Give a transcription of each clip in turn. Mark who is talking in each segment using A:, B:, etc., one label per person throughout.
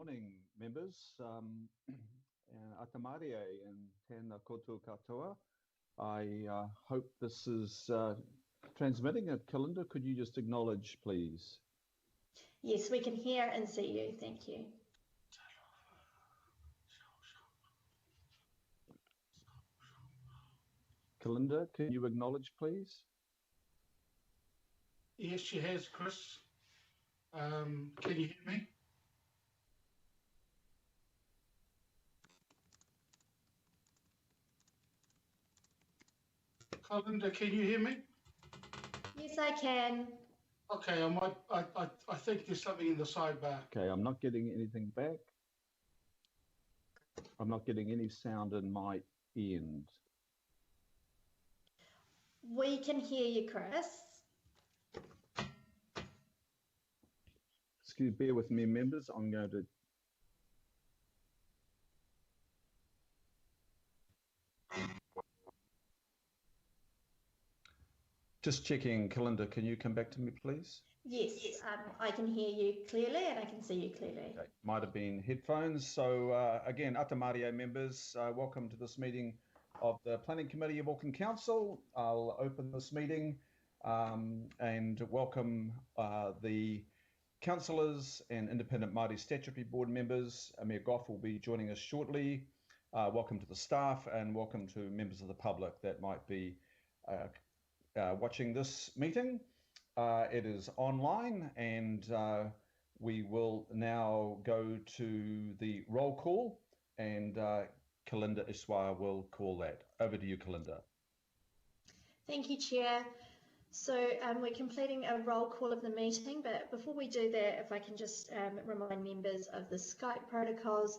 A: morning, members. Atamarie and tēnā koutou katoa. I hope this is transmitting. Kalinda, could you just acknowledge, please?
B: Yes, we can hear and see you. Thank you.
A: Kalinda, can you acknowledge, please?
C: Yes, she has, Chris. Can you hear me? Kalinda, can you hear me?
B: Yes, I can.
C: Okay, I think there's something in the sidebar.
A: Okay, I'm not getting anything back. I'm not getting any sound in my end.
B: We can hear you, Chris.
A: Excuse, bear with me, members. I'm going to... Just checking, Kalinda, can you come back to me, please?
B: Yes, I can hear you clearly and I can see you clearly.
A: Okay. Might have been headphones. So again, Atamarie members, welcome to this meeting of the Planning Committee of Auckland Council. I'll open this meeting and welcome the councillors and independent Māori statutory board members. Mayor Goff will be joining us shortly. Welcome to the staff and welcome to members of the public that might be watching this meeting. It is online and we will now go to the roll call and Kalinda Iswar will call that. Over to you, Kalinda.
B: Thank you, Chair. So we're completing a roll call of the meeting, but before we do that, if I can just remind members of the Skype protocols.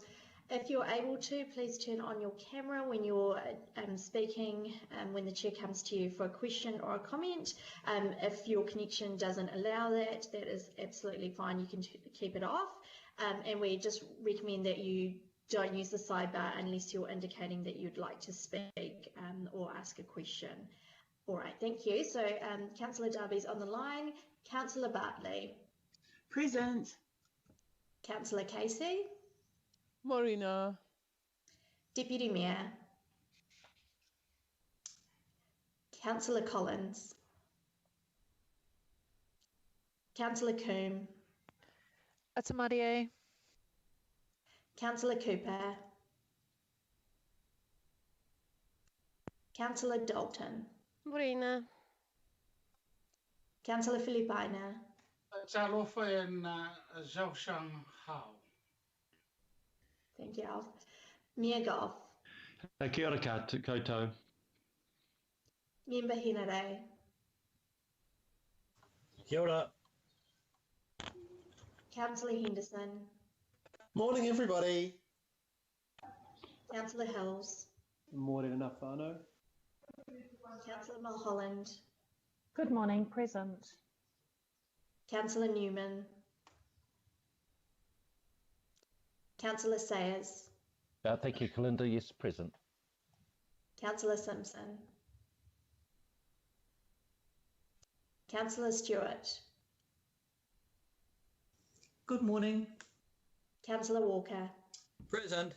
B: If you're able to, please turn on your camera when you're speaking, when the chair comes to you for a question or a comment. If your connection doesn't allow that, that is absolutely fine. You can keep it off. And we just recommend that you don't use the sidebar unless you're indicating that you'd like to speak or ask a question. All right, thank you. So Councillor Darby's on the line. Councillor Bartley.
D: Present.
B: Councillor Casey.
D: Morena.
B: Deputy Mayor. Councillor Collins. Councillor Coombe.
E: Atamarie.
B: Councillor Cooper. Councillor Dalton.
F: Morena.
B: Councillor Filipina.
C: Talofa and Zhao Shang Hao.
B: Thank you, Alf. Mayor Goff.
G: Kia ora koutou.
B: Member Henare.
H: Kia ora.
B: Councillor Henderson.
H: Morning, everybody.
B: Councillor Hills.
I: Morena whānau.
B: Councillor Mulholland.
J: Good morning, present.
B: Councillor Newman. Councillor Sayers.
K: Thank you, Kalinda. Yes, present.
B: Councillor Simpson. Councillor Stewart.
D: Good morning.
B: Councillor Walker.
H: Present.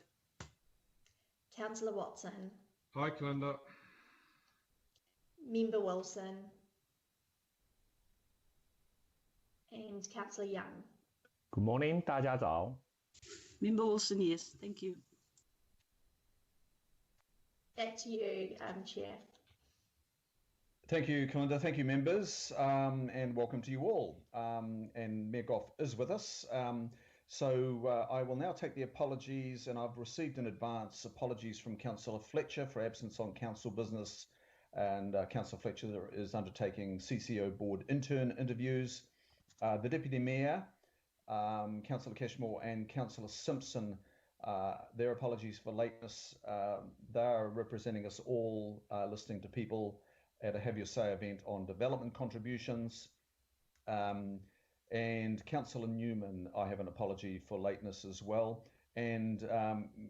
B: Councillor Watson.
L: Hi, Kalinda.
B: Member Wilson. And Councillor Young.
M: Good morning, 大家早.
D: Member Wilson, yes, thank you.
B: Back to you, Chair.
A: Thank you, Kalinda. Thank you, members, and welcome to you all. And Mayor Goff is with us. So I will now take the apologies, and I've received in advance apologies from Councillor Fletcher for absence on council business, and Councillor Fletcher is undertaking CCO board intern interviews. The Deputy Mayor, Councillor Cashmore and Councillor Simpson, their apologies for lateness. They are representing us all, listening to people at a Have Your Say event on development contributions. And Councillor Newman, I have an apology for lateness as well. And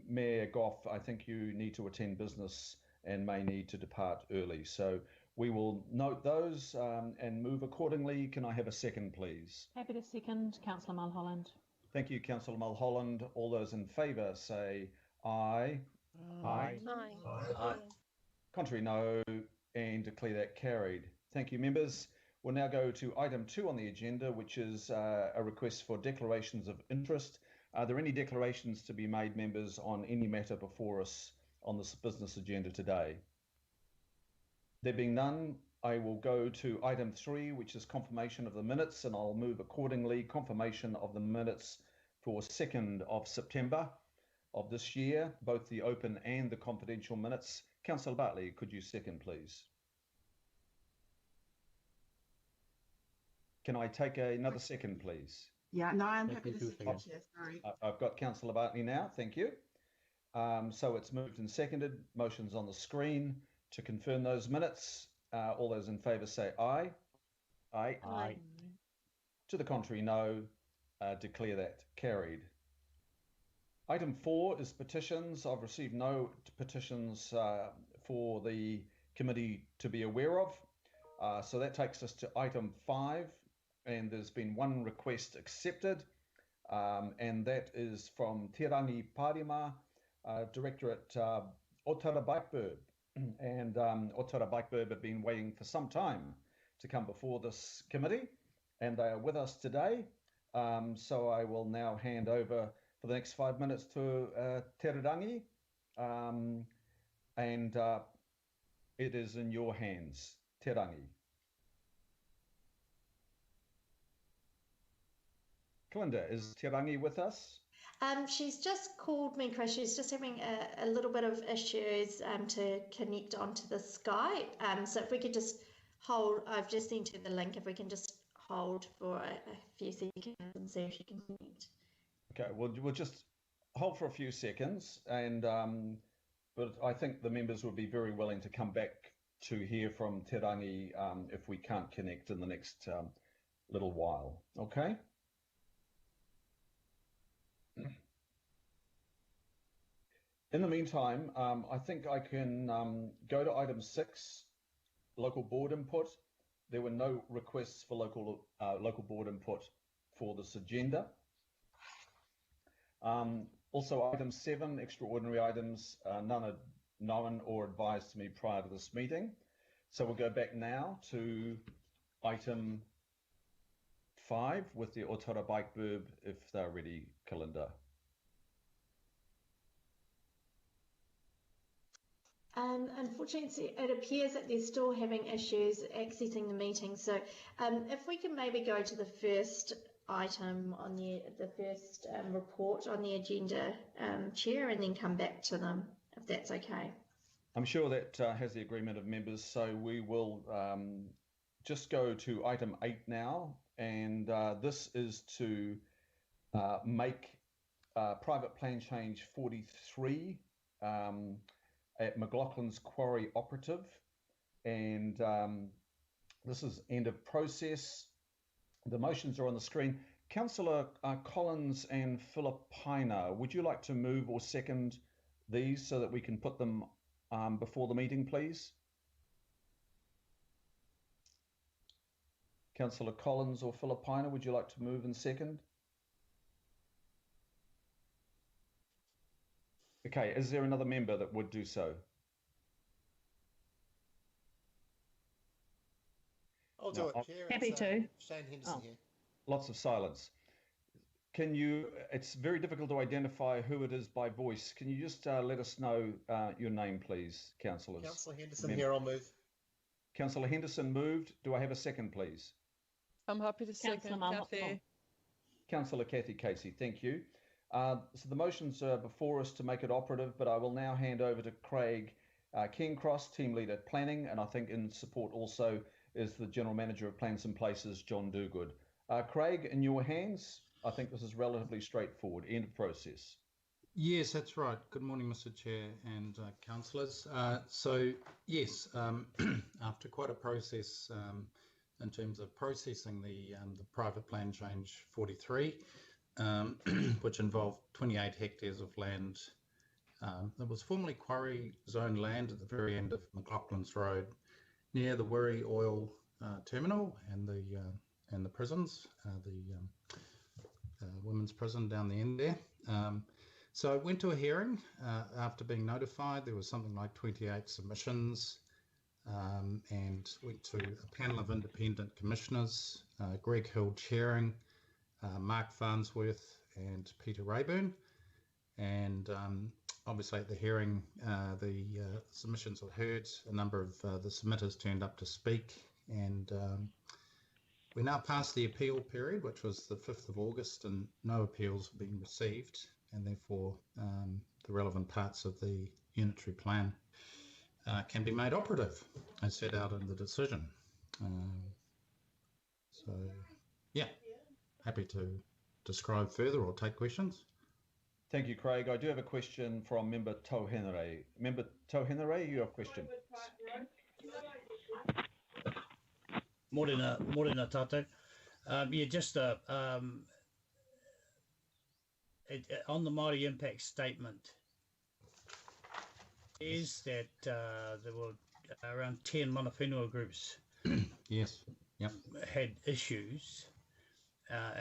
A: Mayor Goff, I think you need to attend business and may need to depart early. So we will note those and move accordingly. Can I have a second, please?
J: Happy to second, Councillor Mulholland.
A: Thank you, Councillor Mulholland. All those in favour say aye.
M: Aye.
H: Aye.
A: Contrary, no, and declare that carried. Thank you, members. We'll now go to item 2 on the agenda, which is a request for declarations of interest. Are there any declarations to be made, members, on any matter before us on this business agenda today? There being none, I will go to item 3, which is confirmation of the minutes, and I'll move accordingly. Confirmation of the minutes for 2nd of September of this year, both the open and the confidential minutes. Councillor Bartley, could you second, please? Can I take another second, please?
D: Yeah, no, I'm
C: happy to second,
D: Chair, sorry.
A: I've got Councillor Bartley now, thank you. So it's moved and seconded, motions on the screen to confirm those minutes. All those in favour say aye. Aye.
M: Aye.
A: To the contrary, no. Declare that carried. Item 4 is petitions. I've received no petitions for the committee to be aware of. So that takes us to item 5, and there's been one request accepted, and that is from Te Rangi Pārima, Director at Otara Bikebird. And Otara Bikebird have been waiting for some time to come before this committee, and they are with us today. So I will now hand over for the next 5 minutes to Te Rangi, and it is in your hands, Te Rangi. Kalinda, is Te Rangi with us?
B: She's just called me, Chris. She's just having a little bit of issues to connect onto the Skype. So if we could just hold, I've just sent her the link. If we can just hold for a few seconds and see if she can connect.
A: Okay, we'll just hold for a few seconds, and but I think the members would be very willing to come back to hear from Te Rangi if we can't connect in the next little while. Okay. In the meantime, I think I can go to item 6, local board input. There were no requests for local board input for this agenda. Also, item 7, extraordinary items, none are known or advised to me prior to this meeting. So we'll go back now to item 5 with the Otara Bikebird, if they're ready, Kalinda.
B: Unfortunately, it appears that they're still having issues accessing the meeting. So if we can maybe go to the first item on the first report on the agenda, Chair, and then come back to them, if that's okay.
A: I'm sure that has the agreement of members, so we will just go to item 8 now, and this is to make private plan change 43 at McLaughlin's Quarry Operative, and this is end of process. The motions are on the screen. Councillor Collins and Philippina, would you like to move or second these so that we can put them before the meeting, please? Councillor Collins or Philippina, would you like to move and second? Okay, is there another member that would do so?
H: I'll do it, Chair.
J: Happy to.
H: Shane Henderson here.
A: Lots of silence. Can you, it's very difficult to identify who it is by voice. Can you just let us know your name, please, councillors?
H: Councillor Henderson here, I'll move.
A: Councillor Henderson moved. Do I have a second, please?
E: I'm happy to second, Kathy.
A: Councillor Kathy Casey, thank you. So the motions are before us to make it operative, but I will now hand over to Craig Kingcross, Team Leader Planning, and I think in support also is the General Manager of Plans and Places, John Dogood. Craig, in your hands, I think this is relatively straightforward, end of process.
C: Yes, that's right. Good morning, Mr. Chair and councillors. So yes, after quite a process in terms of processing the private plan change 43, which involved 28 hectares of land that was formerly quarry zone land at the very end of McLaughlin's Road, near the Wirri Oil Terminal and the prisons. women's prison down the end there. So I went to a hearing after being notified. There was something like 28 submissions, and went to a panel of independent commissioners, Greg Hill chairing, Mark Farnsworth and Peter Rayburn. And obviously at the hearing, the submissions were heard. A number of the submitters turned up to speak, and we're now past the appeal period, which was the 5th of August, and no appeals have been received, and therefore the relevant parts of the unitary plan can be made operative as set out in the decision. So, yeah, happy to describe further or take questions.
A: Thank you, Craig. I do have a question from Member Tauhenere. Member Tauhenere, you have a question.
F: Morena tātou. Yeah, just on the Māori impact statement, is that there were around 10 mana whenua groups
C: Yes. Yep.
F: had issues.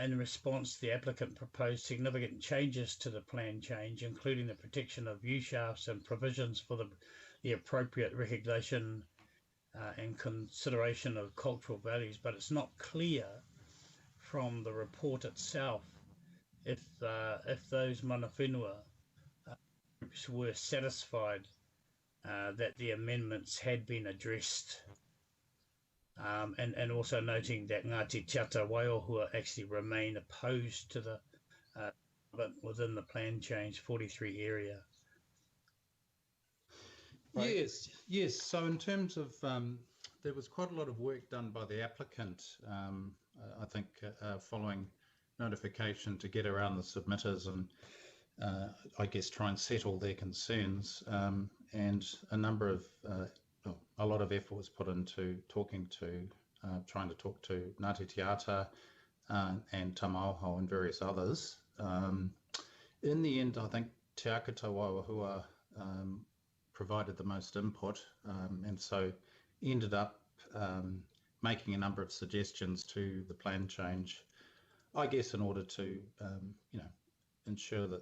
F: In response, the applicant proposed significant changes to the plan change, including the protection of view shafts and provisions for the appropriate recognition and consideration of cultural values. But it's not clear from the report itself if those mana whenua groups were satisfied that the amendments had been addressed. And also noting that Ngāti Tiata Waiohua actually remain opposed to the but within the plan change 43 area.
C: Right. Yes. So in terms of, there was quite a lot of work done by the applicant, I think, following notification to get around the submitters and I guess try and settle their concerns, and a lot of effort was put into trying to talk to Ngāti Tiata and Tamaoho and various others. In the end, I think Te Akata Waiohua provided the most input, and so ended up making a number of suggestions to the plan change, I guess in order to ensure that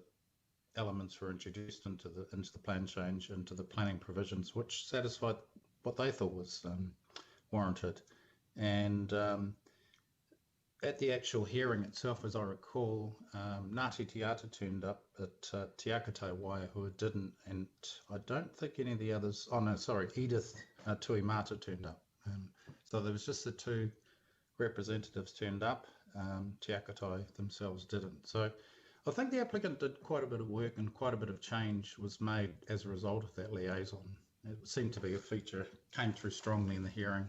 C: elements were introduced into the plan change, into the planning provisions, which satisfied what they thought was warranted. And at the actual hearing itself, as I recall, Ngāti Tiata turned up, but Te Akata Waiohua didn't, and I don't think any of the others, Edith Tuimata turned up. So there was just the two representatives turned up, Te Akata themselves didn't. So I think the applicant did quite a bit of work, and quite a bit of change was made as a result of that liaison. It seemed to be a feature, came through strongly in the hearing.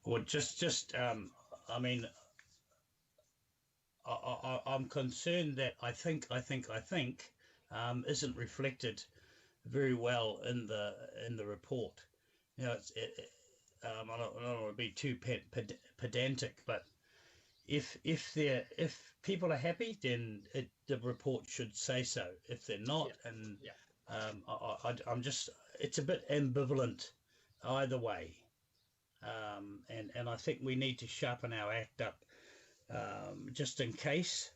F: Well, I mean, I'm concerned that I think isn't reflected very well in the report. You know, I don't want to be too pedantic, but if people are happy, then the report should say so. If they're not, I'm just, it's a bit ambivalent either way. And I think we need to sharpen our act up, just in case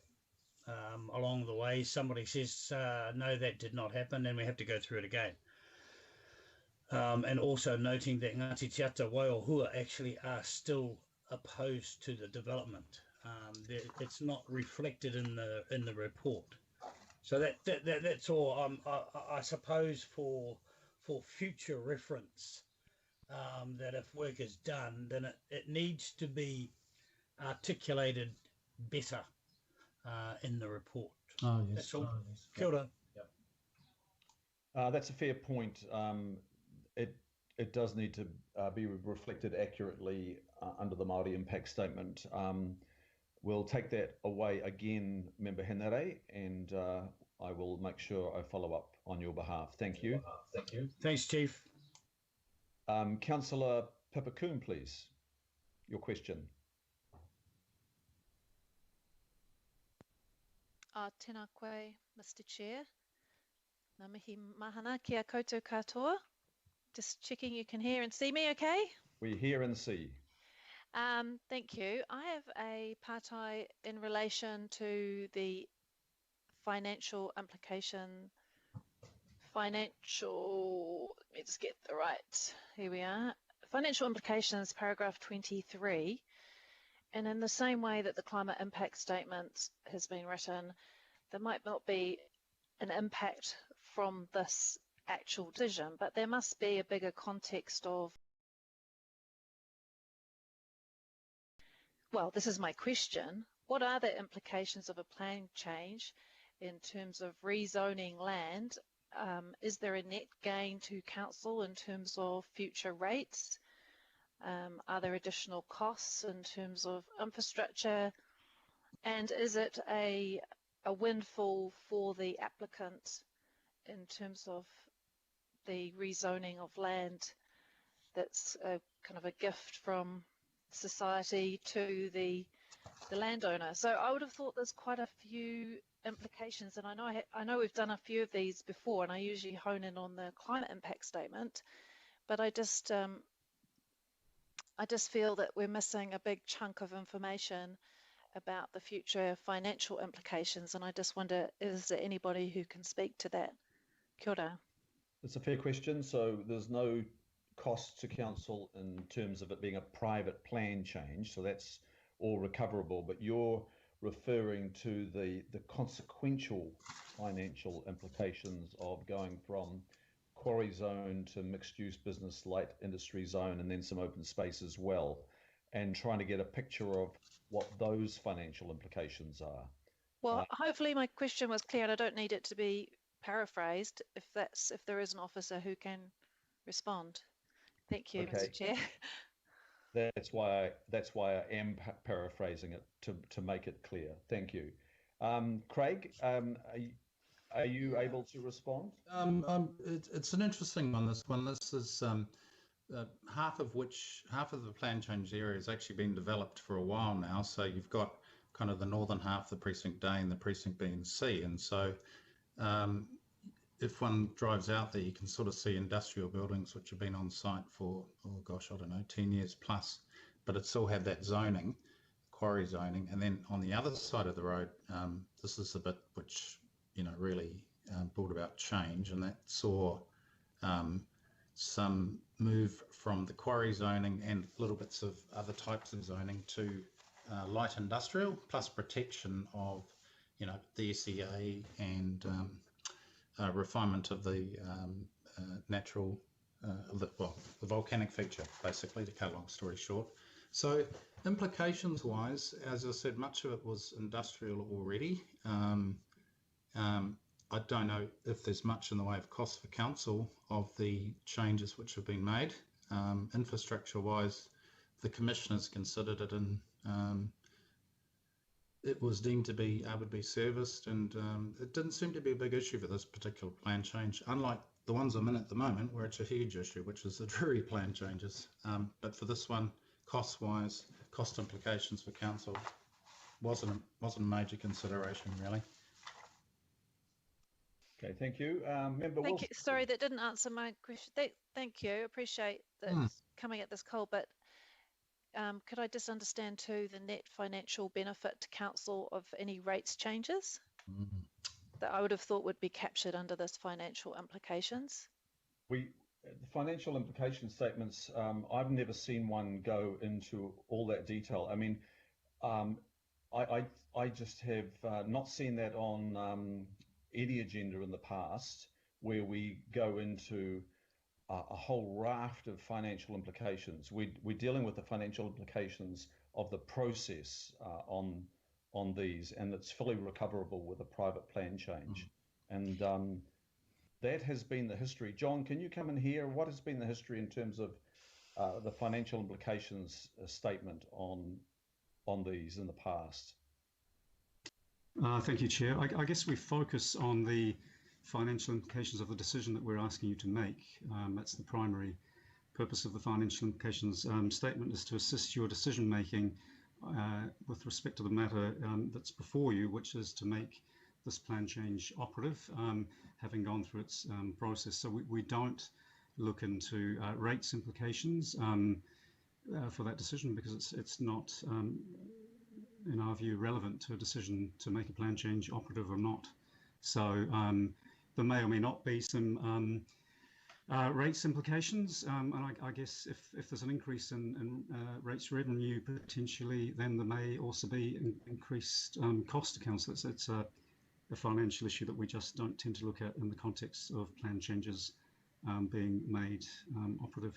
F: along the way somebody says, no, that did not happen, and we have to go through it again. And also noting that Ngāti Tiata Waiohua actually are still opposed to the development. It's not reflected in the report. So that's all. I suppose for future reference, that if work is done, then it needs to be articulated better in the report.
C: Oh, yes.
F: That's all. Kia ora.
A: That's a fair point. It does need to be reflected accurately under the Māori impact statement. We'll take that away again, Member Henare, and I will make sure I follow up on your behalf. Thank you.
F: Thanks, Chief.
A: Councillor Pipakoon, please. Your question.
E: Tēnā koe, Mr. Chair. Ngā mihi mahana kia koutou katoa. Just checking you can hear and see me okay?
A: We hear and see.
E: Thank you. I have a partai in relation to the financial implication. Let me just get the right, here we are. Financial implications, paragraph 23. And in the same way that the climate impact statement has been written, there might not be an impact from this actual decision, but there must be a bigger context of, well, this is my question. What are the implications of a plan change in terms of rezoning land? Is there a net gain to council in terms of future rates? Are there additional costs in terms of infrastructure? And is it a windfall for the applicant in terms of the rezoning of land that's a kind of a gift from society to the landowner? So I would have thought there's quite a few implications, and I know we've done a few of these before, and I usually hone in on the climate impact statement, but I just feel that we're missing a big chunk of information about the future financial implications, and I just wonder, is there anybody who can speak to that? Kia ora.
A: It's a fair question. So there's no cost to council in terms of it being a private plan change, so that's all recoverable, but you're referring to the consequential financial implications of going from quarry zone to mixed use business light industry zone and then some open space as well, and trying to get a picture of what those financial implications are.
E: Well, hopefully my question was clear and I don't need it to be paraphrased if there is an officer who can respond. Thank you,
A: Okay.
E: Mr. Chair.
A: That's why I am paraphrasing it to make it clear. Thank you. Craig, are you able to respond?
C: It's an interesting one, this one. This is half of the plan change area has actually been developed for a while now. So you've got kind of the northern half, the precinct A and the precinct B and C. And so if one drives out there, you can sort of see industrial buildings which have been on site for, oh gosh, I don't know, 10 years plus, but it still had that zoning, quarry zoning. And then on the other side of the road, this is the bit which, you know, really brought about change, and that saw some move from the quarry zoning and little bits of other types of zoning to light industrial, plus protection of, you know, the SEA and refinement of the natural, the volcanic feature, basically, to cut a long story short. So implications wise, as I said, much of it was industrial already. I don't know if there's much in the way of cost for council of the changes which have been made. Infrastructure wise, the commissioners considered it, and it was deemed to be able to be serviced, and it didn't seem to be a big issue for this particular plan change, unlike the ones I'm in at the moment where it's a huge issue, which is the Drury plan changes. But for this one, cost wise, cost implications for council wasn't a major consideration really.
A: Okay, thank you. Member
E: Thank
A: Wilson.
E: you. Sorry, that didn't answer my question. Thank you. Appreciate that coming at this call, but could I just understand too the net financial benefit to council of any rates changes that I would have thought would be captured under this financial implications?
A: The financial implication statements, I've never seen one go into all that detail. I mean, I just have not seen that on any agenda in the past where we go into a whole raft of financial implications. We're dealing with the financial implications of the process on these, and it's fully recoverable with a private plan change. And that has been the history. John, can you come in here? What has been the history in terms of the financial implications statement on these in the past?
L: Thank you, Chair. I guess we focus on the financial implications of the decision that we're asking you to make. That's the primary purpose of the financial implications statement, is to assist your decision making with respect to the matter that's before you, which is to make this plan change operative, having gone through its process. So we don't look into rates implications. for that decision, because it's not, in our view, relevant to a decision to make a plan change operative or not. So there may or may not be some rates implications, and I guess if there's an increase in rates revenue potentially, then there may also be increased cost to council. It's a financial issue that we just don't tend to look at in the context of plan changes being made operative.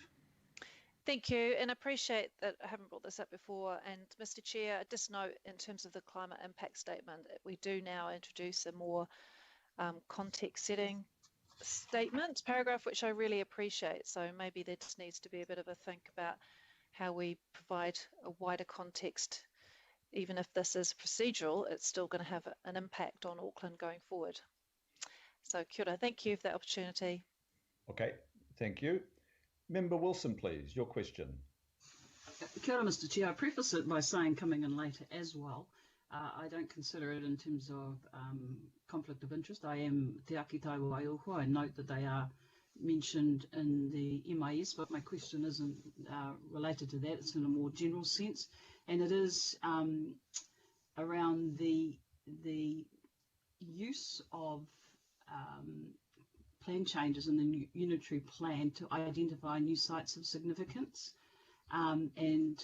E: Thank you, and I appreciate that I haven't brought this up before. And Mr. Chair, I just note in terms of the climate impact statement, we do now introduce a more context-setting statement paragraph, which I really appreciate. So maybe there just needs to be a bit of a think about how we provide a wider context. Even if this is procedural, it's still going to have an impact on Auckland going forward. So kia ora, thank you for that opportunity.
A: Okay, thank you. Member Wilson, please, your question.
D: Kia ora, Mr. Chair. I preface it by saying, coming in later as well, I don't consider it in terms of conflict of interest. I am Te Aki Taiwa Aiuhua. I note that they are mentioned in the MIS, but my question isn't related to that. It's in a more general sense, and it is around the use of plan changes in the unitary plan to identify new sites of significance, and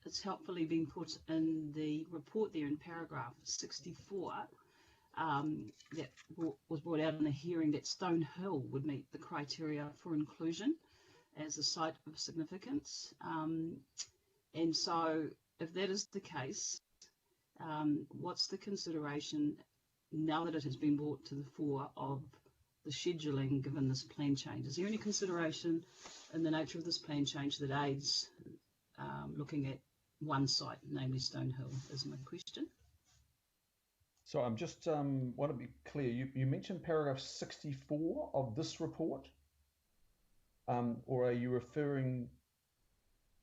D: it's helpfully been put in the report there in paragraph 64 that was brought out in a hearing that Stonehill would meet the criteria for inclusion as a site of significance. And so if that is the case, what's the consideration now that it has been brought to the fore of the scheduling given this plan change? Is there any consideration in the nature of this plan change that aids looking at one site, namely Stonehill, is my question?
A: So I'm just want to be clear. You mentioned paragraph 64 of this report, or are you referring?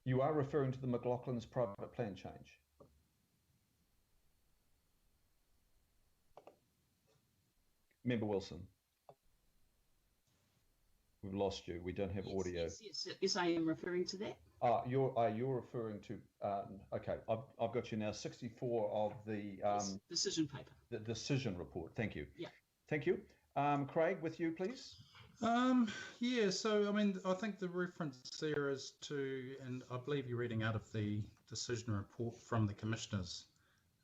A: You are referring to the McLaughlin's private plan change. Member Wilson, we've lost you. We don't have audio.
D: Yes, I am referring to that.
A: You're referring to. Okay, I've got you now. 64 of the
D: decision paper. The
A: decision report. Thank you.
D: Yeah.
A: Thank you. Craig, with you, please.
C: Yeah, so I mean, I think the reference there is to, and I believe you're reading out of the decision report from the commissioners.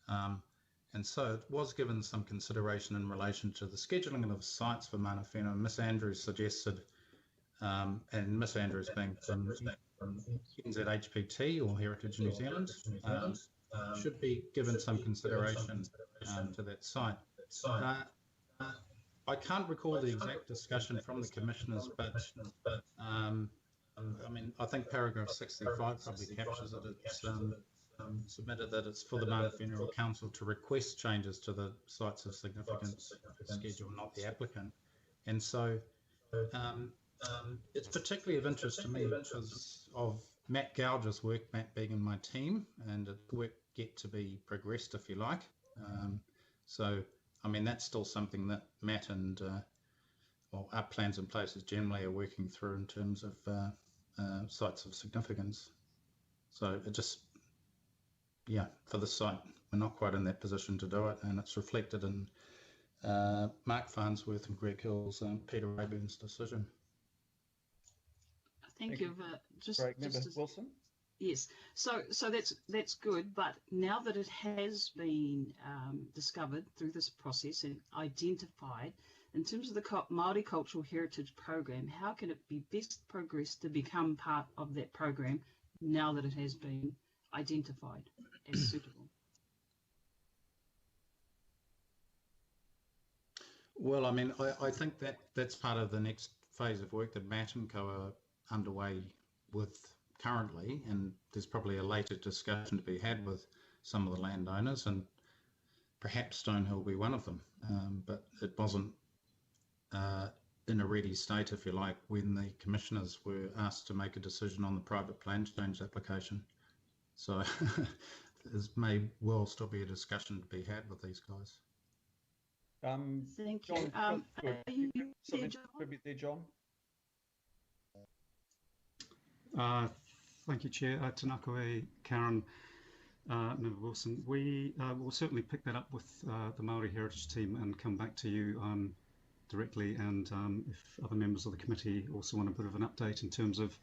C: And so it was given some consideration in relation to the scheduling of sites for Mana Whenua. Miss Andrews suggested, and Miss Andrews being from NZHPT or Heritage New Zealand, should be given some consideration to that site. I can't recall the exact discussion from the commissioners, but I mean, I think paragraph 65 probably captures it. It's submitted that it's for the Mana Whenua Council to request changes to the sites of significance schedule, not the applicant. And so it's particularly of interest to me because of Matt Gouger's work, Matt being in my team, and it work yet to be progressed, if you like. So, I mean, that's still something that Matt and well, our plans and places generally are working through in terms of sites of significance. So it just, yeah, for the site, we're not quite in that position to do it, and it's reflected in Mark Farnsworth and Greg Hill's Peter Rayburn's decision.
D: Thank you.
A: Member Wilson?
D: Yes, so that's good, but now that it has been discovered through this process and identified, in terms of the Māori Cultural Heritage Program, how can it be best progressed to become part of that program now that it has been identified as suitable?
C: Well, I mean, I think that's part of the next phase of work that Matt and Co are underway with currently, and there's probably a later discussion to be had with some of the landowners, and perhaps Stonehill will be one of them, but it wasn't in a ready state, if you like, when the commissioners were asked to make a decision on the private plan change application. So there may well still be a discussion to be had with these guys.
D: Thank
A: you.
D: Are you
A: there, John?
L: I Thank you, Chair. Tanako Karen, Member Wilson. We will certainly pick that up with the Māori Heritage team and come back to you directly. And if other members of the committee also want a bit of an update in terms of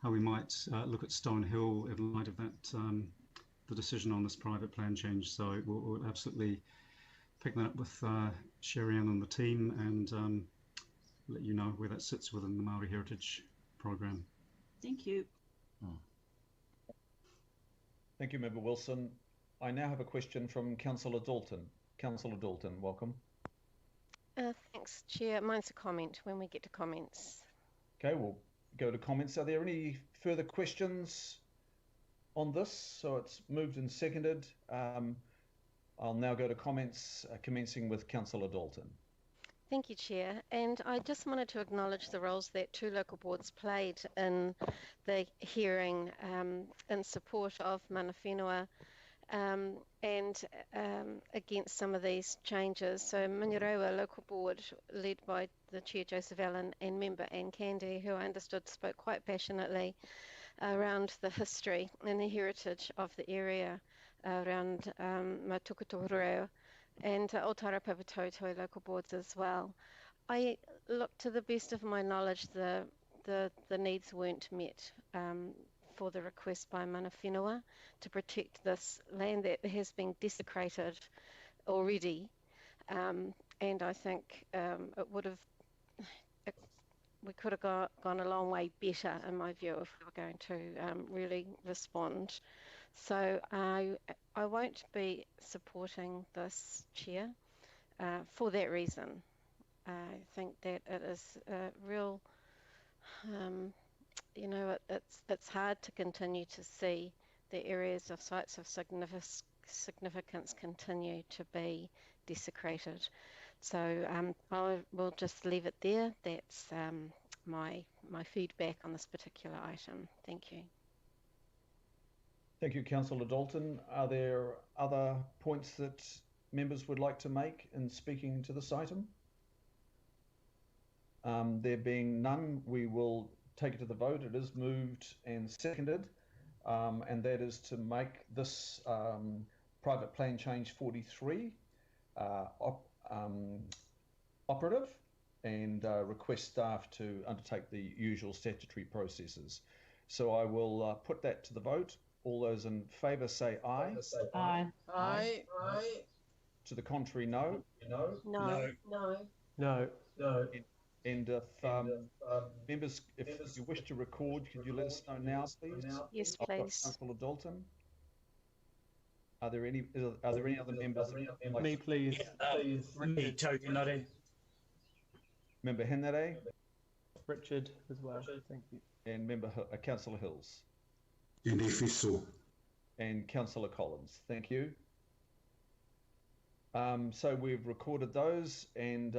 L: how we might look at Stonehill in light of that, the decision on this private plan change. So we'll absolutely pick that up with Sherry-Ann and the team and let you know where that sits within the Māori Heritage Programme.
D: Thank you.
A: Thank you, Member Wilson. I now have a question from Councillor Dalton. Councillor Dalton, welcome.
N: Thanks, Chair. Mine's a comment when we get to comments.
A: Okay, we'll go to comments. Are there any further questions on this? So it's moved and seconded. I'll now go to comments, commencing with Councillor Dalton.
N: Thank you, Chair. And I just wanted to acknowledge the roles that two local boards played in the hearing in support of mana whenua and against some of these changes. So Manurewa Local Board, led by the Chair Joseph Allen and Member Anne Candy, who I understood spoke quite passionately around the history and the heritage of the area around Matukutoreo and Otara Papatoetoe local boards as well. I look, to the best of my knowledge, the needs weren't met for the request by mana whenua to protect this land that has been desecrated already, and I think we could have gone a long way better, in my view, if we were going to really respond. So I won't be supporting this, Chair, for that reason. I think that it is a real, it's hard to continue to see the areas of sites of significance continue to be desecrated. So I will just leave it there. That's my feedback on this particular item. Thank you.
A: Thank you, Councillor Dalton. Are there other points that members would like to make in speaking to this item? There being none, we will take it to the vote. It is moved and seconded, and that is to make this private plan change 43 operative and request staff to undertake the usual statutory processes. So I will put that to the vote. All those in favour say aye.
J: Aye.
H: Aye.
A: To the contrary, no.
N: No.
I: No.
A: And if members, if you wish to record, could you let us know now, please?
N: Yes,
A: I've got
N: please.
A: Councillor Dalton. Are there any other members?
I: Me, please.
F: Me, Toginare.
A: Member Henare
I: Richard as well. Thank you.
A: and Member Councillor Hills. And Councillor Collins. Thank you. So we've recorded those, and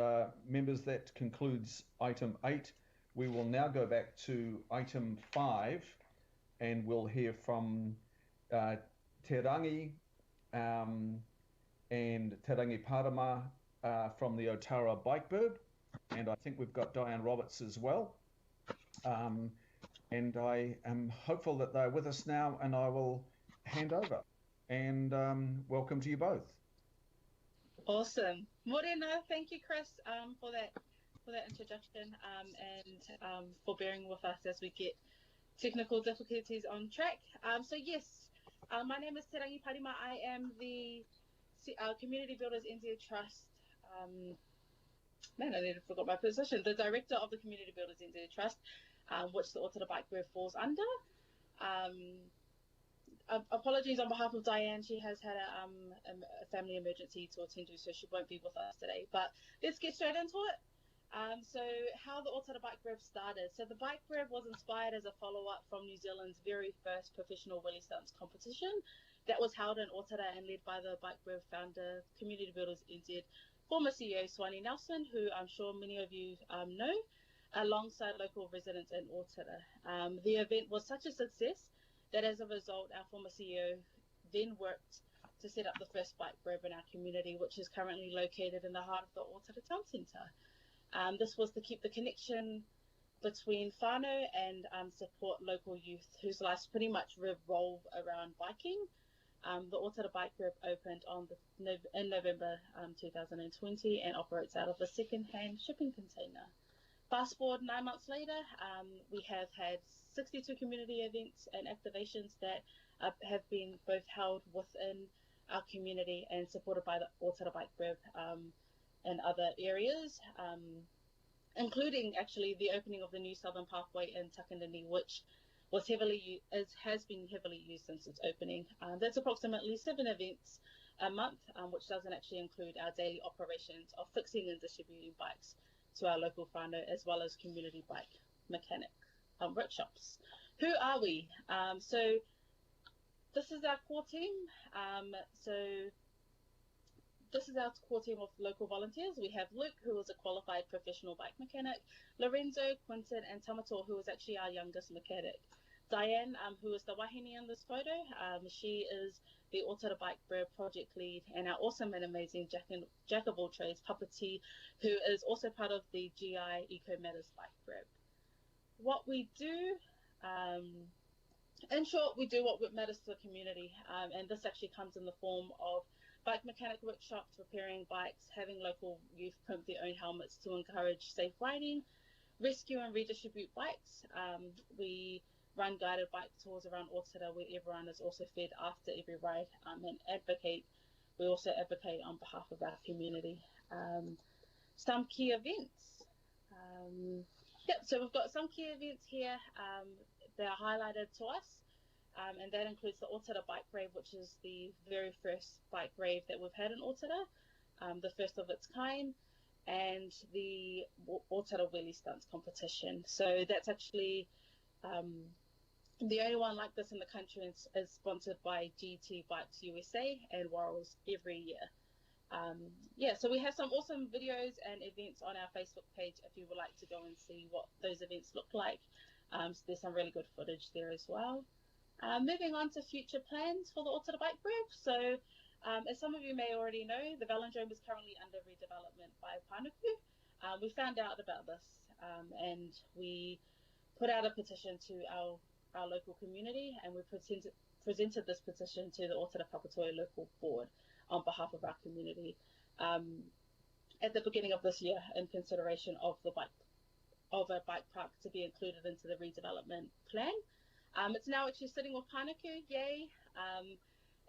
A: members, that concludes item 8. We will now go back to item 5, and we'll hear from Te Rangi and Te Rangi Parama from the Otara Bikebird, and I think we've got Diane Roberts as well. And I am hopeful that they're with us now, and I will hand over. And welcome to you both.
O: Awesome. Morena, thank you, Chris, for that introduction and for bearing with us as we get technical difficulties on track. So yes, my name is Te Rangi Parima. I am the Community Builders NZ Trust. Man, I nearly forgot my position. The director of the Community Builders NZ Trust, which the Otara Bikebird falls under. Apologies on behalf of Diane. She has had a family emergency to attend to, so she won't be with us today. But let's get straight into it. So how the Otara Bikebird started. So the Bikebird was inspired as a follow-up from New Zealand's very first professional willy stunts competition that was held in Otara and led by the Bikebird founder, Community Builders NZ, former CEO Swanee Nelson, who I'm sure many of you know, alongside local residents in Otara. The event was such a success that as a result, our former CEO then worked to set up the first Bikebird in our community, which is currently located in the heart of the Otara Town Centre. This was to keep the connection between whānau and support local youth whose lives pretty much revolve around biking. The Otara Bike Group opened in November 2020 and operates out of a second-hand shipping container. Fast forward 9 months later, we have had 62 community events and activations that have been both held within our community and supported by the Otara Bike Group and other areas, including actually the opening of the new Southern Pathway in Takandini, which has been heavily used since its opening. That's approximately 7 events a month, which doesn't actually include our daily operations of fixing and distributing bikes to our local whānau, as well as community bike mechanic workshops. Who are we? So this is our core team. This is our core team of local volunteers. We have Luke, who is a qualified professional bike mechanic, Lorenzo, Quinton, and Tamato, who is actually our youngest mechanic. Diane, who is the wahine in this photo, she is the Otara Bike Group project lead, and our awesome and amazing jack of all trades, Papa T, who is also part of the GI Eco Matters Bike Group. What we do, in short, we do what matters to the community, and this actually comes in the form of bike mechanic workshops, repairing bikes, having local youth print their own helmets to encourage safe riding, rescue and redistribute bikes. We run guided bike tours around Otara where everyone is also fed after every ride, and we also advocate on behalf of our community. Some key events. So we've got some key events here that are highlighted to us. And that includes the Otara Bike Rave, which is the very first bike rave that we've had in Otara, the first of its kind, and the Otara Wheelie Stunts competition. So that's actually the only one like this in the country, is sponsored by GT Bikes USA and Warrels every year. So we have some awesome videos and events on our Facebook page if you would like to go and see what those events look like. So there's some really good footage there as well. Moving on to future plans for the Otara Bike Group. So as some of you may already know, the velodrome is currently under redevelopment by Panuku. We found out about this and we put out a petition to our local community, and we presented this petition to the Otara Papatoe local board on behalf of our community at the beginning of this year in consideration of a bike park to be included into the redevelopment plan. It's now actually sitting with Panuku, yay.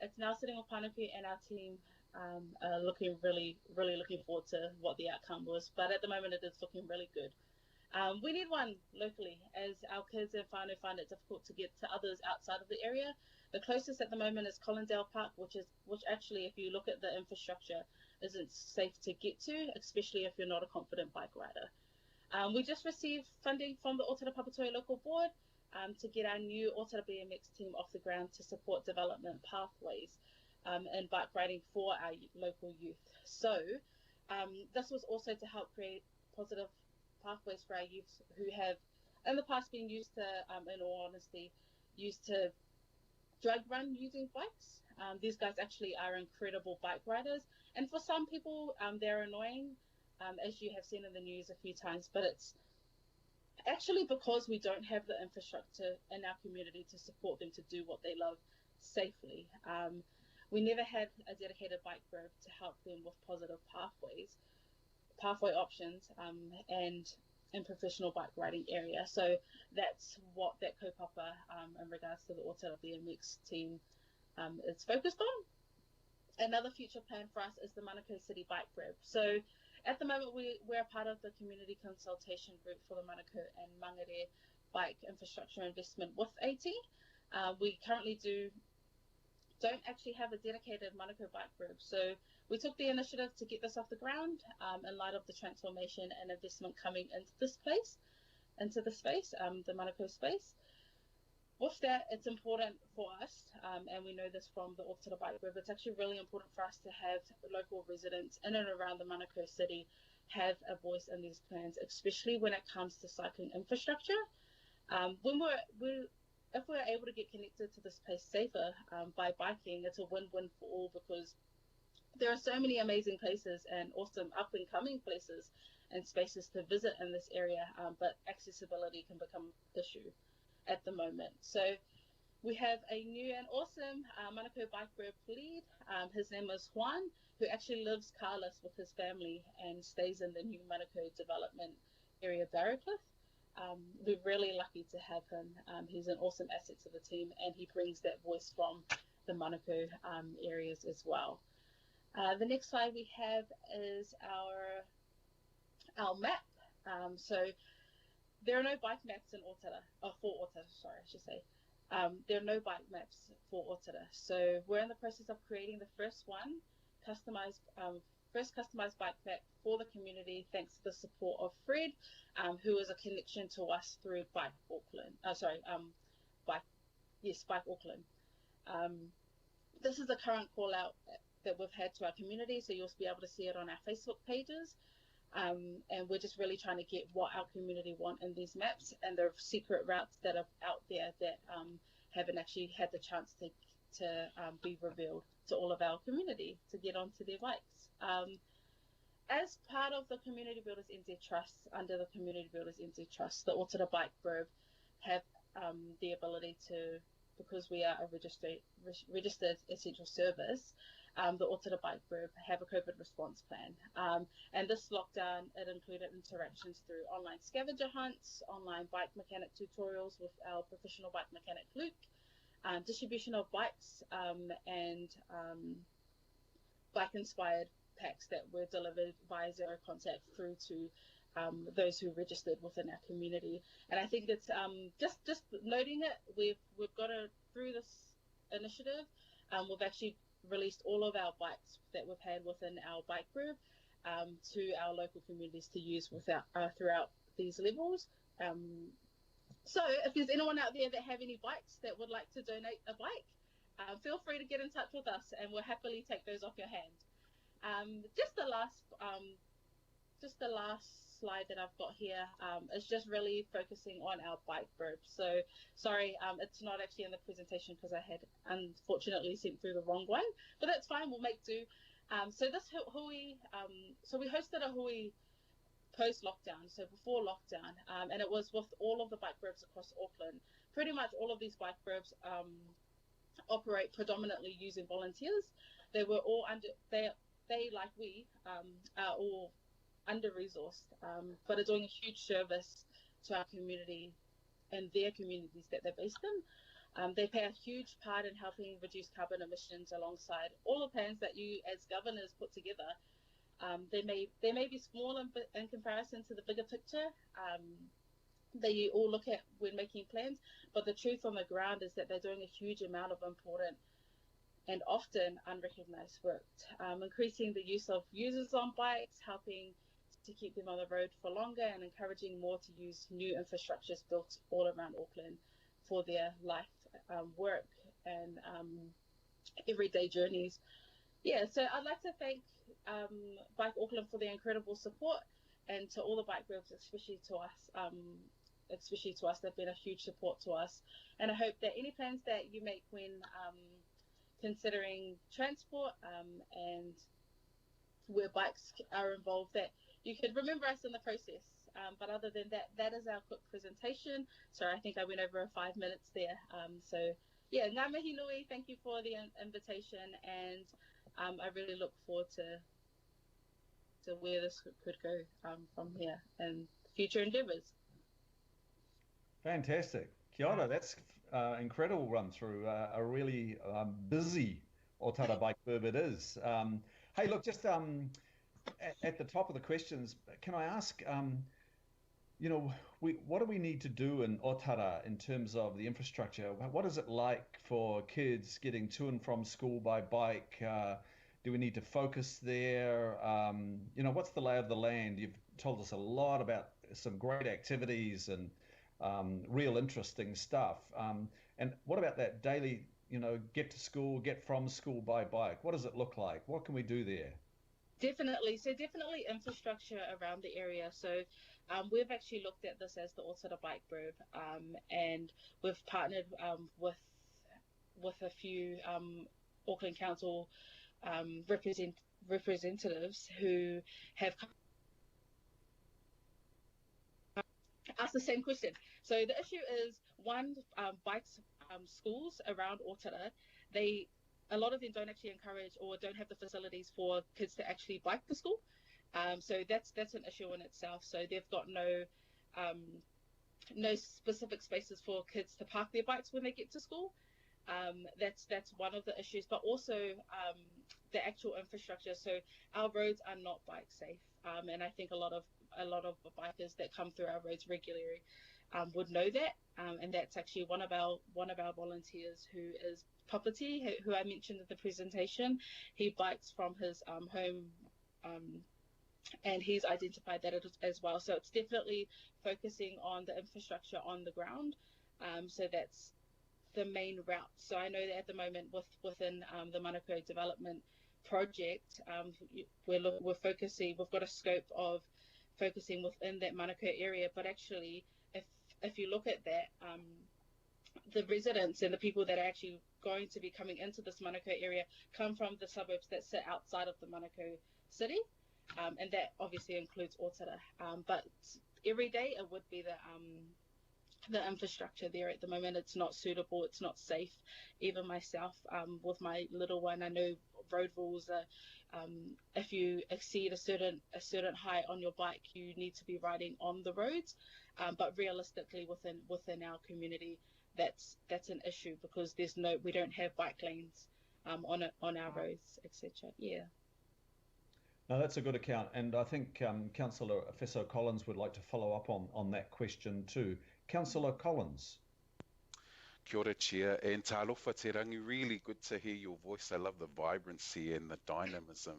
O: It's now sitting with Panuku, and our team are really looking forward to what the outcome was. But at the moment, it is looking really good. We need one locally, as our kids and whānau find it difficult to get to others outside of the area. The closest at the moment is Collindale Park, which actually, if you look at the infrastructure, isn't safe to get to, especially if you're not a confident bike rider. We just received funding from the Otara Papatoe local board to get our new Otara BMX team off the ground to support development pathways and bike riding for our local youth. So this was also to help create positive pathways for our youth who have in the past been used to, in all honesty, used to drug run using bikes. These guys actually are incredible bike riders, and for some people they're annoying, as you have seen in the news a few times, but it's actually because we don't have the infrastructure in our community to support them to do what they love safely. We never had a dedicated bike group to help them with positive pathway options, and in professional bike riding area. So that's what that kaupapa in regards to the Otara BMX team is focused on. Another future plan for us is the Manukau City Bike Group. So at the moment, we're part of the community consultation group for the Manukau and Mangere bike infrastructure investment with AT. We currently don't actually have a dedicated Manukau bike group. So we took the initiative to get this off the ground in light of the transformation and investment coming into the space, the Manukau space. With that, it's important for us, and we know this from the Otara Bike Group, it's actually really important for us to have local residents in and around the Manukau city have a voice in these plans, especially when it comes to cycling infrastructure. If we're able to get connected to this place safer by biking, it's a win-win for all, because there are so many amazing places and awesome up-and-coming places and spaces to visit in this area, but accessibility can become an issue at the moment. So we have a new and awesome Manukau Bike Group lead. His name is Juan, who actually lives carless with his family and stays in the new Manukau development area, Barracliff. We're really lucky to have him. He's an awesome asset to the team, and he brings that voice from the Manukau areas as well. The next slide we have is our map. So there are no bike maps in Otara, for Otara, sorry, I should say. There are no bike maps for Otara. So we're in the process of creating the first customized bike map for the community, thanks to the support of Fred, who is a connection to us through Bike Auckland. Bike Auckland. This is the current call out that we've had to our community, so you'll be able to see it on our Facebook pages. And we're just really trying to get what our community want in these maps, and the secret routes that are out there that haven't actually had the chance to be revealed to all of our community to get onto their bikes. As part of the Community Builders NZ Trust, under the Community Builders NZ Trust, the Otara Bike Group have the ability to, because we are a registered essential service, the Otara Bike Group have a COVID response plan. And this lockdown, it included interactions through online scavenger hunts, online bike mechanic tutorials with our professional bike mechanic Luke, distribution of bikes, and bike-inspired packs that were delivered via zero contact through to those who registered within our community. And I think it's just noting it, we've got through this initiative, we've actually released all of our bikes that we've had within our bike group to our local communities to use throughout these levels. So if there's anyone out there that have any bikes that would like to donate a bike, feel free to get in touch with us, and we'll happily take those off your hand. Just the last slide that I've got here is just really focusing on our bike group. So sorry, it's not actually in the presentation because I had unfortunately sent through the wrong one, but that's fine, we'll make do. So this hui, so we hosted a hui post-lockdown, so before lockdown, and it was with all of the bike groups across Auckland. Pretty much all of these bike groups operate predominantly using volunteers. They were all they like we are all under-resourced, but are doing a huge service to our community and their communities that they're based in. They play a huge part in helping reduce carbon emissions alongside all the plans that you as governors put together. They may be small in comparison to the bigger picture that you all look at when making plans, but the truth on the ground is that they're doing a huge amount of important and often unrecognised work, increasing the use of users on bikes, helping to keep them on the road for longer, and encouraging more to use new infrastructures built all around Auckland for their life, work, and everyday journeys. Yeah, so I'd like to thank Bike Auckland for their incredible support, and to all the bike groups, especially to us, they've been a huge support to us. And I hope that any plans that you make when considering transport and where bikes are involved, that you could remember us in the process. But other than that, that is our quick presentation. Sorry, I think I went over 5 minutes there. So yeah, ngā mihi nui, thank you for the invitation, and I really look forward to where this could go from here and future endeavours.
A: Fantastic. Kia ora, that's incredible run through, a really busy Otara Bike Group it is. Hey, look, just at the top of the questions, can I ask, what do we need to do in Otara in terms of the infrastructure? What is it like for kids getting to and from school by bike? Do we need to focus there? What's the lay of the land? You've told us a lot about some great activities and real interesting stuff. And what about that daily, get to school, get from school by bike? What does it look like? What can we do there?
O: Definitely. So definitely infrastructure around the area. So we've actually looked at this as the Otara Bike Group, and we've partnered with a few Auckland Council representatives who have asked the same question. So the issue is one, bikes schools around Otara, a lot of them don't actually encourage or don't have the facilities for kids to actually bike to school. So that's an issue in itself. So they've got no specific spaces for kids to park their bikes when they get to school. That's one of the issues, but also the actual infrastructure. So our roads are not bike safe, and I think a lot of bikers that come through our roads regularly would know that, and that's actually one of our volunteers who is Papati, who I mentioned in the presentation. He bikes from his home, and he's identified that as well. So it's definitely focusing on the infrastructure on the ground. So that's the main route. So I know that at the moment within the Manukau development project, we're focusing. We've got a scope of focusing within that Manukau area, but actually, if you look at that, the residents and the people that are actually going to be coming into this Manukau area come from the suburbs that sit outside of the Manukau city, and that obviously includes Otara. But every day it would be the infrastructure there at the moment. It's not suitable, it's not safe. Even myself, with my little one, I know road rules are, if you exceed a certain height on your bike, you need to be riding on the roads. But realistically, within our community, that's an issue because we don't have bike lanes on our roads, etc. Yeah.
A: No, that's a good account, and I think Councillor Fesso Collins would like to follow up on that question too. Councillor Collins.
P: Kia ora, Chair, and talofa te rangi. Really good to hear your voice. I love the vibrancy and the dynamism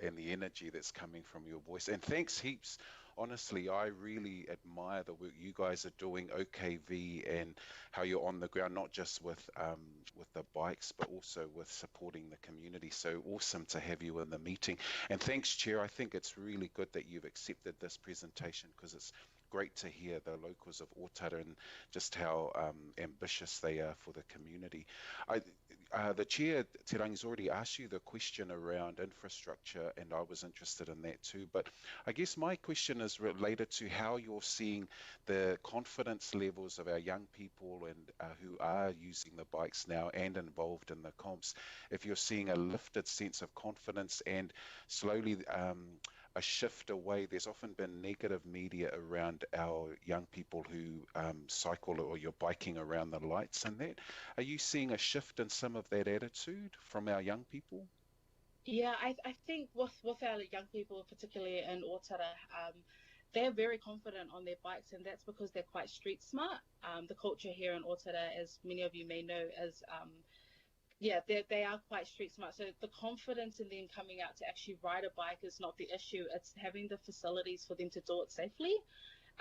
P: and the energy that's coming from your voice. And thanks heaps. Honestly, I really admire the work you guys are doing, OKV, and how you're on the ground, not just with the bikes, but also with supporting the community. So awesome to have you in the meeting. And thanks, Chair. I think it's really good that you've accepted this presentation because it's great to hear the locals of Otara and just how ambitious they are for the community. The Chair, Te Rangi's already asked you the question around infrastructure, and I was interested in that too. But I guess my question is related to how you're seeing the confidence levels of our young people and who are using the bikes now and involved in the comps. If you're seeing a lifted sense of confidence and slowly a shift away. There's often been negative media around our young people who cycle or you're biking around the lights and that. Are you seeing a shift in some of that attitude from our young people?
O: Yeah, I think with our young people, particularly in Otara, they're very confident on their bikes, and that's because they're quite street smart. The culture here in Otara, as many of you may know, is they are quite street smart. So the confidence in them coming out to actually ride a bike is not the issue. It's having the facilities for them to do it safely.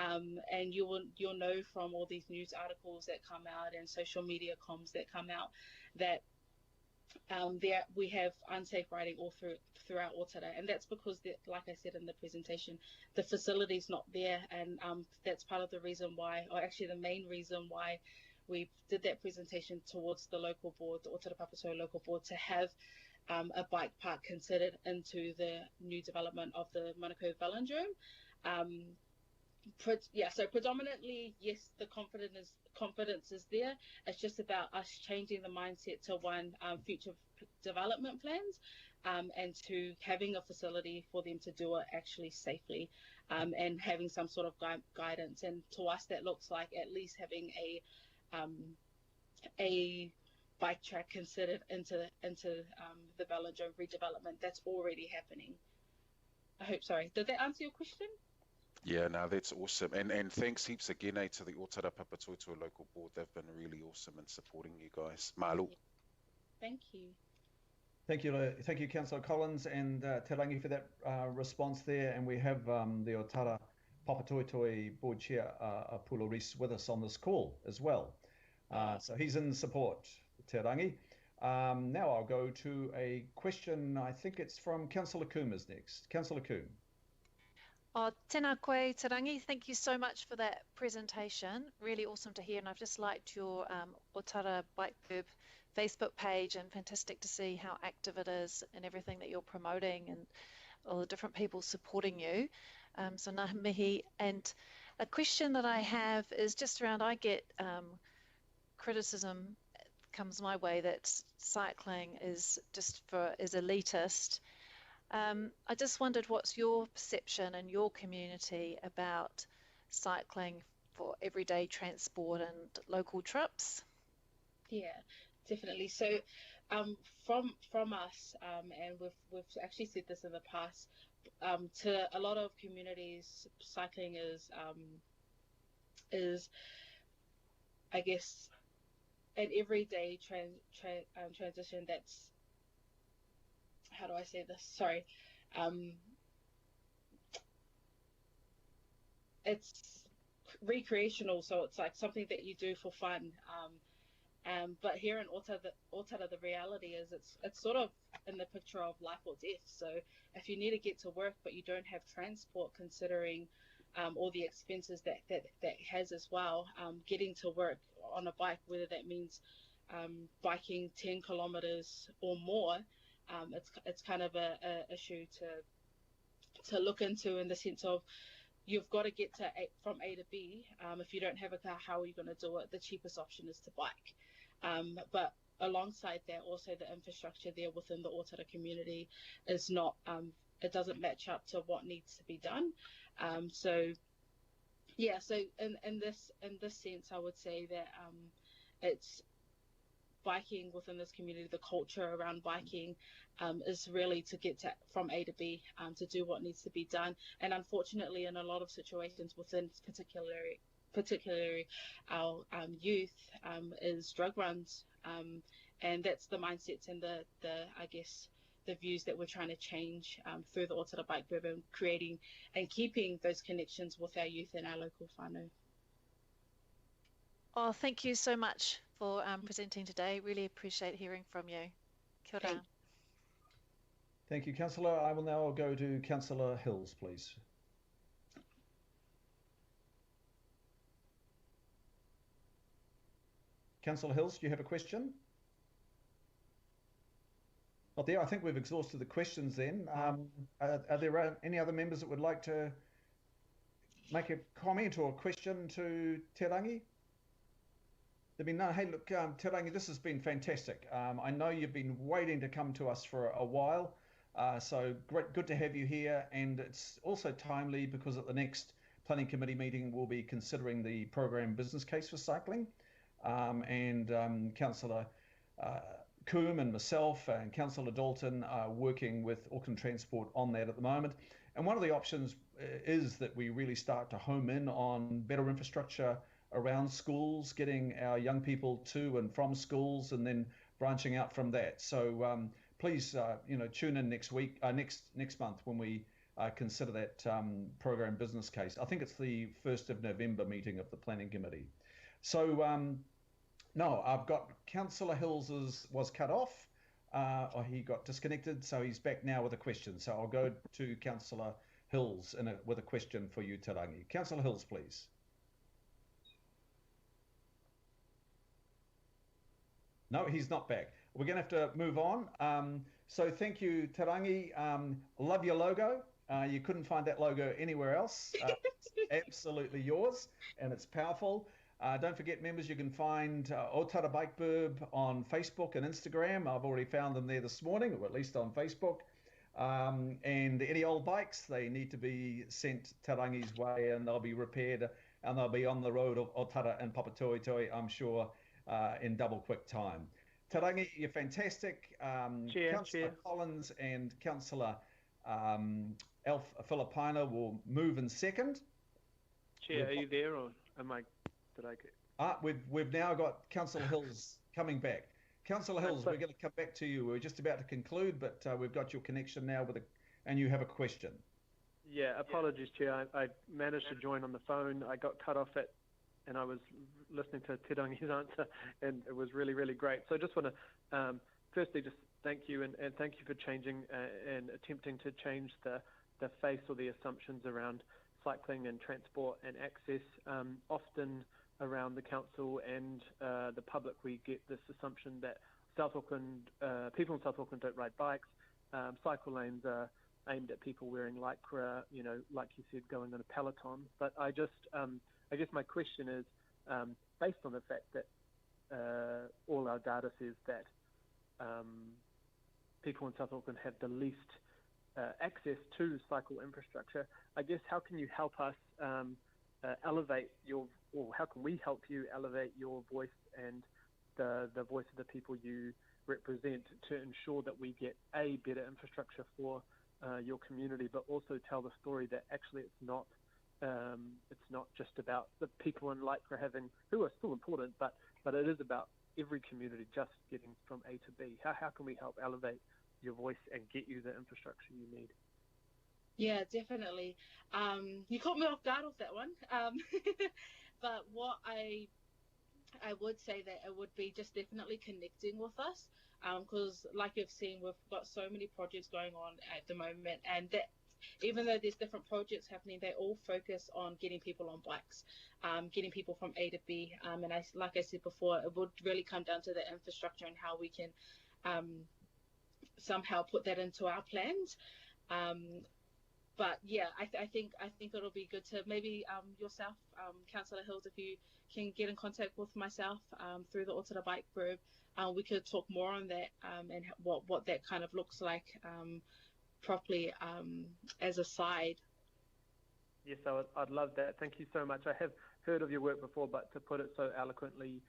O: And you'll know from all these news articles that come out and social media comms that come out that we have unsafe riding all throughout Otara, and that's because, like I said in the presentation, the facility's not there, and that's part of the reason why, or actually the main reason why, we did that presentation towards the local board, the Otara Papatoetoe local board, to have a bike park considered into the new development of the Manukau Velodrome. So predominantly, yes, the confidence is there. It's just about us changing the mindset to one, future development plans, and to having a facility for them to do it actually safely, and having some sort of guidance. And to us, that looks like at least having a bike track considered into the Velodrome redevelopment that's already happening. Did that answer your question?
P: Yeah, no, that's awesome. And thanks heaps again to the Otara Papatoetoe local board. They've been really awesome in supporting you guys. Malu.
O: Thank you.
A: Thank you, Councillor Collins and Te Rangi for that response there. And we have the Otara Papatoetoe board chair, Pula Rees, with us on this call as well. So he's in support, Te Rangi. Now I'll go to a question. I think it's from Councillor Coombe is next. Councillor Coombe.
E: Tēnā koe, Te Rangi. Thank you so much for that presentation. Really awesome to hear, and I've just liked your Otara Bike Curb Facebook page, and fantastic to see how active it is and everything that you're promoting and all the different people supporting you. So ngā mihi. And A question that I have is just around, I get criticism comes my way that cycling is elitist. I just wondered what's your perception in your community about cycling for everyday transport and local trips?
O: Yeah, definitely. So, from us, and we've actually said this in the past, to a lot of communities, cycling is I guess an everyday transition. That's, how do I say this? Sorry, it's recreational, so it's like something that you do for fun. But here in Otara, the reality is it's sort of in the picture of life or death. So if you need to get to work but you don't have transport, considering all the expenses that has as well, getting to work on a bike, whether that means biking 10 kilometers or more, it's kind of a issue to look into, in the sense of, you've got to get from A to B. If you don't have a car, how are you going to do it? The cheapest option is to bike. But alongside that, also the infrastructure there within the Otara community is not, it doesn't match up to what needs to be done. So yeah, so in this sense, I would say that it's biking within this community, the culture around biking is really to get from A to B, to do what needs to be done. And unfortunately, in a lot of situations within particularly our youth, is drug runs, and that's the mindsets and the I guess the views that we're trying to change through the Otara Bike Group, and creating and keeping those connections with our youth and our local whānau.
E: Oh, thank you so much for presenting today. Really appreciate hearing from you. Kia ora.
A: Thank you, Councillor. I will now go to Councillor Hills, please. Councillor Hills, do you have a question? Not there. I think we've exhausted the questions then. Are there any other members that would like to make a comment or a question to Te Rangi? There've been no. Hey, look, Te Rangi, this has been fantastic. I know you've been waiting to come to us for a while, so good to have you here. And it's also timely because at the next Planning Committee meeting, we'll be considering the program business case for cycling. Councillor Coombe and myself and Councillor Dalton are working with Auckland Transport on that at the moment. And one of the options is that we really start to home in on better infrastructure around schools, getting our young people to and from schools, and then branching out from that. So please, tune in next week, next month, when we consider that program business case. I think it's the 1st of November meeting of the Planning Committee. So no, I've got Councillor Hills was cut off. Or he got disconnected, so he's back now with a question. So I'll go to Councillor Hills with a question for you, Te Rangi. Councillor Hills, please. No, he's not back. We're going to have to move on. So thank you, Te Rangi. Love your logo. You couldn't find that logo anywhere else. It's absolutely yours, and it's powerful. Don't forget, members, you can find Otara Bike Burb on Facebook and Instagram. I've already found them there this morning, or at least on Facebook. And any old bikes, they need to be sent Te Rangi's way, and they'll be repaired, and they'll be on the road of Otara and Papatoetoe, I'm sure, in double quick time. Te Rangi, you're fantastic. Councillor Collins and Councillor Alf Filipina will move in second.
I: Chair, are you there, or am I? Did I get...
A: We've now got Councillor Hills coming back. Councillor Hills, we're going to come back to you. We're just about to conclude, but we've got your connection now and you have a question.
I: Yeah, apologies, Chair. I managed to join on the phone. I got cut off and I was listening to Te Rangi's answer, and it was really, really great. So I just want to firstly just thank you and thank you for changing and attempting to change the face or the assumptions around cycling and transport and access. Often around the council and the public, we get this assumption that South Auckland, people in South Auckland don't ride bikes. Cycle lanes are aimed at people wearing lycra, like you said, going on a peloton. But I guess my question is, based on the fact that all our data says that people in South Auckland have the least access to cycle infrastructure, I guess how can you help us elevate how can we help you elevate your voice and the voice of the people you represent to ensure that we get better infrastructure for your community, but also tell the story that actually it's not just about the people in Lycra who are still important, but it is about every community just getting from A to B. How can we help elevate your voice and get you the infrastructure you need?
O: Yeah, definitely. You caught me off guard with that one. But what I would say that it would be just definitely connecting with us, because like you've seen, we've got so many projects going on at the moment, and that even though there's different projects happening, they all focus on getting people on bikes, getting people from A to B. And like I said before, it would really come down to the infrastructure and how we can somehow put that into our plans. But yeah, I think it'll be good to maybe yourself, Councillor Hills, if you can get in contact with myself through the Otara Bike Group, we could talk more on that and what that kind of looks like properly as a side.
I: Yes, I'd love that. Thank you so much. I have heard of your work before, but to put it so eloquently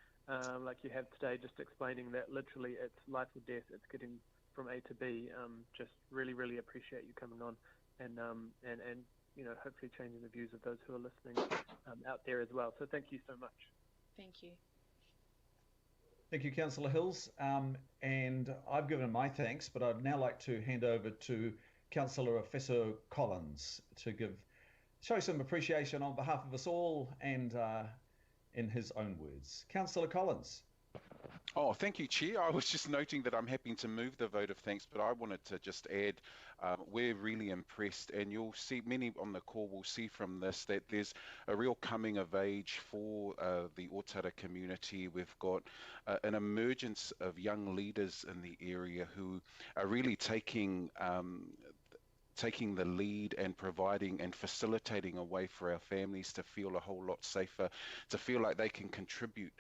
I: like you have today, just explaining that literally it's life or death, it's getting from A to B, just really, really appreciate you coming on and hopefully changing the views of those who are listening out there as well. So thank you so much.
O: Thank you.
A: Thank you, Councillor Hills. And I've given my thanks, but I'd now like to hand over to Councillor Efeso Collins to show some appreciation on behalf of us all and in his own words. Councillor Collins.
P: Oh, thank you, Chair. I was just noting that I'm happy to move the vote of thanks, but I wanted to just add, we're really impressed, and you'll see, many on the call will see from this that there's a real coming of age for the Otara community. We've got an emergence of young leaders in the area who are really taking the lead and providing and facilitating a way for our families to feel a whole lot safer, to feel like they can contribute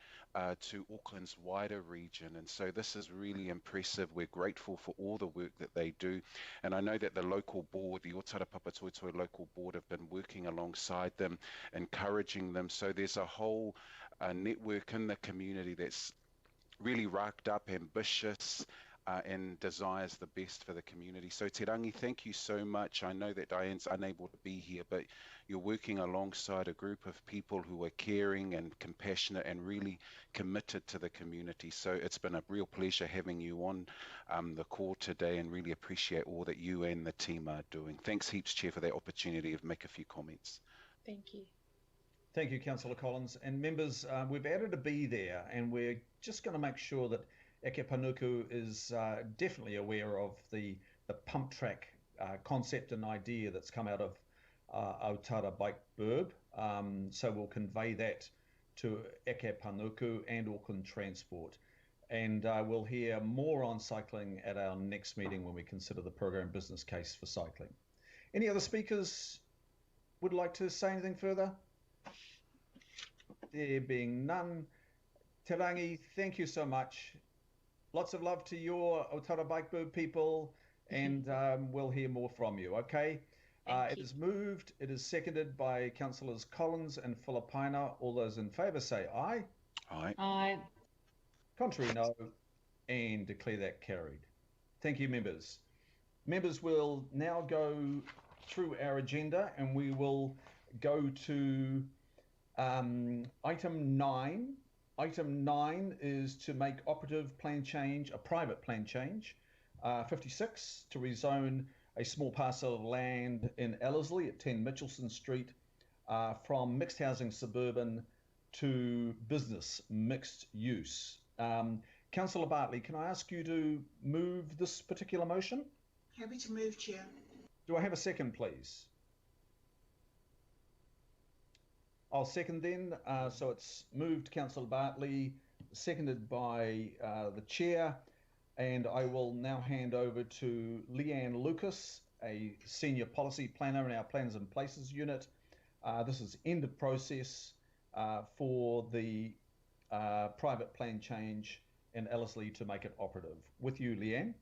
P: to Auckland's wider region. And so this is really impressive. We're grateful for all the work that they do. And I know that the local board, the Otara Papatoetoe local board, have been working alongside them, encouraging them. So there's a whole network in the community that's really racked up, ambitious, and desires the best for the community. So Te Rangi, thank you so much. I know that Diane's unable to be here, but you're working alongside a group of people who are caring and compassionate and really committed to the community. So it's been a real pleasure having you on the call today, and really appreciate all that you and the team are doing. Thanks heaps, Chair, for that opportunity to make a few comments.
O: Thank you.
A: Thank you, Councillor Collins. And members, we've added a B there, and we're just going to make sure that Eke Panuku is definitely aware of the pump track concept and idea that's come out of Aotearoa Bike Burb. So we'll convey that to Eke Panuku and Auckland Transport. And we'll hear more on cycling at our next meeting when we consider the program business case for cycling. Any other speakers would like to say anything further? There being none, Te Rangi, thank you so much. Lots of love to your Aotearoa Bike Burb people, and we'll hear more from you, okay? It is moved, it is seconded by Councillors Collins and Filipaina. All those in favour say aye.
P: Aye.
J: Aye.
A: Contrary, no, and declare that carried. Thank you, members. Members will now go through our agenda, and we will go to item 9. Item 9 is to make operative plan change, a private plan change, 56, to rezone a small parcel of land in Ellerslie at 10 Mitchelson Street from mixed housing suburban to business mixed use. Councillor Bartley, can I ask you to move this particular motion?
Q: Happy to move, Chair.
A: Do I have a second, please? I'll second then. So it's moved, Councillor Bartley, seconded by the Chair, and I will now hand over to Leanne Lucas, a senior policy planner in our Plans and Places unit. This is end of process for the private plan change in Ellerslie to make it operative. With you, Leanne.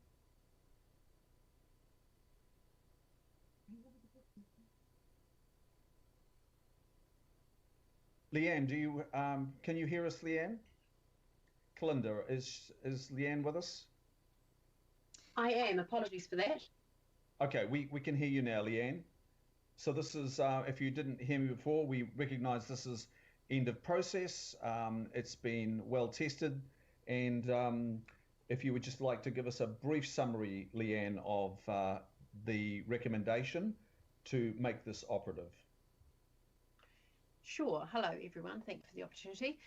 A: Leanne, do you can you hear us, Leanne? Kalinda, is Leanne with us?
Q: I am. Apologies for that.
A: Okay, we can hear you now, Leanne. So this is, if you didn't hear me before, we recognise this is end of process. It's been well tested, and if you would just like to give us a brief summary, Leanne, of the recommendation to make this operative.
Q: Sure. Hello, everyone. Thank you for the opportunity.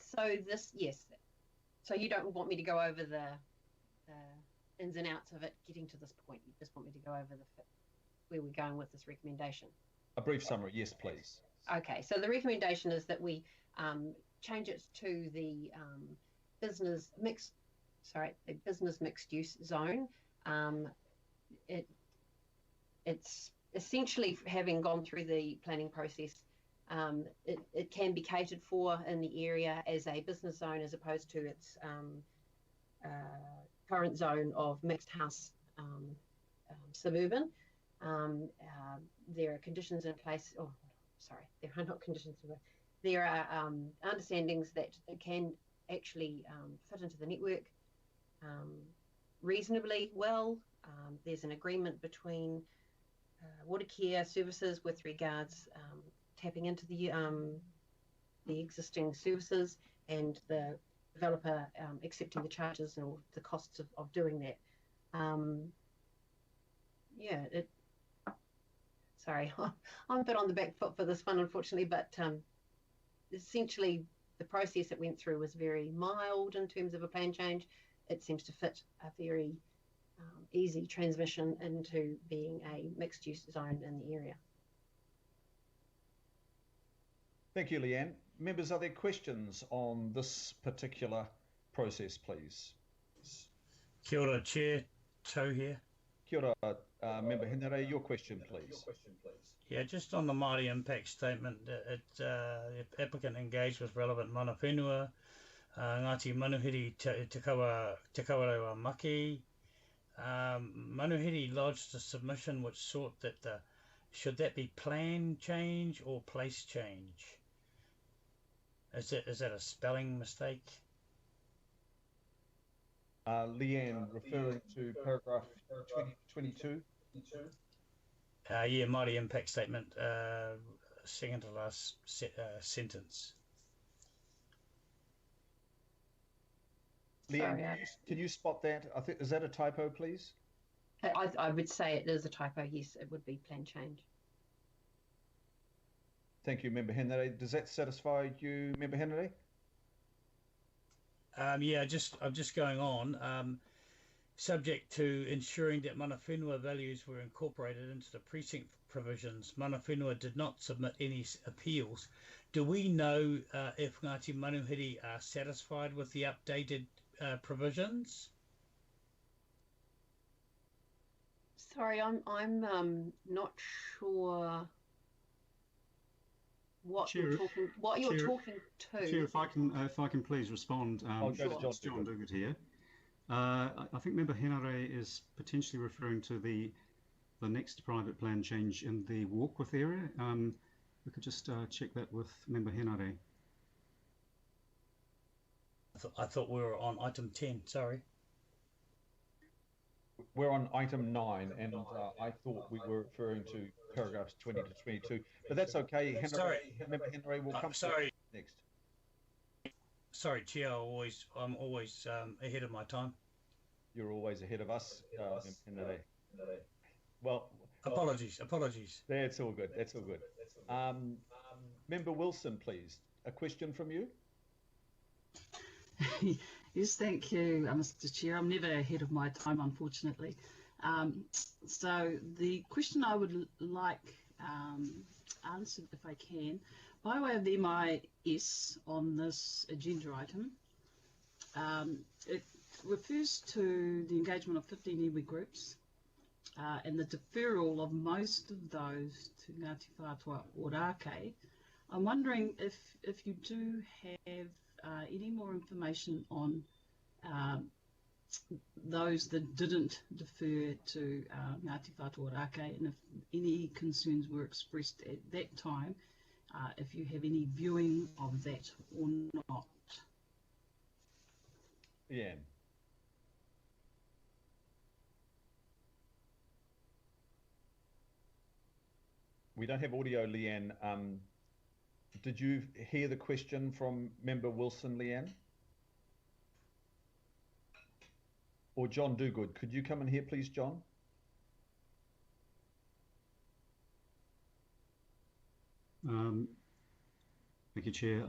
Q: So this, yes. So you don't want me to go over the ins and outs of it getting to this point. You just want me to go over where we're going with this recommendation.
A: A brief summary, yes, please.
Q: Okay. So the recommendation is that we change it to the business mixed use zone. It's essentially, having gone through the planning process, it can be catered for in the area as a business zone as opposed to its current zone of mixed house suburban. There are conditions in place, there are not conditions in place. There are understandings that it can actually fit into the network reasonably well. There's an agreement between water care services with regards tapping into the existing services and the developer accepting the charges and the costs of doing that. Sorry, I'm a bit on the back foot for this one, unfortunately, but essentially the process it went through was very mild in terms of a plan change. It seems to fit a very easy transmission into being a mixed-use zone in the area.
A: Thank you, Leanne. Members, are there questions on this particular process, please?
F: Kia ora, Chair. Tau here.
A: Kia ora, Member Henare, your question, please.
F: Yeah, just on the Māori impact statement, the applicant engaged with relevant mana whenua, Ngāti Manuhiri Te Kawerau Maki. Manuhiri lodged a submission which sought that should that be plan change or place change? Is that a spelling mistake?
A: Leanne, referring to paragraph 22.
F: Yeah, Māori impact statement, second to last sentence.
A: Leanne, can you spot that? I think, is that a typo, please?
Q: I would say it is a typo. Yes, it would be plan change.
A: Thank you, Member Henare. Does that satisfy you, Member Henare?
F: Yeah, I'm just going on. Subject to ensuring that mana whenua values were incorporated into the precinct provisions, mana whenua did not submit any appeals. Do we know if Ngāti Manuhiri are satisfied with the updated provisions?
Q: Sorry, I'm not sure what you're talking to.
L: Chair, if I can please respond.
A: I'll go to
L: John Duguid here. I think Member Henare is potentially referring to the next private plan change in the Warkworth area. We could just check that with Member Henare.
F: I thought we were on item 10, sorry.
A: We're on item 9, and I thought we were referring to paragraphs 20 to 22, but that's okay.
F: Sorry.
A: Member Henare will come
F: sorry.
A: next.
F: Sorry, Chair, I'm always ahead of my time.
A: You're always ahead of us, Henare. Well,
F: apologies.
A: That's all good. That's all good. Member Wilson, please. A question from you?
D: Yes, thank you, Mr. Chair. I'm never ahead of my time, unfortunately. So the question I would like answered, if I can, by way of the MIS on this agenda item, it refers to the engagement of 15 iwi groups and the deferral of most of those to Ngāti Whātua Ōrākei. I'm wondering if you do have any more information on those that didn't defer to Ngāti Whātua Ōrākei, and if any concerns were expressed at that time, if you have any viewing of that or not.
A: Yeah. We don't have audio, Leanne. Did you hear the question from Member Wilson, Leanne? Or John Dogood? Could you come in here, please, John?
L: Thank you, Chair.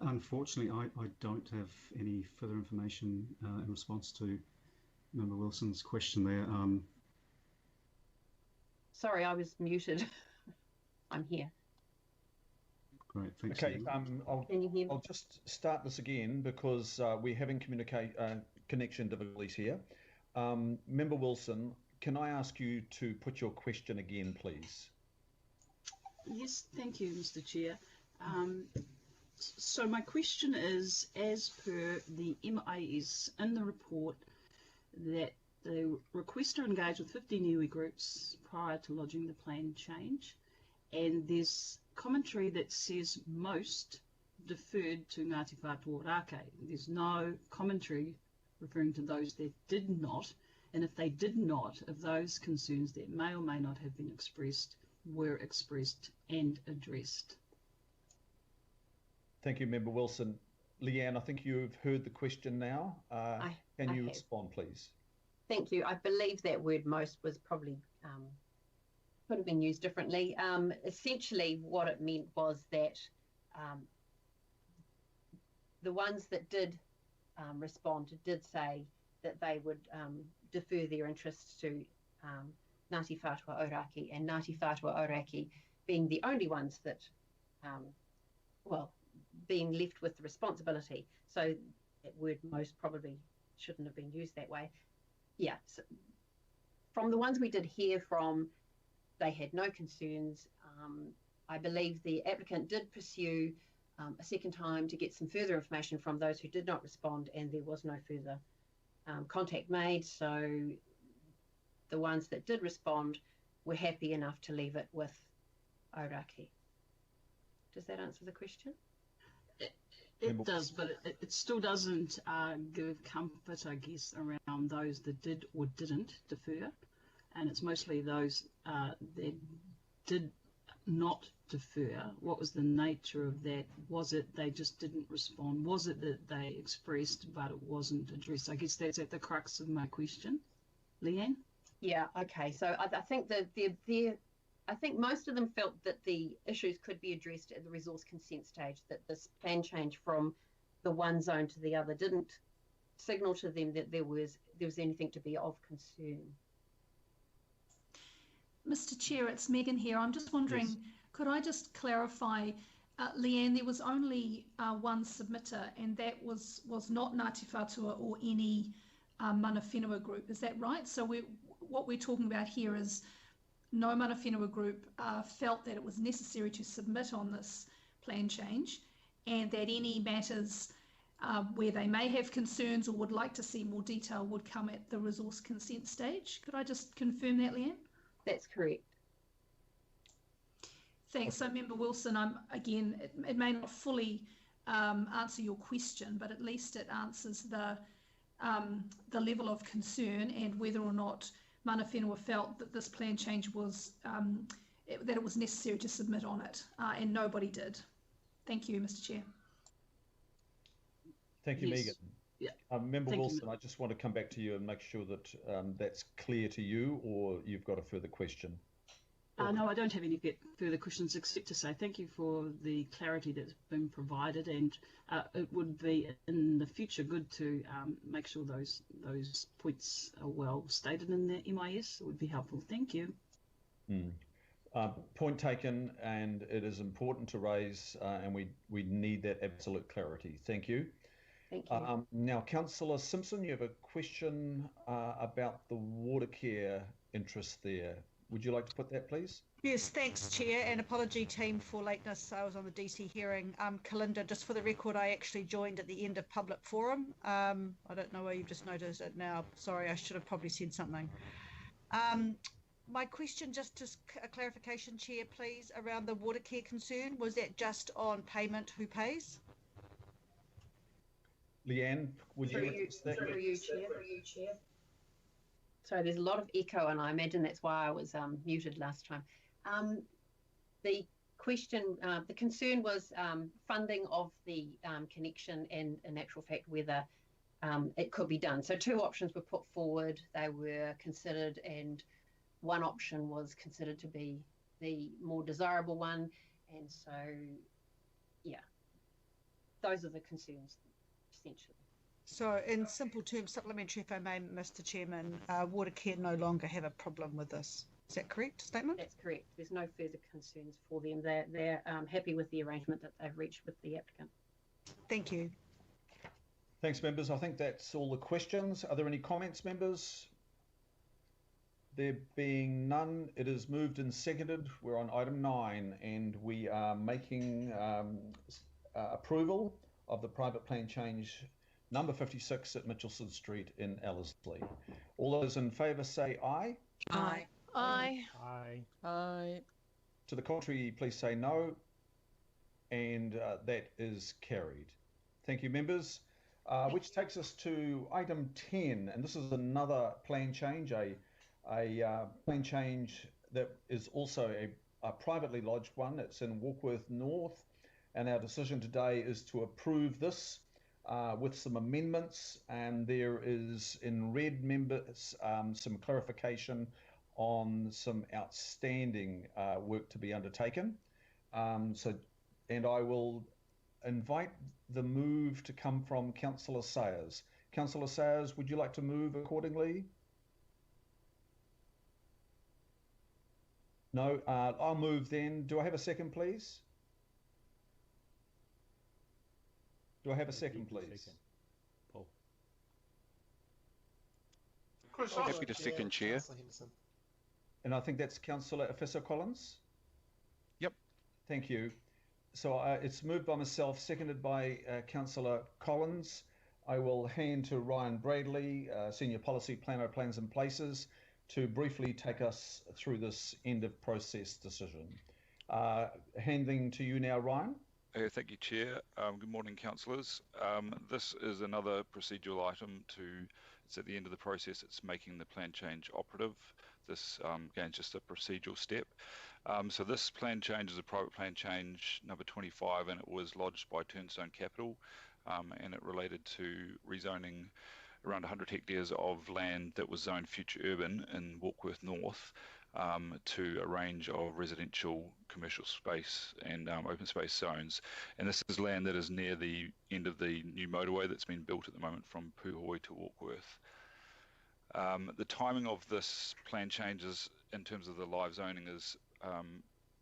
L: Unfortunately, I don't have any further information in response to Member Wilson's question there.
Q: Sorry, I was muted. I'm here.
L: Great, thanks.
A: Okay, I'll just start this again because we're having connection difficulties here. Member Wilson, can I ask you to put your question again, please?
D: Yes, thank you, Mr. Chair. So my question is, as per the MIS in the report, that the requester engaged with 15 iwi groups prior to lodging the plan change, and there's commentary that says most deferred to Ngāti Whātua Ōrākei. There's no commentary referring to those that did not, and if they did not, if those concerns that may or may not have been expressed were expressed and addressed.
A: Thank you, Member Wilson. Leanne, I think you've heard the question now. Can you respond, please?
Q: Thank you. I believe that word most was probably could have been used differently. Essentially, what it meant was that the ones that did respond did say that they would defer their interests to Ngāti Whātua Ōrākei, and Ngāti Whātua Ōrākei being the only ones that, well, being left with the responsibility. So that word most probably shouldn't have been used that way. Yeah, so from the ones we did hear from, they had no concerns. I believe the applicant did pursue a second time to get some further information from those who did not respond, and there was no further contact made. So the ones that did respond were happy enough to leave it with Ōrākei. Does that answer the question?
D: It does, but it still doesn't give comfort, I guess, around those that did or didn't defer. And it's mostly those that did not defer. What was the nature of that? Was it they just didn't respond? Was it that they expressed but it wasn't addressed? I guess that's at the crux of my question. Leanne?
Q: Yeah, okay. So I think that I think most of them felt that the issues could be addressed at the resource consent stage, that this plan change from the one zone to the other didn't signal to them that there was anything to be of concern.
R: Mr. Chair, it's Megan here. I'm just wondering, yes, could I just clarify, Leanne, there was only one submitter, and that was not Ngāti Whātua or any mana whenua group. Is that right? So what we're talking about here is no mana whenua group felt that it was necessary to submit on this plan change, and that any matters where they may have concerns or would like to see more detail would come at the resource consent stage. Could I just confirm that, Leanne?
Q: That's correct.
R: Thanks. So, Member Wilson, again, it may not fully answer your question, but at least it answers the level of concern and whether or not mana whenua felt that this plan change was that it was necessary to submit on it, and nobody did. Thank you, Mr. Chair.
A: Thank you,
D: Yes.
A: Megan.
D: Yeah.
A: Member
D: Thank you.
A: Wilson, I just want to come back to you and make sure that that's clear to you, or you've got a further question.
D: No, I don't have any further questions except to say thank you for the clarity that's been provided, and it would be in the future good to make sure those points are well stated in the MIS. It would be helpful. Thank you.
A: Point taken, and it is important to raise, and we need that absolute clarity. Thank you.
Q: Thank you.
A: Now, Councillor Simpson, you have a question about the water care interest there. Would you like to put that, please?
S: Yes, thanks, Chair, and apology team for lateness. I was on the DC hearing. Kalinda, just for the record, I actually joined at the end of public forum. I don't know where you've just noticed it now. Sorry, I should have probably said something. My question, just a clarification, Chair, please, around the water care concern. Was that just on payment, who pays?
A: Leanne, would you address that?
Q: Through you, Chair. Sorry, there's a lot of echo, and I imagine that's why I was muted last time. The question, the concern was funding of the connection and, in actual fact, whether it could be done. So 2 options were put forward. They were considered, and one option was considered to be the more desirable one. And so, yeah, those are the concerns, essentially.
S: So, in simple terms, supplementary, if I may, Mr. Chairman, water care no longer have a problem with this. Is that correct statement?
Q: That's correct. There's no further concerns for them. They're happy with the arrangement that they've reached with the applicant.
S: Thank you.
A: Thanks, members. I think that's all the questions. Are there any comments, members? There being none, it is moved and seconded. We're on item 9, and we are making approval of the private plan change number 56 at Mitchelson Street in Ellerslie. All those in favour say aye.
E: Aye. Aye.
F: Aye.
E: Aye.
A: To the contrary, please say no. And that is carried. Thank you, members. Which takes us to item 10, and this is another plan change, a plan change that is also a privately lodged one. It's in Warkworth North, and our decision today is to approve this with some amendments, and there is in red, members, some clarification on some outstanding work to be undertaken. And I will invite the move to come from Councillor Sayers. Councillor Sayers, would you like to move accordingly? No, I'll move then. Do I have a second, please? Do I have a second, please?
K: Paul.
P: Happy to second, Chair.
A: And I think that's Councillor Effiso Collins?
P: Yep.
A: Thank you. So it's moved by myself, seconded by Councillor Collins. I will hand to Ryan Bradley, Senior Policy Planner of Plans and Places, to briefly take us through this end of process decision. Handing to you now, Ryan.
T: Thank you, Chair. Good morning, councillors. This is another procedural item it's at the end of the process. It's making the plan change operative. This, again, just a procedural step. So this plan change is a private plan change number 25, and it was lodged by Turnstone Capital, and it related to rezoning around 100 hectares of land that was zoned future urban in Warkworth North to a range of residential, commercial space and open space zones. And this is land that is near the end of the new motorway that's been built at the moment from Puhoi to Warkworth. The timing of this plan changes in terms of the live zoning is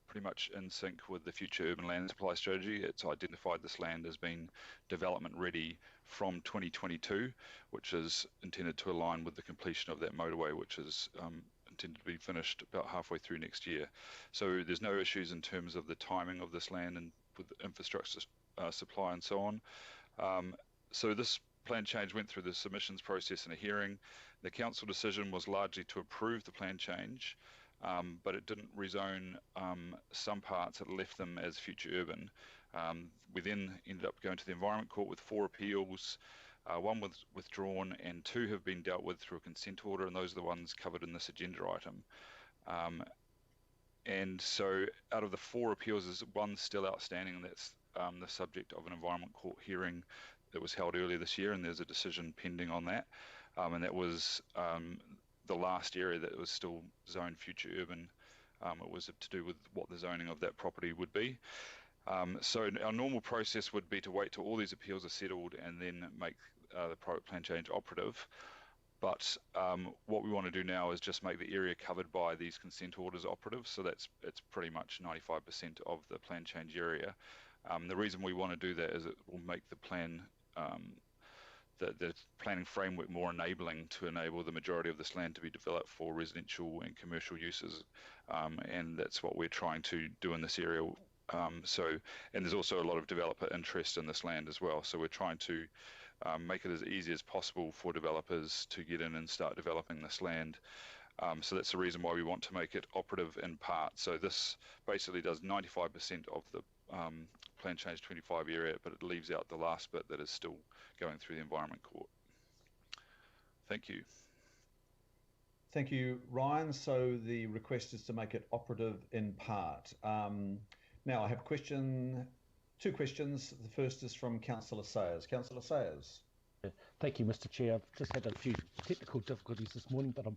T: pretty much in sync with the future urban land supply strategy. It's identified this land as being development ready from 2022, which is intended to align with the completion of that motorway, which is intended to be finished about halfway through next year. So there's no issues in terms of the timing of this land and with infrastructure supply and so on. So this plan change went through the submissions process and a hearing. The council decision was largely to approve the plan change, but it didn't rezone some parts. It left them as future urban. We then ended up going to the Environment Court with 4 appeals. 1 was withdrawn and 2 have been dealt with through a consent order, and those are the ones covered in this agenda item. And so out of the 4 appeals, there's 1 still outstanding, and that's the subject of an Environment Court hearing that was held earlier this year, and there's a decision pending on that. And that was the last area that was still zoned future urban. It was to do with what the zoning of that property would be. So our normal process would be to wait till all these appeals are settled and then make the private plan change operative. But what we want to do now is just make the area covered by these consent orders operative. So it's pretty much 95% of the plan change area. The reason we want to do that is it will make the plan the planning framework more enabling to enable the majority of this land to be developed for residential and commercial uses, and that's what we're trying to do in this area. And there's also a lot of developer interest in this land as well, so we're trying to make it as easy as possible for developers to get in and start developing this land. So that's the reason why we want to make it operative in part. So this basically does 95% of the Plan Change 25 area, but it leaves out the last bit that is still going through the Environment Court. Thank you.
A: Thank you, Ryan. So the request is to make it operative in part. Now I have two questions. The first is from Councillor Sayers. Councillor Sayers.
K: Thank you, Mr. Chair. I've just had a few technical difficulties this morning, but I'm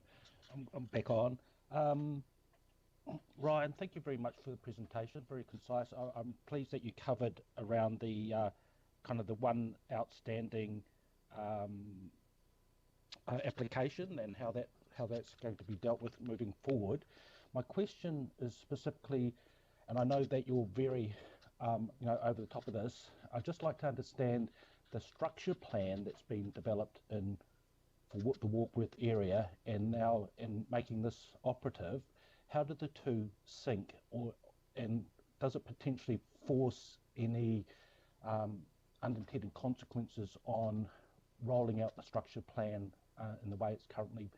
K: back on. Ryan, thank you very much for the presentation. Very concise. I'm pleased that you covered around the kind of the one outstanding application and how that's going to be dealt with moving forward. My question is specifically, and I know that you're very over the top of this. I'd just like to understand the structure plan that's been developed for the Warkworth area, and now in making this operative, how do the two sync, and does it potentially force any unintended consequences on rolling out the structure plan in the way it's currently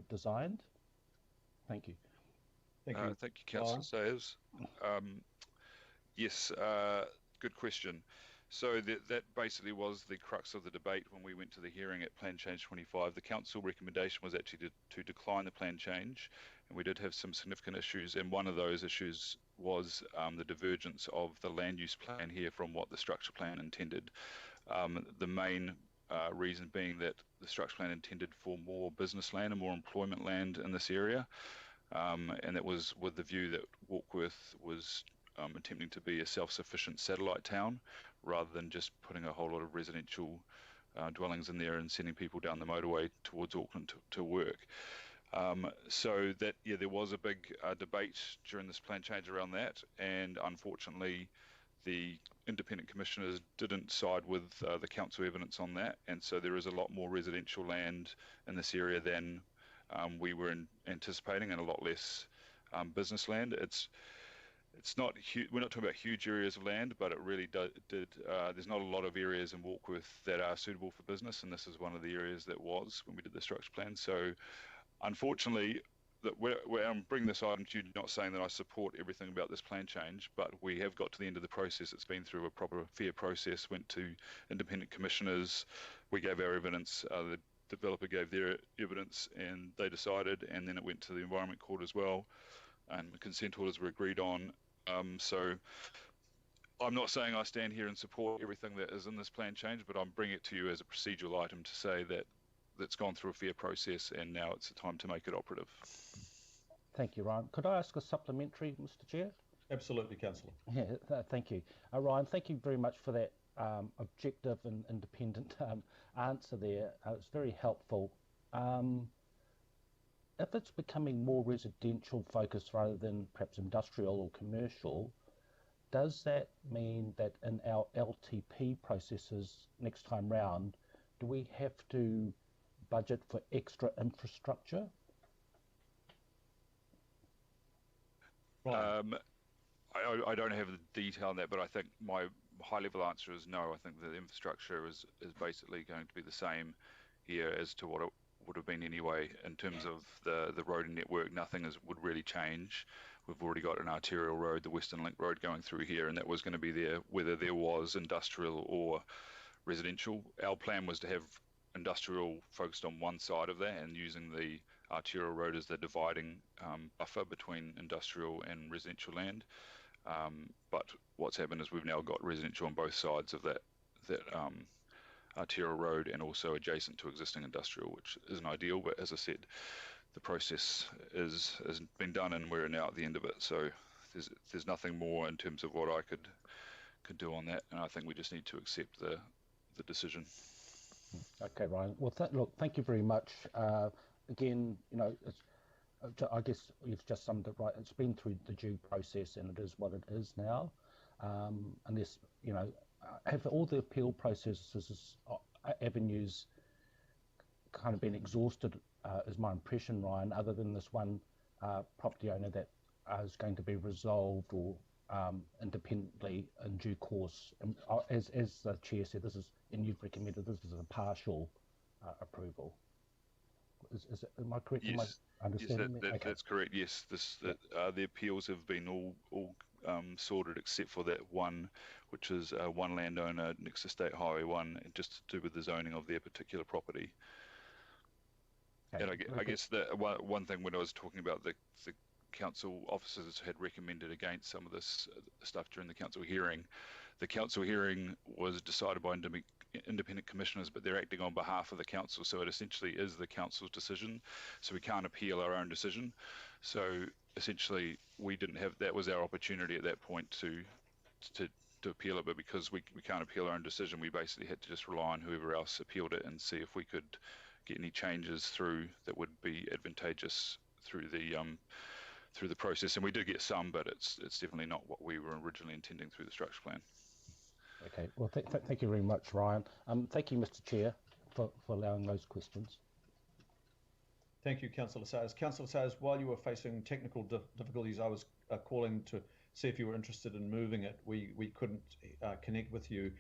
K: designed? Thank you.
A: Thank you.
T: Thank you, Councillor Sayers. Yes, good question. So that basically was the crux of the debate when we went to the hearing at Plan Change 25. The council recommendation was actually to decline the plan change, and we did have some significant issues, and one of those issues was the divergence of the land use plan here from what the structure plan intended. The main reason being that the structure plan intended for more business land and more employment land in this area, and that was with the view that Warkworth was attempting to be a self-sufficient satellite town, rather than just putting a whole lot of residential dwellings in there and sending people down the motorway towards Auckland to work. So that, yeah, there was a big debate during this plan change around that, and unfortunately the independent commissioners didn't side with the council evidence on that, and so there is a lot more residential land in this area than we were anticipating, and a lot less business land. It's not huge. We're not talking about huge areas of land, but it really did. There's not a lot of areas in Warkworth that are suitable for business, and this is one of the areas that was when we did the structure plan. So, unfortunately, I'm bringing this item to you, not saying that I support everything about this plan change, but we have got to the end of the process. It's been through a proper, fair process. Went to independent commissioners. We gave our evidence. The developer gave their evidence, and they decided. And then it went to the Environment Court as well, and the consent orders were agreed on. So I'm not saying I stand here and support everything that is in this plan change, but I'm bringing it to you as a procedural item to say that that's gone through a fair process, and now it's the time to make it operative.
K: Thank you, Ryan. Could I ask a supplementary, Mr. Chair?
A: Absolutely, Councillor.
K: Yeah, thank you. Ryan, thank you very much for that objective and independent answer there. It's very helpful. If it's becoming more residential focused rather than perhaps industrial or commercial, does that mean that in our LTP processes next time round, do we have to budget for extra infrastructure?
T: I don't have the detail on that, but I think my high-level answer is no. I think that the infrastructure is basically going to be the same here as to what it would have been anyway. In terms of the road network, nothing would really change. We've already got an arterial road, the Western Link Road, going through here, and that was going to be there whether there was industrial or residential. Our plan was to have industrial focused on one side of that and using the arterial road as the dividing buffer between industrial and residential land. But what's happened is we've now got residential on both sides of that arterial road, and also adjacent to existing industrial, which isn't ideal, but as I said, the process has been done and we're now at the end of it. So there's nothing more in terms of what I could do on that, and I think we just need to accept the decision.
K: Okay, Ryan. Well, look, thank you very much. Again, I guess you've just summed it right. It's been through the due process, and it is what it is now. Unless, have all the appeal processes avenues kind of been exhausted, is my impression, Ryan, other than this one property owner that is going to be resolved or independently in due course. And as the chair said, this is, and you've recommended this is a partial approval. Am I correct in my understanding?
T: Yes, that's correct. Yes, the appeals have been all sorted except for that one, which is one landowner next to State Highway 1, and just to do with the zoning of their particular property. Okay. And I guess that one thing when I was talking about the council officers had recommended against some of this stuff during the council hearing. The council hearing was decided by independent commissioners, but they're acting on behalf of the council, so it essentially is the council's decision, so we can't appeal our own decision. So essentially we didn't have, that was our opportunity at that point to appeal it, but because we can't appeal our own decision, we basically had to just rely on whoever else appealed it and see if we could get any changes through that would be advantageous through the process. And we did get some, but it's definitely not what we were originally intending through the structure plan.
K: Okay, well, thank you very much, Ryan. Thank you, Mr. Chair, for allowing those questions.
A: Thank you, Councillor Sayers. Councillor Sayers, while you were facing technical difficulties, I was calling to see if you were interested in moving it. We couldn't connect with you,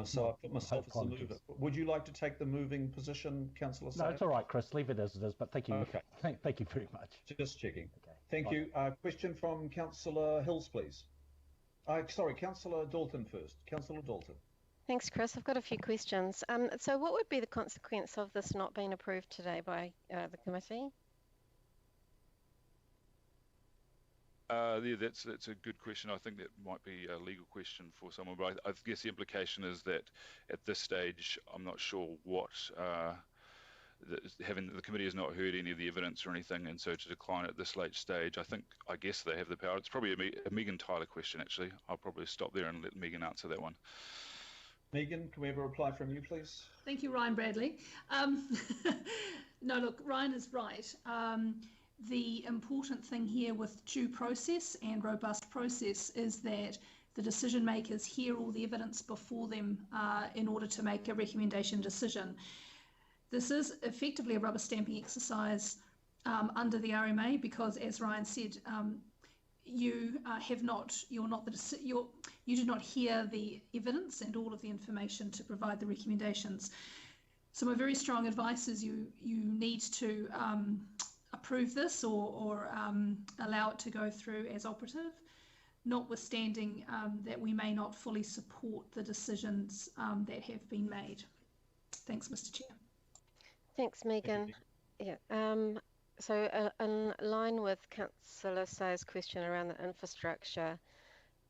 A: so I put myself as the mover. Would you like to take the moving position, Councillor Sayers?
K: No, it's all right, Chris. Leave it as it is, but thank you.
A: Okay.
K: Thank you very much.
A: Just checking.
K: Okay.
A: Thank you. Question from Councillor Hills, please. Sorry, Councillor Dalton first. Councillor Dalton.
N: Thanks, Chris. I've got a few questions. So what would be the consequence of this not being approved today by the committee?
T: Yeah, that's a good question. I think that might be a legal question for someone, but I guess the implication is that at this stage, I'm not sure what, the committee has not heard any of the evidence or anything, and so to decline at this late stage, I guess they have the power. It's probably a Megan Tyler question, actually. I'll probably stop there and let Megan answer that one.
A: Megan, can we have a reply from you, please?
R: Thank you, Ryan Bradley. No, look, Ryan is right. The important thing here with due process and robust process is that the decision makers hear all the evidence before them in order to make a recommendation decision. This is effectively a rubber stamping exercise under the RMA because, as Ryan said, you do not hear the evidence and all of the information to provide the recommendations. So my very strong advice is you need to approve this or allow it to go through as operative, notwithstanding that we may not fully support the decisions that have been made. Thanks, Mr. Chair.
N: Thanks, Megan. Yeah. So in line with Councillor Sayers' question around the infrastructure,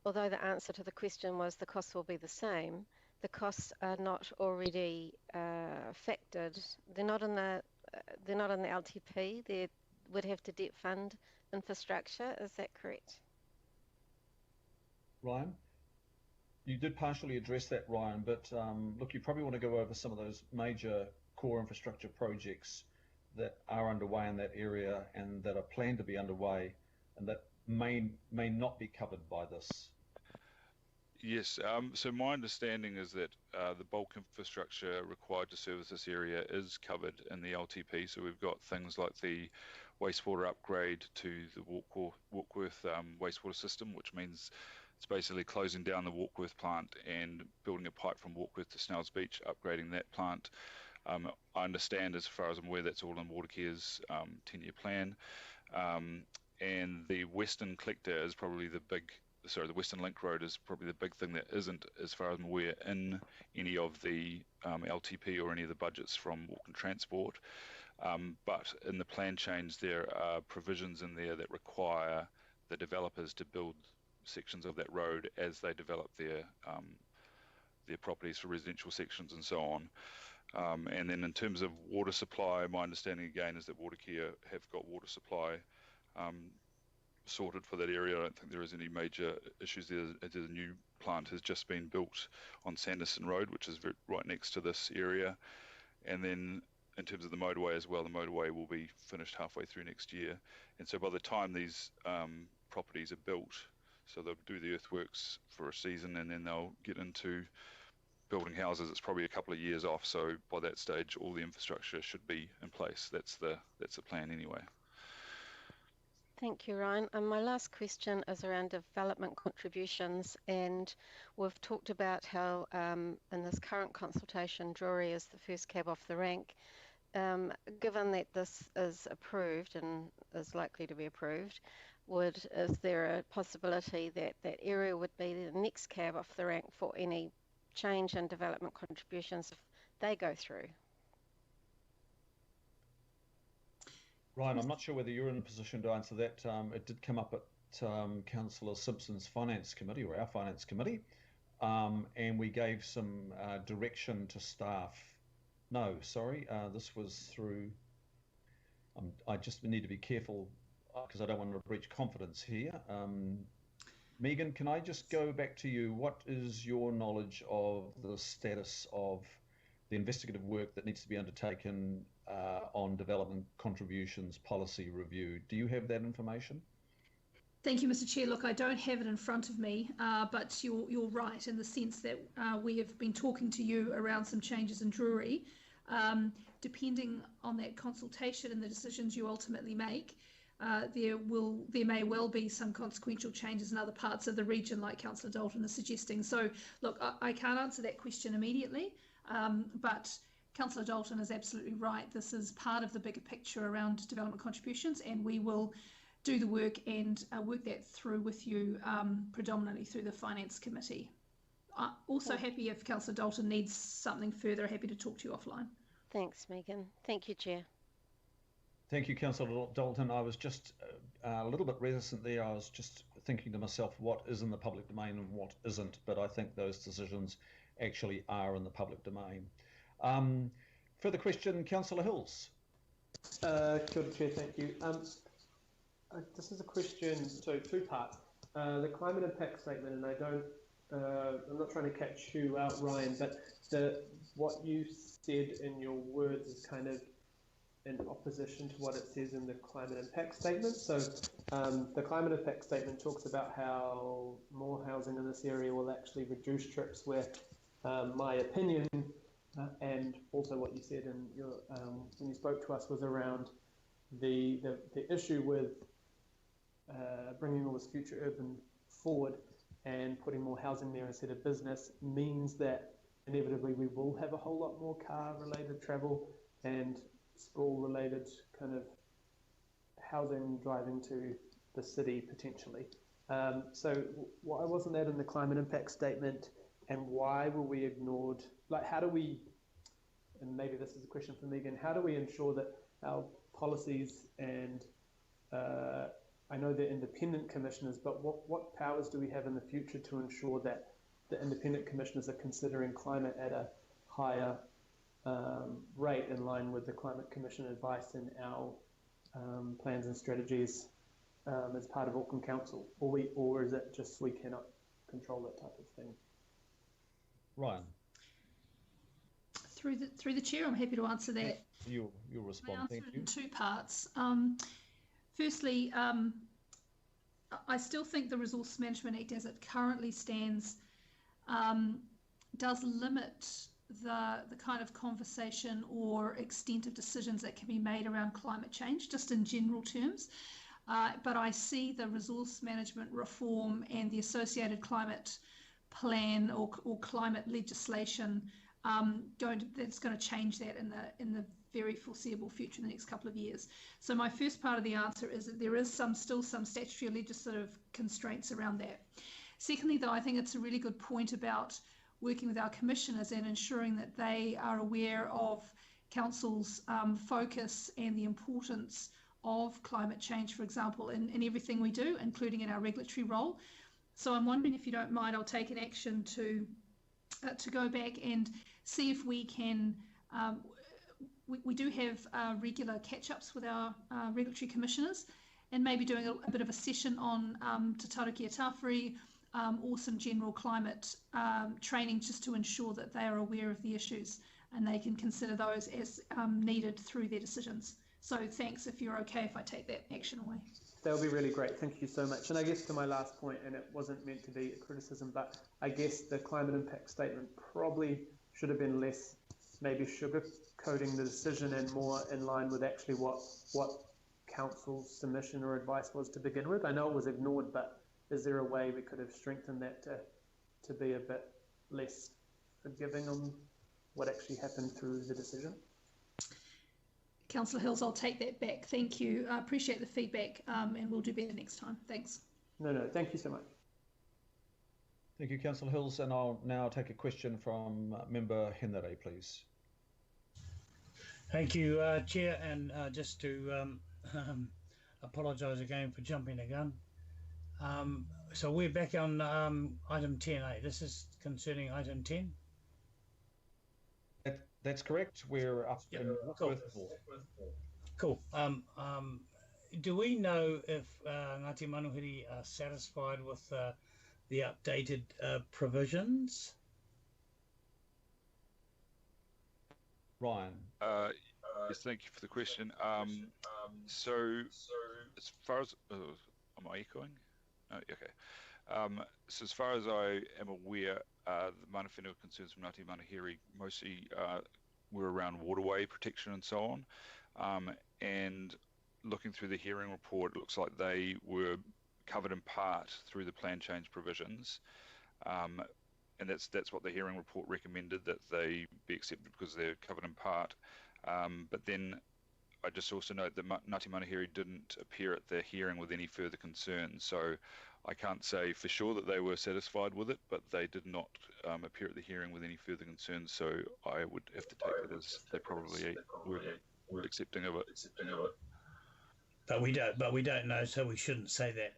N: although the answer to the question was the costs will be the same, the costs are not already factored. They're not in the LTP. They would have to debt fund infrastructure. Is that correct?
A: Ryan? You did partially address that, Ryan, but look, you probably want to go over some of those major core infrastructure projects that are underway in that area and that are planned to be underway and that may not be covered by this.
T: Yes, so my understanding is that the bulk infrastructure required to service this area is covered in the LTP. So we've got things like the wastewater upgrade to the Warkworth wastewater system, which means it's basically closing down the Warkworth plant and building a pipe from Warkworth to Snells Beach, upgrading that plant. I understand, as far as I'm aware, that's all in Watercare's 10-year plan. And the Western Collector is probably the Western Link Road is probably the big thing that isn't, as far as I'm aware, in any of the LTP or any of the budgets from Auckland Transport. But in the plan change, there are provisions in there that require the developers to build sections of that road as they develop their properties for residential sections and so on. And then in terms of water supply, my understanding again is that Watercare have got water supply sorted for that area. I don't think there is any major issues there. The new plant has just been built on Sanderson Road, which is right next to this area. And then in terms of the motorway as well, the motorway will be finished halfway through next year. And so by the time these properties are built, so they'll do the earthworks for a season and then they'll get into building houses, it's probably a couple of years off. So by that stage, all the infrastructure should be in place. That's the plan anyway.
N: Thank you, Ryan. And my last question is around development contributions. And we've talked about how in this current consultation, Drury is the first cab off the rank. Given that this is approved and is likely to be approved, is there a possibility that that area would be the next cab off the rank for any change in development contributions if they go through?
A: Ryan, I'm not sure whether you're in a position to answer that. It did come up at Councillor Simpson's Finance Committee, or our Finance Committee, and we gave some direction to staff. No, sorry, this was through, I just need to be careful because I don't want to breach confidence here. Megan, can I just go back to you? What is your knowledge of the status of the investigative work that needs to be undertaken on development contributions policy review? Do you have that information?
R: Thank you, Mr. Chair. Look, I don't have it in front of me, but you're right in the sense that we have been talking to you around some changes in Drury. Depending on that consultation and the decisions you ultimately make, there may well be some consequential changes in other parts of the region, like Councillor Dalton is suggesting. So, look, I can't answer that question immediately, but Councillor Dalton is absolutely right. This is part of the bigger picture around development contributions, and we will do the work and work that through with you, predominantly through the Finance Committee. Also happy if Councillor Dalton needs something further, happy to talk to you offline.
N: Thanks, Megan. Thank you, Chair.
A: Thank you, Councillor Dalton. I was just a little bit reticent there. I was just thinking to myself, what is in the public domain and what isn't, but I think those decisions actually are in the public domain. Further question, Councillor Hills.
U: Kia ora, Chair, thank you. This is a question, so two-part. The climate impact statement, and I'm not trying to catch you out, Ryan, but what you said in your words is kind of in opposition to what it says in the climate impact statement. So the climate impact statement talks about how more housing in this area will actually reduce trips, where my opinion and also what you said in your when you spoke to us was around the issue with bringing all this future urban forward and putting more housing there instead of business means that inevitably we will have a whole lot more car-related travel and sprawl-related kind of housing driving to the city potentially. So why wasn't that in the climate impact statement, and why were we ignored? Like, how do we, and maybe this is a question for Megan, how do we ensure that our policies and I know they're independent commissioners, but what powers do we have in the future to ensure that the independent commissioners are considering climate at a higher rate in line with the Climate Commission advice in our plans and strategies as part of Auckland Council, or is it just we cannot control that type of thing?
A: Ryan.
R: Through the chair, I'm happy to answer that.
A: You'll respond. Thank you.
R: In two parts. Firstly, I still think the Resource Management Act as it currently stands does limit the kind of conversation or extent of decisions that can be made around climate change, just in general terms. But I see the resource management reform and the associated climate plan or climate legislation that's going to change that in the very foreseeable future, in the next couple of years. So my first part of the answer is that there is still some statutory or legislative constraints around that. Secondly, though, I think it's a really good point about working with our commissioners and ensuring that they are aware of Council's focus and the importance of climate change, for example, in everything we do, including in our regulatory role. So I'm wondering if you don't mind, I'll take an action to go back and see if we can. We do have regular catch-ups with our regulatory commissioners, and maybe doing a bit of a session on Te Taruki Atawhiri, or some general climate training, just to ensure that they are aware of the issues and they can consider those as needed through their decisions. So thanks, if you're okay if I take that action away.
U: That would be really great. Thank you so much. And I guess to my last point, and it wasn't meant to be a criticism, but I guess the climate impact statement probably should have been less maybe sugar-coating the decision and more in line with actually what council's submission or advice was to begin with. I know it was ignored, but is there a way we could have strengthened that to be a bit less forgiving on what actually happened through the decision?
R: Councillor Hills, I'll take that back. Thank you. I appreciate the feedback, and we'll do better next time. Thanks.
U: No, thank you so much.
A: Thank you, Councillor Hills, and I'll now take a question from Member Henare, please.
F: Thank you, Chair, and just to apologise again for jumping the gun. So we're back on item 10A. This is concerning item 10.
A: That's correct. We're up in
F: cool. Cool. Do we know if Ngāti Manuhiri are satisfied with the updated provisions?
A: Ryan.
T: Yes, thank you for the question. So as far as am I echoing? No, okay. So as far as I am aware, the mana whenua concerns from Ngāti Manuhiri mostly were around waterway protection and so on. And looking through the hearing report, it looks like they were covered in part through the plan change provisions. And that's what the hearing report recommended, that they be accepted because they're covered in part. But then I just also note that Ngāti Manuhiri didn't appear at the hearing with any further concerns. So I can't say for sure that they were satisfied with it, but they did not appear at the hearing with any further concerns. So I would have to take it as they probably were accepting of it.
F: But we don't know, so we shouldn't say that.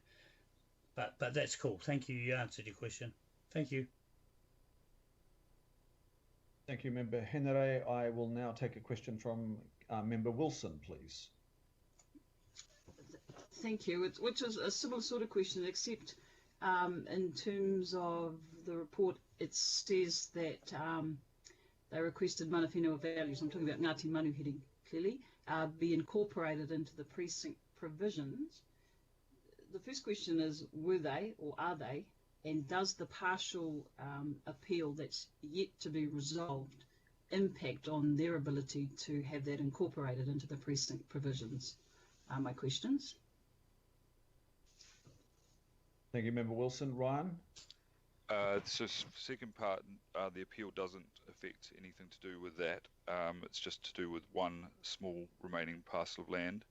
F: But that's cool. Thank you. You answered your question. Thank you.
A: Thank you, Member Henare. I will now take a question from Member Wilson, please.
D: Thank you. Which is a similar sort of question, except in terms of the report, it says that they requested mana whenua values, I'm talking about Ngāti Manuhiri clearly, be incorporated into the precinct provisions. The first question is, were they or are they? And does the partial appeal that's yet to be resolved impact on their ability to have that incorporated into the precinct provisions? Are my questions.
T: Thank you, Member Wilson. Ryan? So second part, the appeal doesn't affect anything to do with that. It's just to do with one small remaining parcel of land.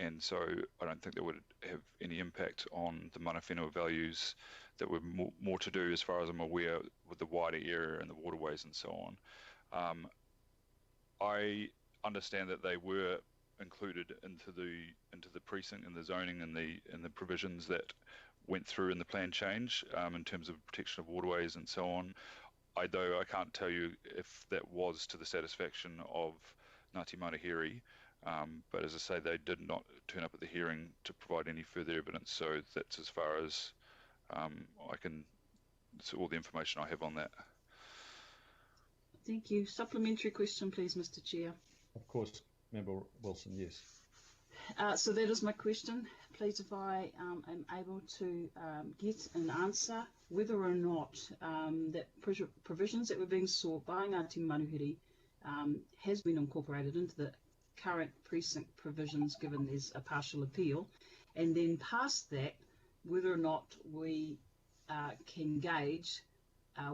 T: And so I don't think that would have any impact on the mana whenua values that were more to do, as far as I'm aware, with the wider area and the waterways and so on. I understand that they were included into the precinct and the zoning and the provisions that went through in the plan change in terms of protection of waterways and so on. Though I can't tell you if that was to the satisfaction of Ngāti Manuhiri. But as I say, they did not turn up at the hearing to provide any further evidence, so that's as far as that's all the information I have on that.
D: Thank you. Supplementary question, please, Mr. Chair.
A: Of course, Member Wilson, yes.
D: So that is my question. Please, if I am able to get an answer whether or not that provisions that were being sought by Ngāti Manuhiri has been incorporated into the current precinct provisions, given there's a partial appeal, and then past that, whether or not we can gauge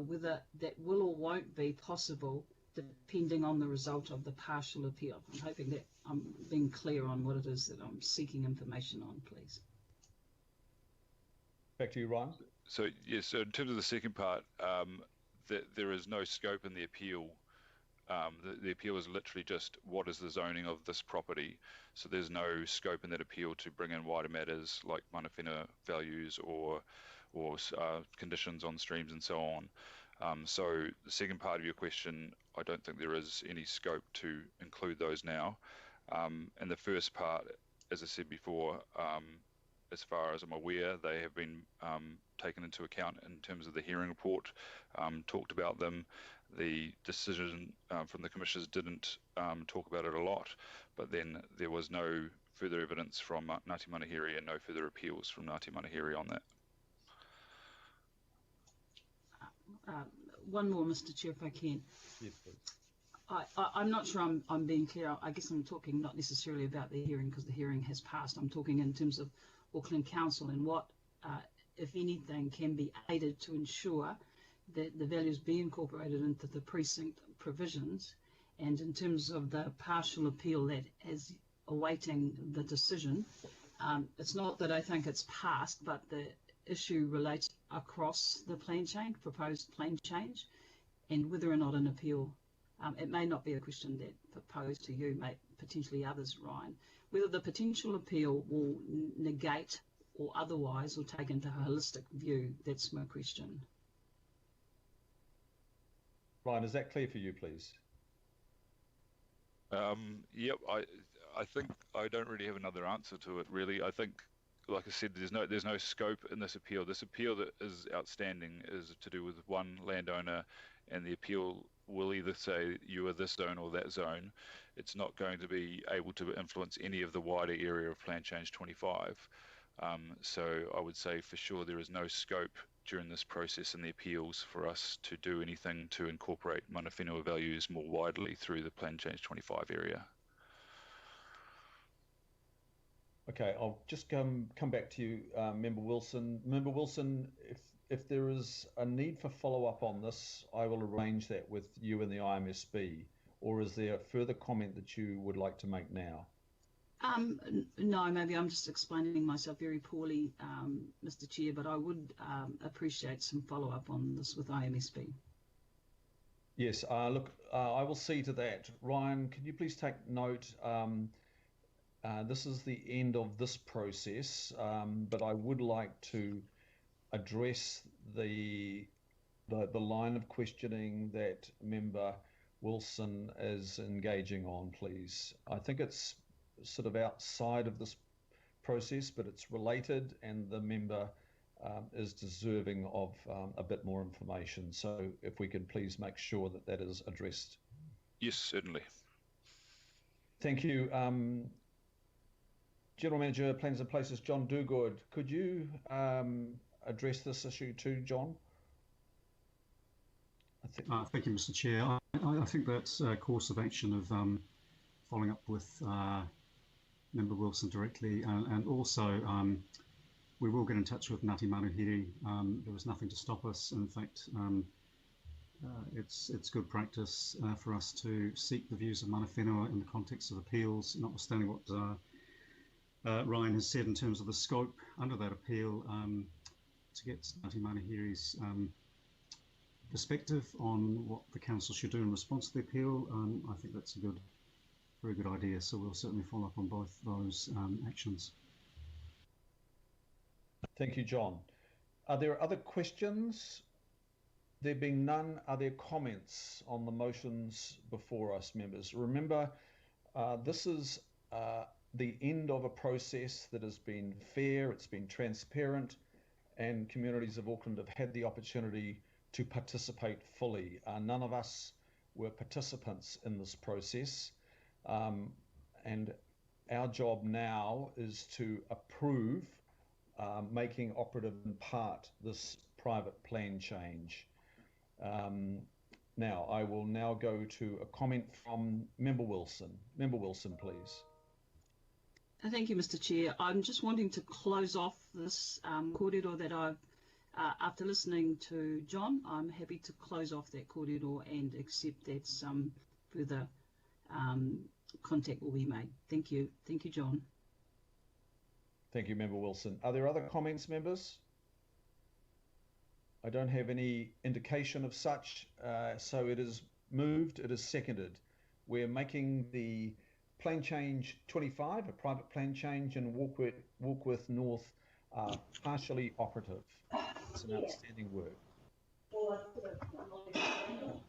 D: whether that will or won't be possible depending on the result of the partial appeal. I'm hoping that I'm being clear on what it is that I'm seeking information on, please.
A: Back to you, Ryan.
T: So yes, so in terms of the second part, there is no scope in the appeal. The appeal is literally just what is the zoning of this property. So there's no scope in that appeal to bring in wider matters like mana whenua values or conditions on streams and so on. So the second part of your question, I don't think there is any scope to include those now. And the first part, as I said before, as far as I'm aware, they have been taken into account in terms of the hearing report, talked about them. The decision from the commissioners didn't talk about it a lot, but then there was no further evidence from Ngāti Manahiri and no further appeals from Ngāti Manahiri on that.
D: One more, Mr. Chair, if I can.
A: Yes, please.
D: I'm not sure I'm being clear. I guess I'm talking not necessarily about the hearing because the hearing has passed. I'm talking in terms of Auckland Council and what, if anything, can be aided to ensure that the values be incorporated into the precinct provisions. And in terms of the partial appeal that is awaiting the decision, it's not that I think it's passed, but the issue relates across the plan change, proposed plan change, and whether or not an appeal, it may not be a question that proposed to you, may potentially others, Ryan, whether the potential appeal will negate or otherwise or take into a holistic view. That's my question.
A: Ryan, is that clear for you, please?
T: Yep, I think I don't really have another answer to it, really. I think, like I said, there's no scope in this appeal. This appeal that is outstanding is to do with one landowner, and the appeal will either say you are this zone or that zone. It's not going to be able to influence any of the wider area of Plan Change 25. So I would say for sure there is no scope during this process in the appeals for us to do anything to incorporate mana whenua values more widely through the Plan Change 25 area.
A: Okay, I'll just come back to you, Member Wilson. Member Wilson, if there is a need for follow-up on this, I will arrange that with you and the IMSB. Or is there a further comment that you would like to make now?
D: No, maybe I'm just explaining myself very poorly, Mr. Chair, but I would appreciate some follow-up on this with IMSB.
A: Yes, look, I will see to that. Ryan, can you please take note? This is the end of this process, but I would like to address the line of questioning that Member Wilson is engaging on, please. I think it's sort of outside of this process, but it's related, and the member is deserving of a bit more information. So if we could please make sure that that is addressed.
T: Yes, certainly.
A: Thank you. General Manager, Plans and Places, John Duguid, could you address this issue too, John?
L: Thank you, Mr. Chair. I think that's a course of action of following up with Member Wilson directly, and also we will get in touch with Ngāti Manuhiri. There was nothing to stop us. In fact, it's good practice for us to seek the views of mana whenua in the context of appeals, notwithstanding what Ryan has said in terms of the scope under that appeal, to get Ngāti Manuhiri's perspective on what the council should do in response to the appeal. I think that's a very good idea. So we'll certainly follow up on both those actions.
A: Thank you, John. Are there other questions? There being none, are there comments on the motions before us, members? Remember, this is the end of a process that has been fair, it's been transparent, and communities of Auckland have had the opportunity to participate fully. None of us were participants in this process, and our job now is to approve making operative in part this private plan change. Now, I will now go to a comment from Member Wilson. Member Wilson, please.
D: Thank you, Mr. Chair. I'm just wanting to close off this kōrero that I've, after listening to John, I'm happy to close off that kōrero and accept that some further contact will be made. Thank you. Thank you, John.
A: Thank you, Member Wilson. Are there other comments, members? I don't have any indication of such, so it is moved, it is seconded. We're making the Plan Change 25, a private plan change in Warkworth North, partially operative. It's an outstanding word.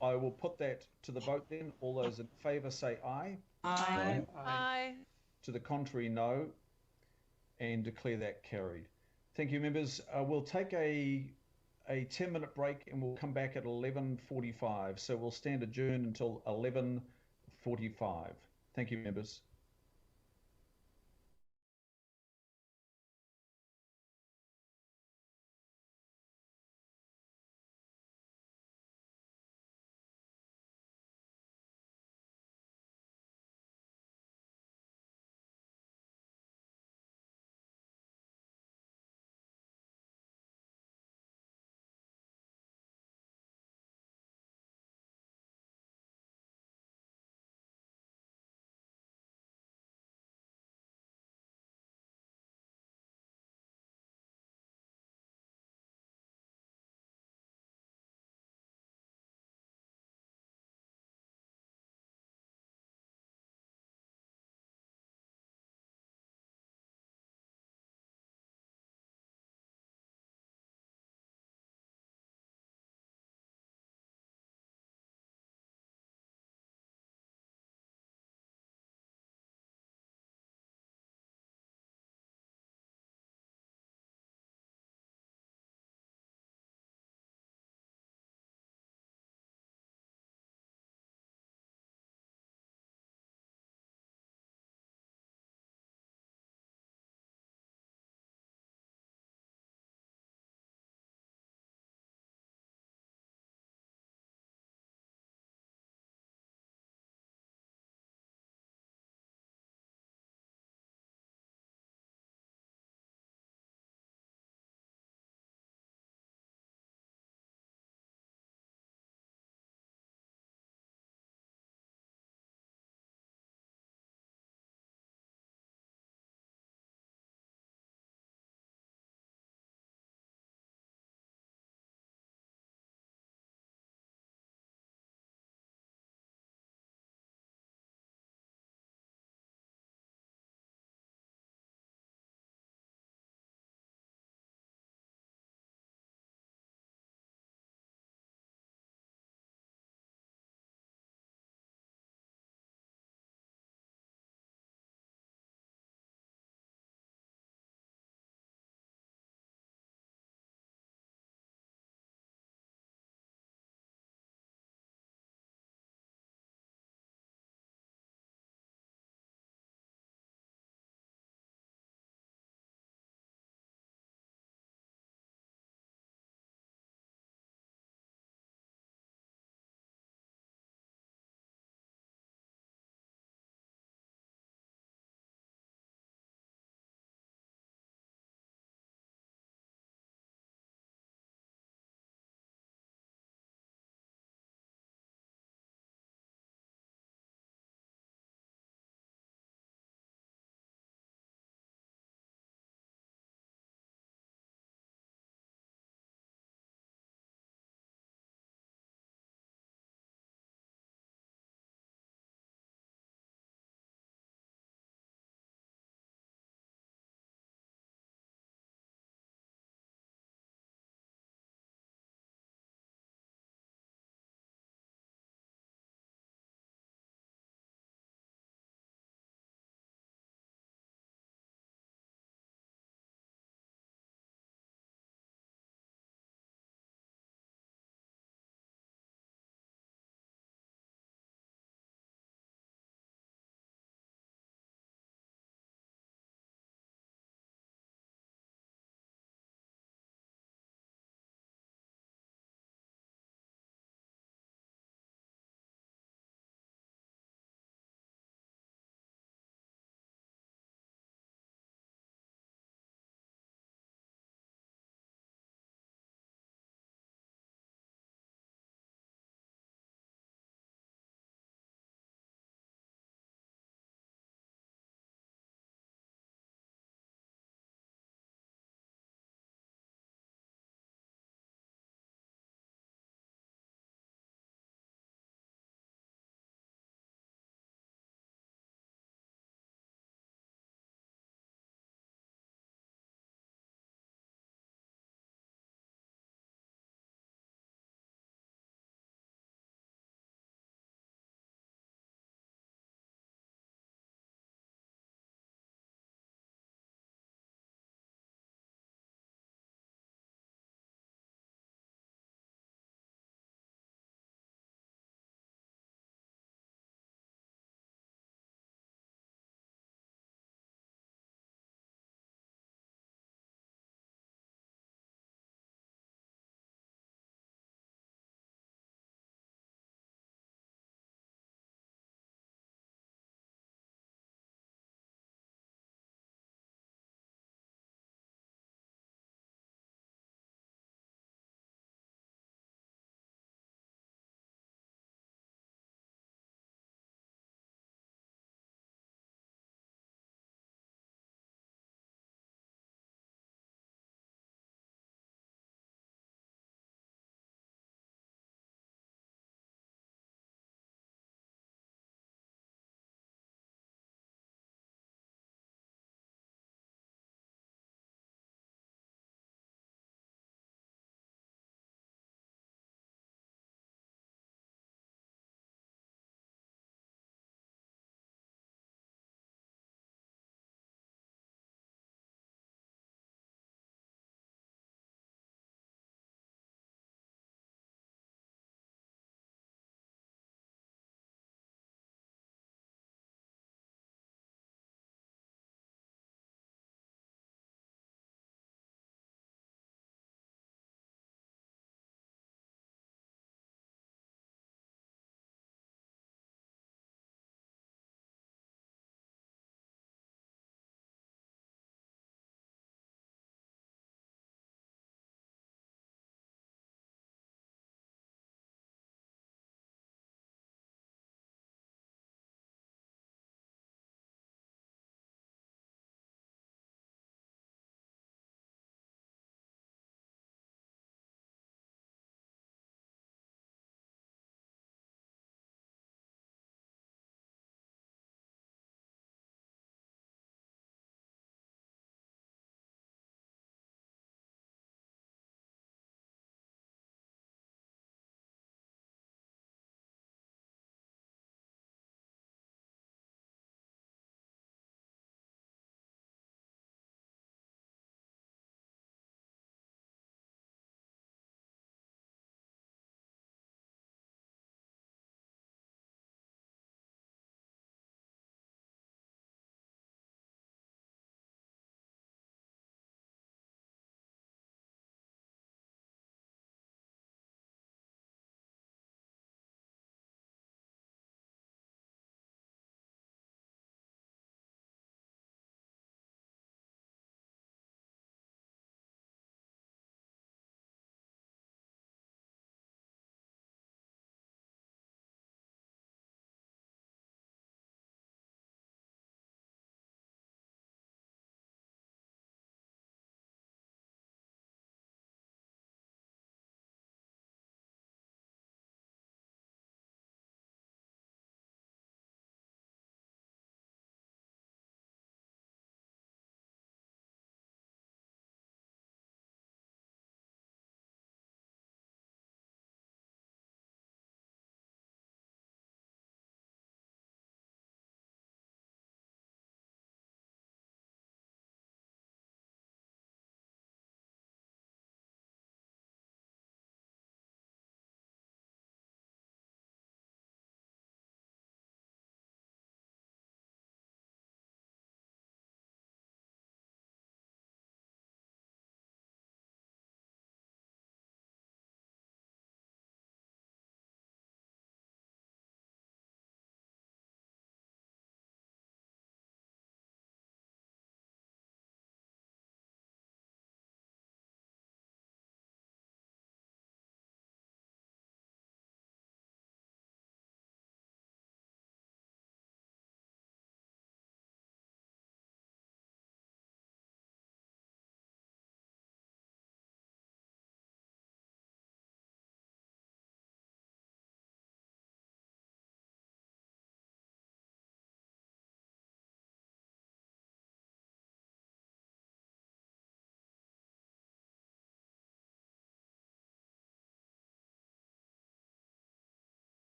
A: I will put that to the vote then. All those in favour say aye.
E: Aye. Aye.
A: To the contrary, no. And declare that carried. Thank you, members. We'll take a 10-minute break and we'll come back at 11:45. So we'll stand adjourned until 11:45. Thank you, members.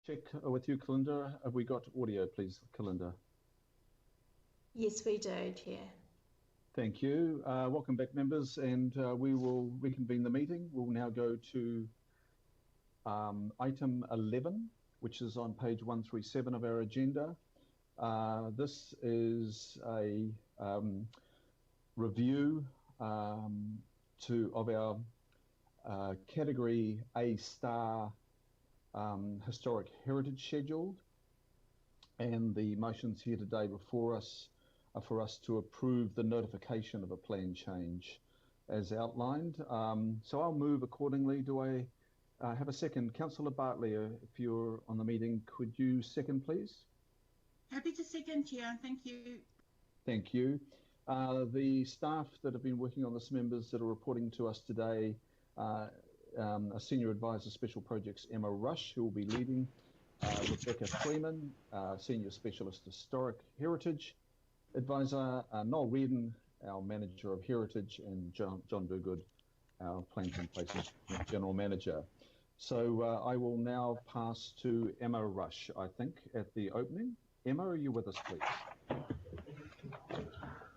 A: Check with you, Kalinda. Have we got audio, please, Kalinda?
B: Yes, we do, Chair.
A: Thank you. Welcome back, members, and we will reconvene the meeting. We'll now go to item 11, which is on page 137 of our agenda. This is a review of our Category A star historic heritage schedule, and the motions here today before us are for us to approve the notification of a plan change as outlined. So I'll move accordingly. Do I have a second? Councillor Bartley, if you're on the meeting, could you second, please?
G: Happy to second, Chair. Thank you.
A: Thank you. The staff that have been working on this, members that are reporting to us today, a Senior Advisor Special Projects, Emma Rush, who will be leading, Rebecca Freeman, Senior Specialist Historic Heritage Advisor, Noel Reardon, our Manager of Heritage, and John Dogood, our Plans and Places General Manager. So I will now pass to Emma Rush, I think, at the opening. Emma, are you with us, please?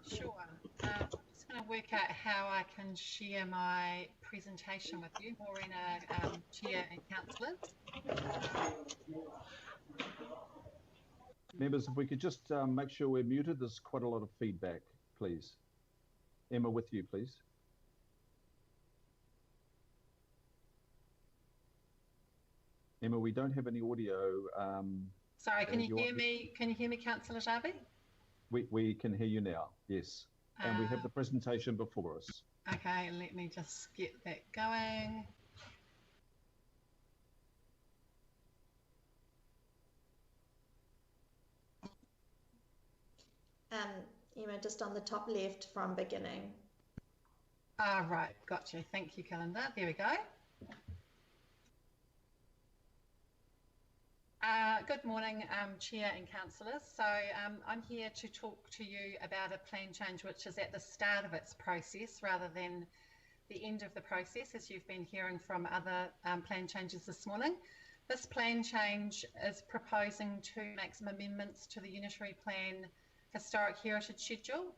V: Sure. I'm just going to work out how I can share my presentation with you, Maureen, Chair and Councillors.
A: Members, if we could just make sure we're muted. There's quite a lot of feedback, please. Emma, with you, please. Emma, we don't have any audio.
V: Sorry, can you hear me? Can you hear me, Councillor Jarvie?
A: We can hear you now, yes. And we have the presentation before us.
V: Okay, let me just get that going.
B: Emma, just on the top left from beginning.
V: Right, got you. Thank you, Kalinda. There we go. Good morning, Chair and Councillors. So I'm here to talk to you about a plan change which is at the start of its process rather than the end of the process, as you've been hearing from other plan changes this morning. This plan change is proposing to make some amendments to the Unitary Plan Historic Heritage Schedule.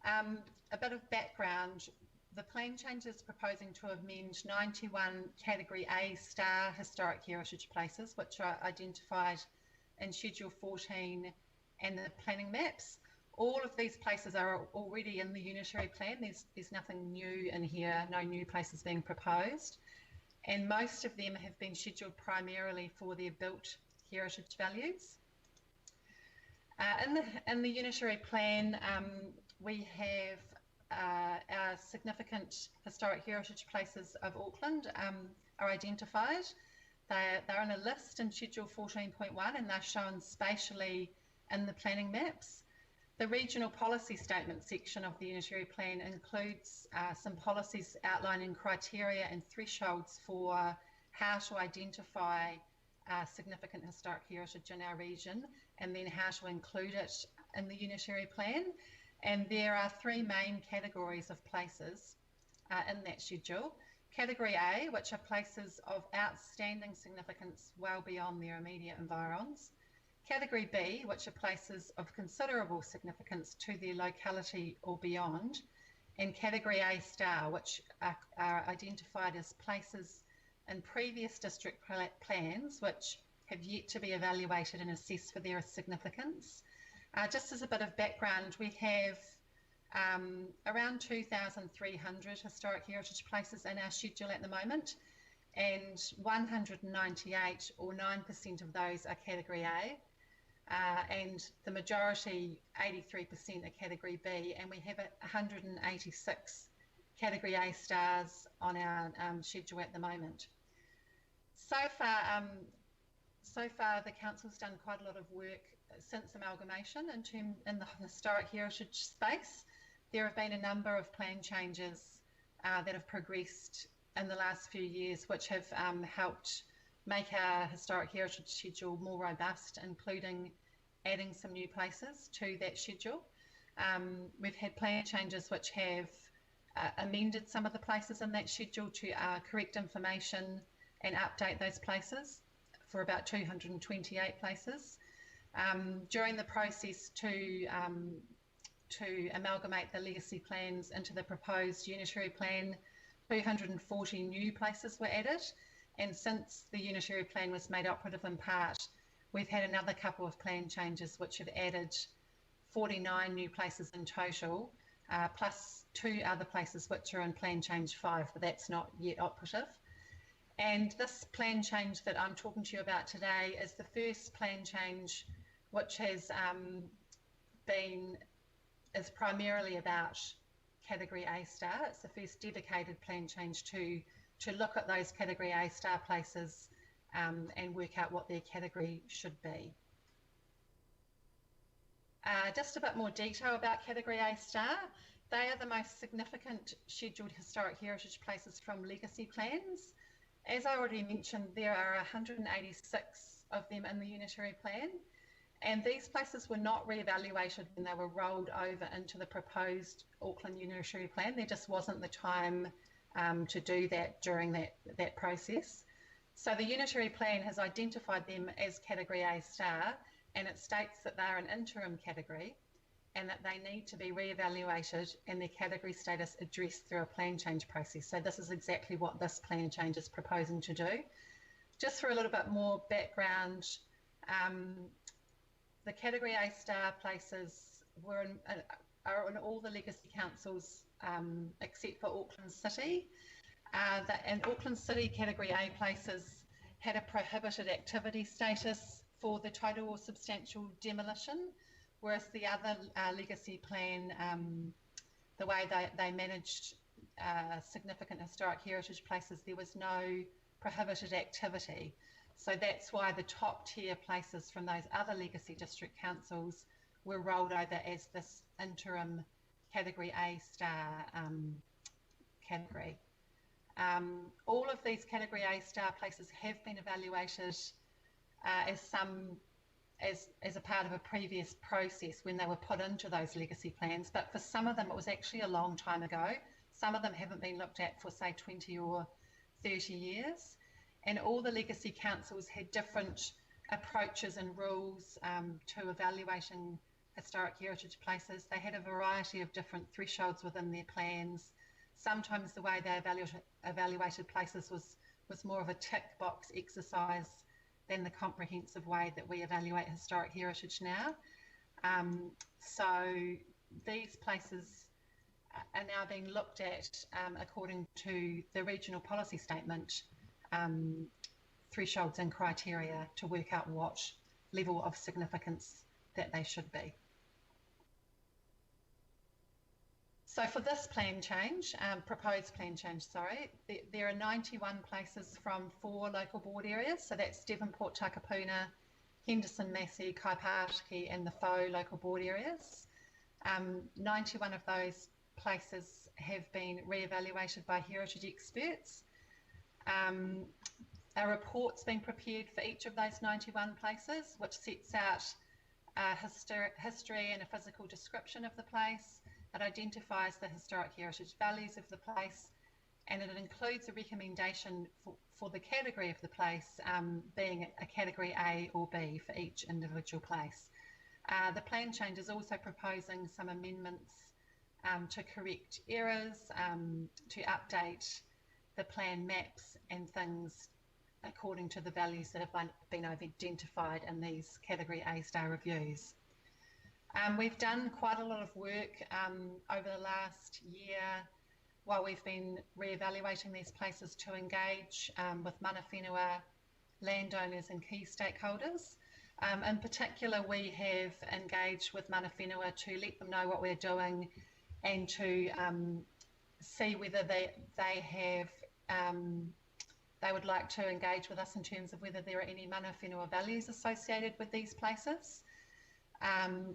V: A bit of background. The plan change is proposing to amend 91 Category A star historic heritage places, which are identified in Schedule 14 and the planning maps. All of these places are already in the Unitary Plan. There's nothing new in here, no new places being proposed. And most of them have been scheduled primarily for their built heritage values. In the Unitary Plan, we have our significant historic heritage places of Auckland are identified. They're on a list in Schedule 14.1 and they're shown spatially in the planning maps. The regional policy statement section of the Unitary Plan includes some policies outlining criteria and thresholds for how to identify significant historic heritage in our region and then how to include it in the Unitary Plan. And there are three main categories of places in that schedule. Category A, which are places of outstanding significance well beyond their immediate environs. Category B, which are places of considerable significance to their locality or beyond. And Category A star, which are identified as places in previous district plans which have yet to be evaluated and assessed for their significance. Just as a bit of background, we have around 2,300 historic heritage places in our schedule at the moment, and 198 or 9% of those are Category A, and the majority, 83%, are Category B, and we have 186 Category A stars on our schedule at the moment. So far, the Council's done quite a lot of work since amalgamation in the historic heritage space. There have been a number of plan changes that have progressed in the last few years, which have helped make our historic heritage schedule more robust, including adding some new places to that schedule. We've had plan changes which have amended some of the places in that schedule to correct information and update those places. for about 228 places. During the process to amalgamate the legacy plans into the proposed unitary plan, 240 new places were added, and since the unitary plan was made operative in part, we've had another couple of plan changes which have added 49 new places in total, plus 2 other places which are in plan change 5, but that's not yet operative. And this plan change that I'm talking to you about today is the first plan change which has is primarily about Category A star. It's the first dedicated plan change to look at those Category A star places and work out what their category should be. Just a bit more detail about Category A star. They are the most significant scheduled historic heritage places from legacy plans. As I already mentioned, there are 186 of them in the unitary plan, and these places were not re-evaluated when they were rolled over into the proposed Auckland unitary plan. There just wasn't the time to do that during that process. So the unitary plan has identified them as Category A star, and it states that they're an interim category and that they need to be re-evaluated and their category status addressed through a plan change process. So this is exactly what this plan change is proposing to do. Just for a little bit more background, the Category A star places are in all the legacy councils except for Auckland City. And Auckland City Category A places had a prohibited activity status for the total or substantial demolition, whereas the other legacy plan, the way they managed significant historic heritage places, there was no prohibited activity. So that's why the top tier places from those other legacy district councils were rolled over as this interim Category A star category. All of these Category A star places have been evaluated as a part of a previous process when they were put into those legacy plans, but for some of them it was actually a long time ago. Some of them haven't been looked at for say 20 or 30 years, and all the legacy councils had different approaches and rules to evaluating historic heritage places. They had a variety of different thresholds within their plans. Sometimes the way they evaluated places was more of a tick box exercise than the comprehensive way that we evaluate historic heritage now. So these places are now being looked at according to the regional policy statement thresholds and criteria to work out what level of significance that they should be. So for this plan change, proposed plan change, sorry, there are 91 places from 4 local board areas. So that's Devonport, Takapuna, Henderson, Massey, Kaipātiki and the Faux local board areas. 91 of those places have been re-evaluated by heritage experts. A report's been prepared for each of those 91 places, which sets out a history and a physical description of the place. It identifies the historic heritage values of the place, and it includes a recommendation for the category of the place being a Category A or B for each individual place. The plan change is also proposing some amendments to correct errors, to update the plan maps and things according to the values that have been identified in these Category A star reviews. We've done quite a lot of work over the last year while we've been re-evaluating these places to engage with mana whenua, landowners and key stakeholders. In particular, we have engaged with mana whenua to let them know what we're doing and to see whether they would like to engage with us in terms of whether there are any mana whenua values associated with these places.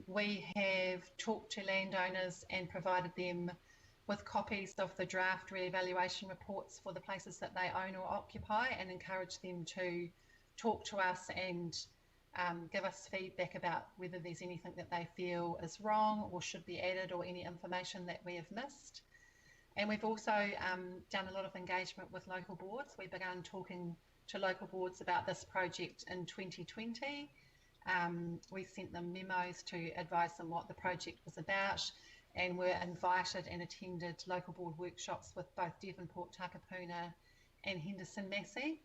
V: We have talked to landowners and provided them with copies of the draft re-evaluation reports for the places that they own or occupy, and encourage them to talk to us and give us feedback about whether there's anything that they feel is wrong or should be added, or any information that we have missed. And we've also done a lot of engagement with local boards. We began talking to local boards about this project in 2020. We sent them memos to advise them what the project was about, and were invited and attended local board workshops with both Devonport, Takapuna and Henderson Massey.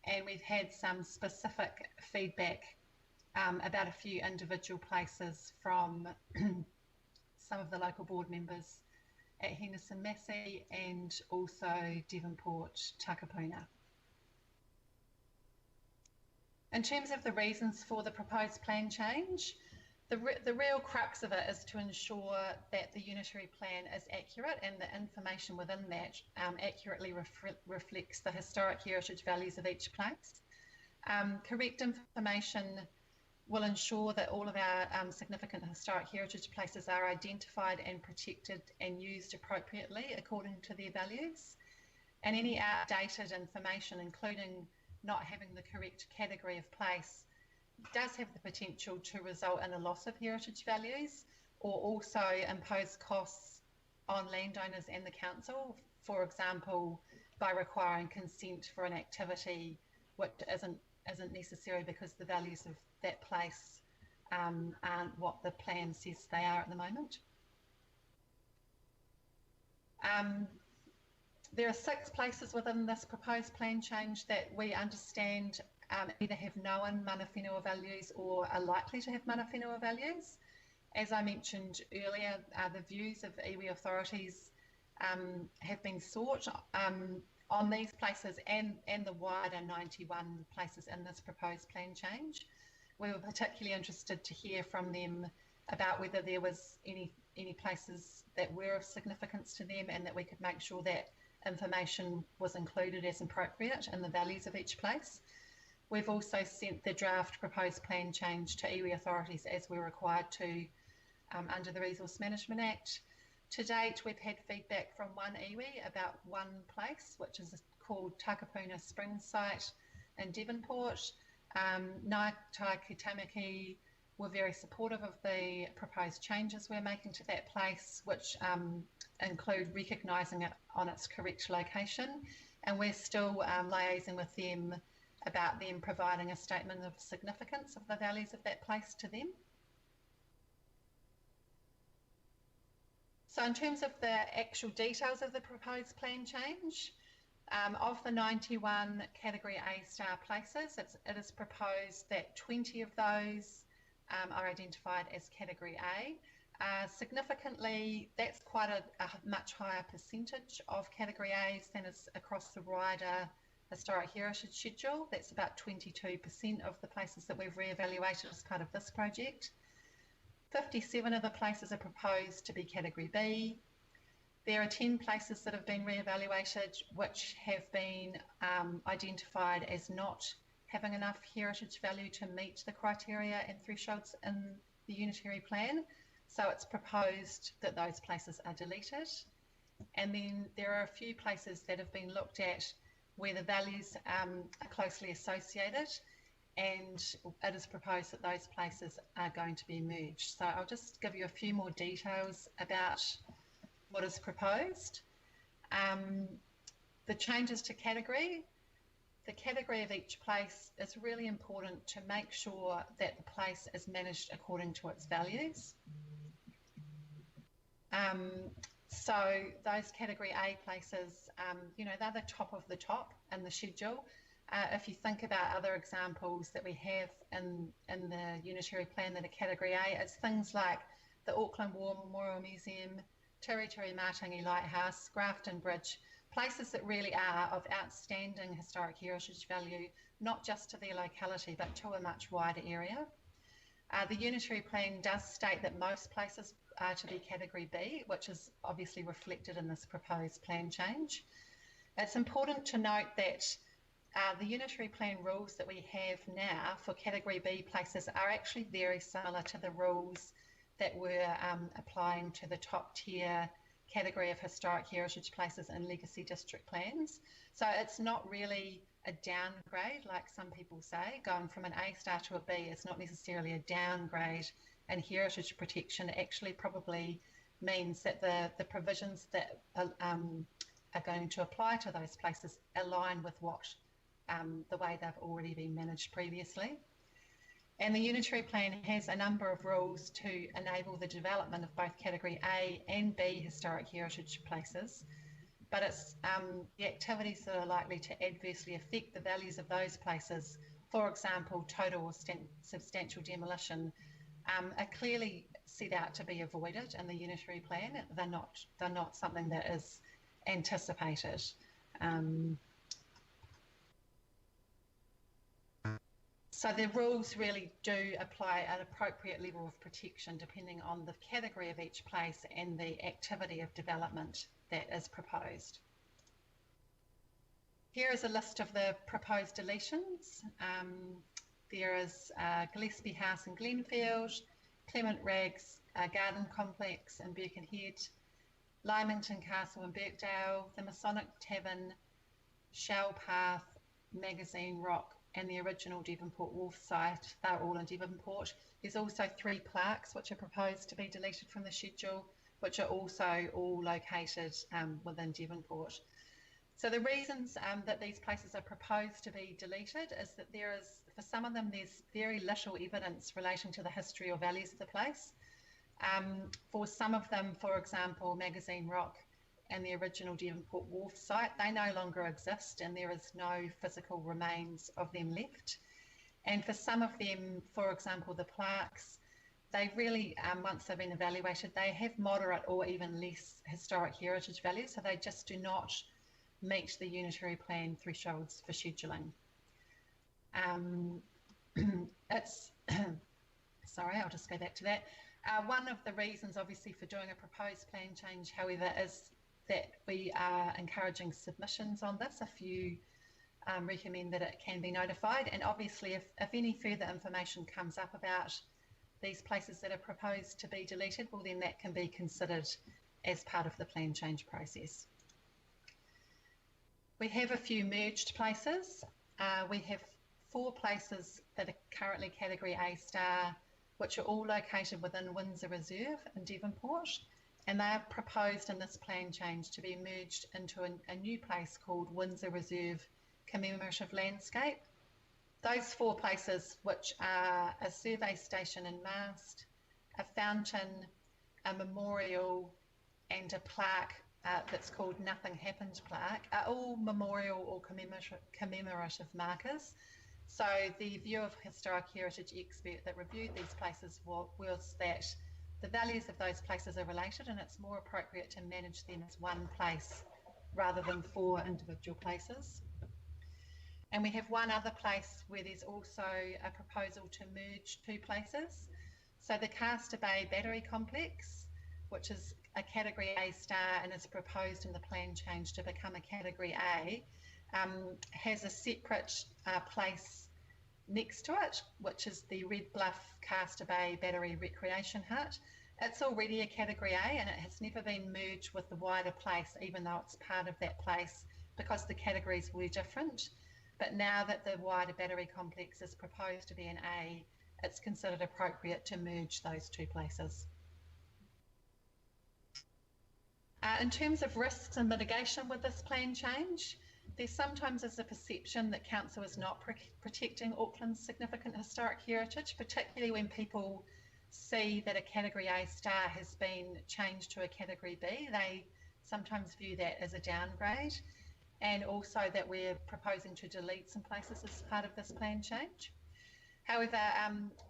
V: And we've had some specific feedback about a few individual places from some of the local board members at Henderson Massey and also Devonport, Takapuna. In terms of the reasons for the proposed plan change, the real crux of it is to ensure that the unitary plan is accurate and the information within that accurately reflects the historic heritage values of each place. Correct information will ensure that all of our significant historic heritage places are identified and protected and used appropriately according to their values. And any outdated information, including not having the correct category of place, does have the potential to result in a loss of heritage values or also impose costs on landowners and the council, for example, by requiring consent for an activity which isn't necessary because the values of that place aren't what the plan says they are at the moment. There are 6 places within this proposed plan change that we understand either have known mana whenua values or are likely to have mana whenua values. As I mentioned earlier, the views of iwi authorities have been sought on these places and the wider 91 places in this proposed plan change. We were particularly interested to hear from them about whether there was any places that were of significance to them and that we could make sure that information was included as appropriate in the values of each place. We've also sent the draft proposed plan change to iwi authorities as we're required to under the Resource Management Act. To date, we've had feedback from one iwi about one place, which is called Takapuna Springs Site in Devonport. Ngātai Kutamaki were very supportive of the proposed changes we're making to that place, which include recognising it on its correct location. And we're still liaising with them about them providing a statement of significance of the values of that place to them. So in terms of the actual details of the proposed plan change, of the 91 Category A star places, it is proposed that 20 of those are identified as Category A. Significantly, that's quite a much higher percentage of Category A's than is across the wider historic heritage schedule. That's about 22% of the places that we've re-evaluated as part of this project. 57 of the places are proposed to be Category B. There are 10 places that have been re-evaluated which have been identified as not having enough heritage value to meet the criteria and thresholds in the unitary plan. So it's proposed that those places are deleted. And then there are a few places that have been looked at where the values are closely associated, and it is proposed that those places are going to be merged. So I'll just give you a few more details about what is proposed. The changes to category. The category of each place is really important to make sure that the place is managed according to its values. So those Category A places, they're the top of the top in the schedule. If you think about other examples that we have in the unitary plan that are Category A, it's things like the Auckland War Memorial Museum, Tiri Matangi Lighthouse, Grafton Bridge, places that really are of outstanding historic heritage value, not just to their locality, but to a much wider area. The unitary plan does state that most places are to be Category B, which is obviously reflected in this proposed plan change. It's important to note that the unitary plan rules that we have now for Category B places are actually very similar to the rules that were applying to the top tier category of historic heritage places in legacy district plans. So it's not really a downgrade, like some people say. Going from an A star to a B is not necessarily a downgrade in heritage protection. It actually probably means that the provisions that are going to apply to those places align with what the way they've already been managed previously. And the unitary plan has a number of rules to enable the development of both Category A and B historic heritage places, but it's the activities that are likely to adversely affect the values of those places, for example, total or substantial demolition, are clearly set out to be avoided in the unitary plan. They're not something that is anticipated. So the rules really do apply an appropriate level of protection depending on the category of each place and the activity of development that is proposed. Here is a list of the proposed deletions. There is Gillespie House in Glenfield, Clement Rags Garden Complex in Birkenhead, Lymington Castle in Birkdale, the Masonic Tavern, Shell Path, Magazine Rock, and the original Devonport Wharf site. They're all in Devonport. There's also 3 plaques which are proposed to be deleted from the schedule, which are also all located within Devonport. So the reasons that these places are proposed to be deleted is that for some of them, there's very little evidence relating to the history or values of the place. For some of them, for example, Magazine Rock and the original Devonport Wharf site, they no longer exist and there is no physical remains of them left. And for some of them, for example, the plaques, they really, once they've been evaluated, they have moderate or even less historic heritage value, so they just do not meet the unitary plan thresholds for scheduling. Sorry, I'll just go back to that. One of the reasons, obviously, for doing a proposed plan change, however, is that we are encouraging submissions on this if you recommend that it can be notified. And obviously, if any further information comes up about these places that are proposed to be deleted, well, then that can be considered as part of the plan change process. We have a few merged places. We have 4 places that are currently Category A star, which are all located within Windsor Reserve in Devonport, and they are proposed in this plan change to be merged into a new place called Windsor Reserve Commemorative Landscape. Those 4 places, which are a survey station and mast, a fountain, a memorial, and a plaque that's called Nothing Happened plaque, are all memorial or commemorative markers. So the view of historic heritage expert that reviewed these places was that the values of those places are related and it's more appropriate to manage them as one place rather than 4 individual places. And we have one other place where there's also a proposal to merge 2 places. So the Castor Bay Battery Complex, which is a Category A star and is proposed in the plan change to become a Category A, has a separate place next to it, which is the Red Bluff Castor Bay Battery Recreation Hut. It's already a Category A and it has never been merged with the wider place, even though it's part of that place, because the categories were different. But now that the wider battery complex is proposed to be an A, it's considered appropriate to merge those 2 places. In terms of risks and mitigation with this plan change, there sometimes is a perception that council is not protecting Auckland's significant historic heritage, particularly when people see that a Category A star has been changed to a Category B. They sometimes view that as a downgrade, and also that we're proposing to delete some places as part of this plan change. However,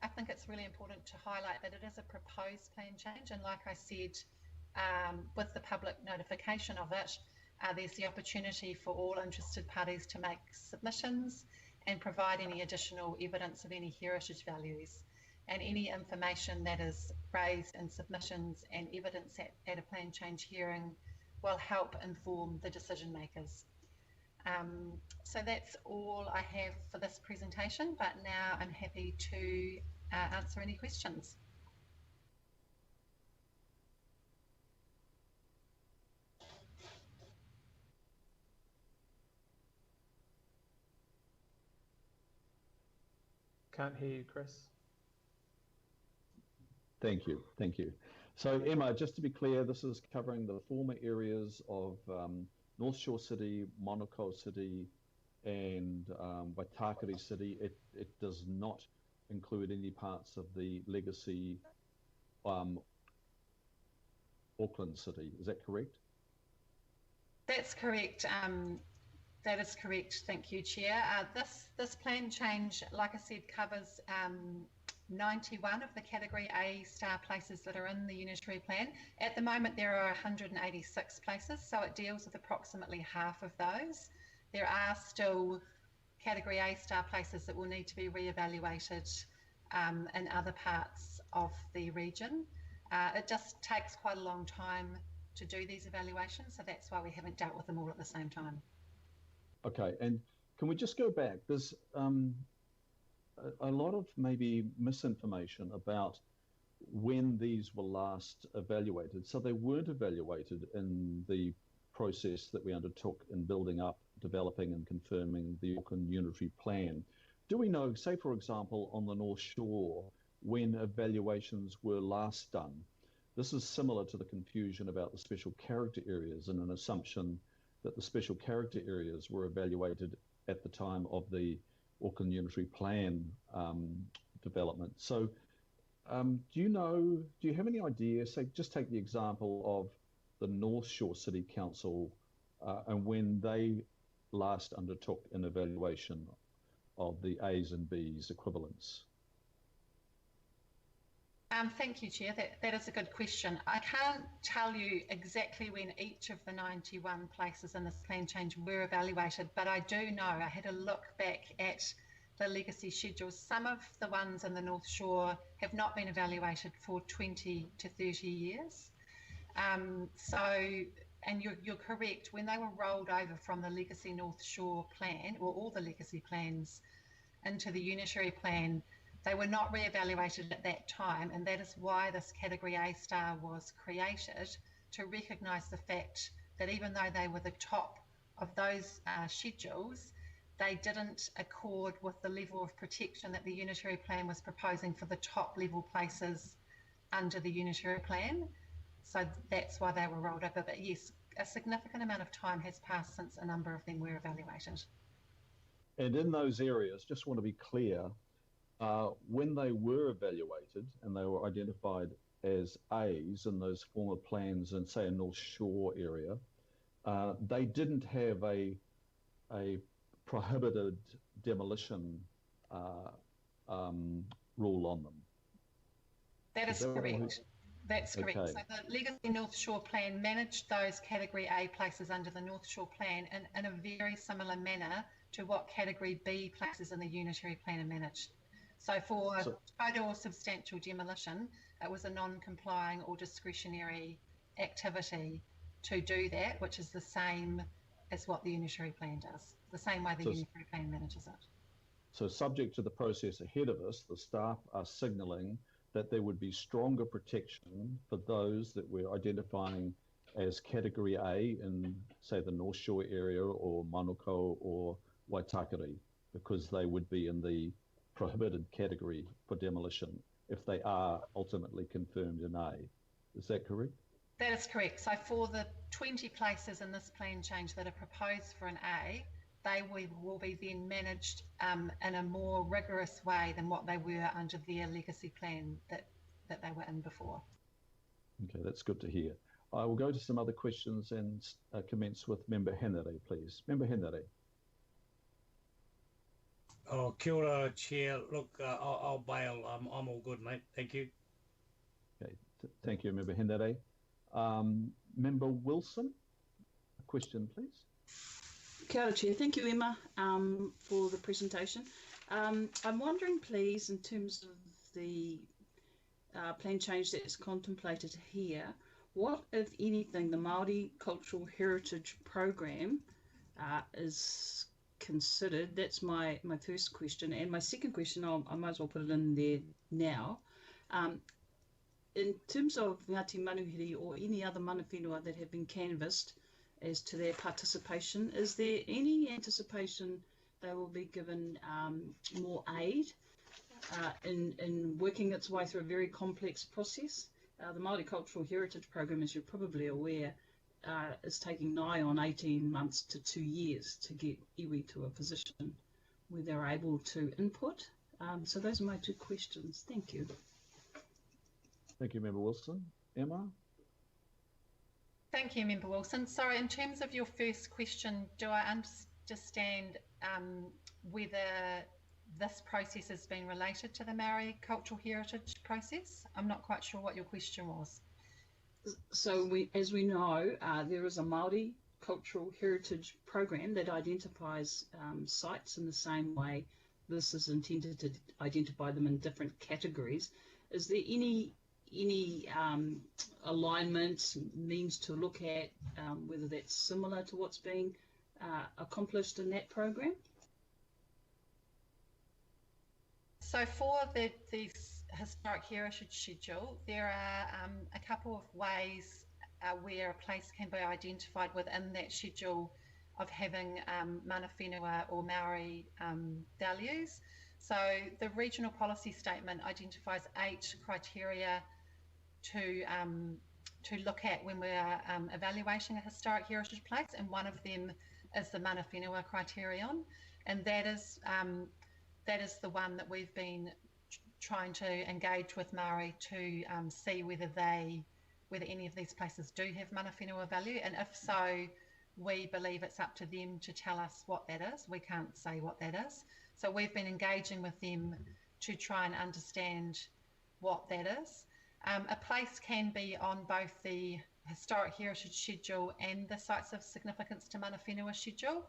V: I think it's really important to highlight that it is a proposed plan change, and like I said, with the public notification of it, there's the opportunity for all interested parties to make submissions and provide any additional evidence of any heritage values. And any information that is raised in submissions and evidence at a plan change hearing will help inform the decision makers. So that's all I have for this presentation, but now I'm happy to answer any questions.
U: Can't hear you, Chris.
A: Thank you. Thank you. So Emma, just to be clear, this is covering the former areas of North Shore City, Manukau City, and Waitakere City. It does not include any parts of the legacy Auckland City. Is that correct?
V: That's correct. That is correct. Thank you, Chair. This plan change, like I said, covers 91 of the Category A star places that are in the unitary plan. At the moment, there are 186 places, so it deals with approximately half of those. There are still Category A star places that will need to be re-evaluated in other parts of the region. It just takes quite a long time to do these evaluations, so that's why we haven't dealt with them all at the same time.
A: Okay, and can we just go back? There's a lot of maybe misinformation about when these were last evaluated. So they weren't evaluated in the process that we undertook in building up, developing and confirming the Auckland Unitary Plan. Do we know, say for example, on the North Shore, when evaluations were last done? This is similar to the confusion about the special character areas and an assumption that the special character areas were evaluated at the time of the Auckland Unitary Plan development. So do you have any idea, say, just take the example of the North Shore City Council and when they last undertook an evaluation of the A's and B's equivalents?
V: Thank you, Chair. That is a good question. I can't tell you exactly when each of the 91 places in this plan change were evaluated, but I do know, I had a look back at the legacy schedules. Some of the ones in the North Shore have not been evaluated for 20 to 30 years. And you're correct, when they were rolled over from the legacy North Shore plan, or all the legacy plans, into the unitary plan, they were not re-evaluated at that time, and that is why this Category A star was created, to recognise the fact that even though they were the top of those schedules, they didn't accord with the level of protection that the unitary plan was proposing for the top level places under the unitary plan. So that's why they were rolled over. But yes, a significant amount of time has passed since a number of them were evaluated.
A: And in those areas, just want to be clear, when they were evaluated and they were identified as A's in those former plans in, say, a North Shore area, they didn't have a prohibited demolition rule on them.
V: That is correct. That's correct.
A: Okay.
V: So the Legacy North Shore Plan managed those Category A places under the North Shore Plan in a very similar manner to what Category B places in the Unitary Plan are managed. So for total or substantial demolition, it was a non-complying or discretionary activity to do that, which is the same as what the Unitary Plan does, the same way the Unitary Plan manages it.
A: So subject to the process ahead of us, the staff are signalling that there would be stronger protection for those that we're identifying as Category A in, say, the North Shore area or Manukau or Waitakere, because they would be in the prohibited category for demolition if they are ultimately confirmed in A. Is that correct?
V: That is correct. So for the 20 places in this plan change that are proposed for an A, they will be then managed in a more rigorous way than what they were under their legacy plan that they were in before.
A: Okay, that's good to hear. I will go to some other questions and commence with Member Henare, please. Member Henare.
F: Oh, kia ora, Chair. Look, I'll bail. I'm all good, mate. Thank you.
A: Okay, thank you, Member Henare. Member Wilson, a question, please.
D: Kia ora, Chair. Thank you, Emma, for the presentation. I'm wondering, please, in terms of the plan change that's contemplated here, what, if anything, the Māori Cultural Heritage Program is considered? That's my first question. And my second question, I might as well put it in there now. In terms of Ngāti Manuhiri or any other mana whenua that have been canvassed as to their participation, is there any anticipation they will be given more aid in working its way through a very complex process? The Māori Cultural Heritage Program, as you're probably aware, is taking nigh on 18 months to 2 years to get iwi to a position where they're able to input. So those are my two questions. Thank you.
A: Thank you, Member Wilson. Emma?
V: Thank you, Member Wilson. Sorry, in terms of your first question, do I understand whether this process has been related to the Maori cultural heritage process? I'm not quite sure what your question was.
D: So as we know, there is a Māori cultural heritage program that identifies sites in the same way this is intended to identify them in different categories. Is there any alignment, means to look at whether that's similar to what's being accomplished in that program?
V: So for the historic heritage schedule, there are a couple of ways where a place can be identified within that schedule of having mana whenua or Maori values. So the regional policy statement identifies 8 criteria to look at when we're evaluating a historic heritage place, and one of them is the mana whenua criterion, and that is the one that we've been trying to engage with Maori to see whether any of these places do have mana whenua value, and if so, we believe it's up to them to tell us what that is. We can't say what that is. So we've been engaging with them to try and understand what that is. A place can be on both the historic heritage schedule and the sites of significance to mana whenua schedule.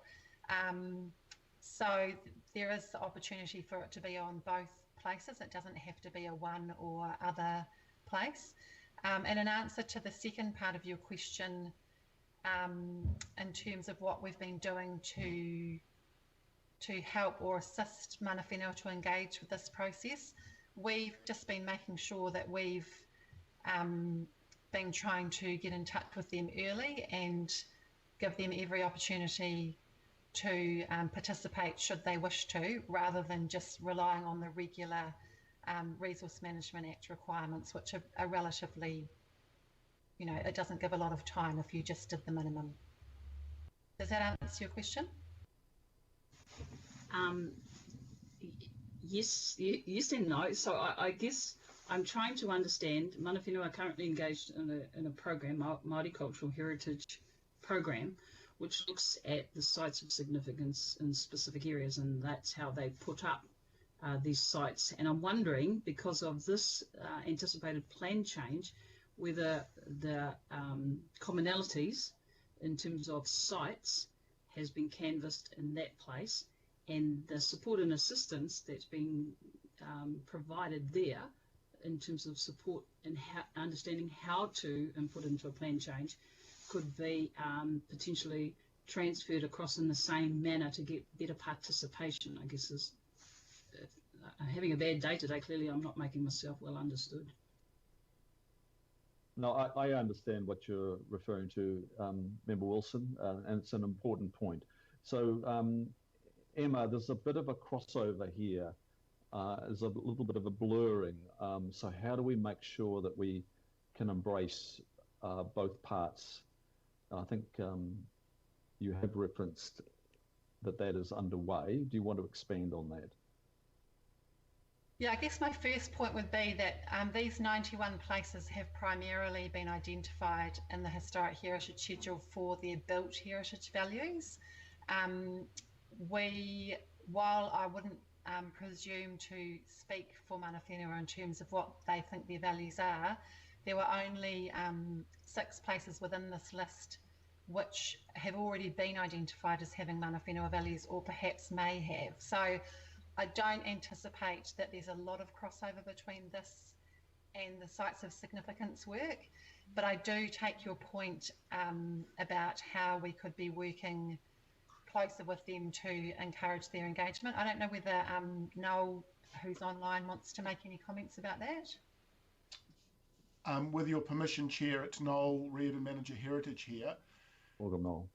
V: So there is the opportunity for it to be on both places. It doesn't have to be a one or other place. And in answer to the second part of your question, in terms of what we've been doing to help or assist mana whenua to engage with this process, we've just been making sure that we've been trying to get in touch with them early and give them every opportunity to participate should they wish to, rather than just relying on the regular Resource Management Act requirements, which are relatively, it doesn't give a lot of time if you just did the minimum. Does that answer your question?
D: Yes and no. So I guess I'm trying to understand. Mana whenua are currently engaged in a program, Māori Cultural Heritage Program, which looks at the sites of significance in specific areas, and that's how they put up these sites. And I'm wondering, because of this anticipated plan change, whether the commonalities in terms of sites has been canvassed in that place, and the support and assistance that's been provided there in terms of support and understanding how to input into a plan change could be potentially transferred across in the same manner to get better participation, I guess. Is having a bad day today, clearly I'm not making myself well understood.
A: No, I understand what you're referring to, Member Wilson, and it's an important point. So, Emma, there's a bit of a crossover here. There's a little bit of a blurring. So how do we make sure that we can embrace both parts? I think you have referenced that is underway. Do you want to expand on that?
V: Yeah, I guess my first point would be that these 91 places have primarily been identified in the Historic Heritage Schedule for their built heritage values. While I wouldn't presume to speak for mana whenua in terms of what they think their values are, there were only 6 places within this list which have already been identified as having mana whenua values, or perhaps may have. So I don't anticipate that there's a lot of crossover between this and the sites of significance work, but I do take your point about how we could be working closer with them to encourage their engagement. I don't know whether Noel, who's online, wants to make any comments about that.
C: With your permission, Chair, it's Noel, Reardon Manager Heritage here.
A: Welcome, Noel.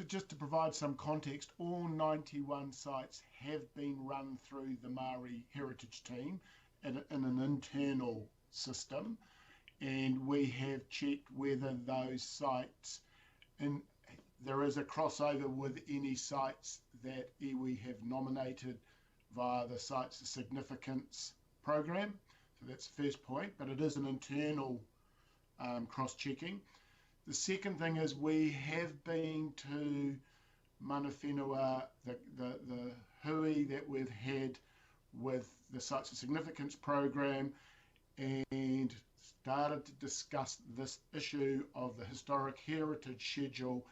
C: Just to provide some context, all 91 sites have been run through the Māori Heritage Team in an internal system, and we have checked whether those sites and there is a crossover with any sites that iwi have nominated via the Sites of Significance program. So that's the first point, but it is an internal cross-checking. The second thing is we have been to mana whenua, the hui that we've had with the Sites of Significance program, and started to discuss this issue of the Historic Heritage Schedule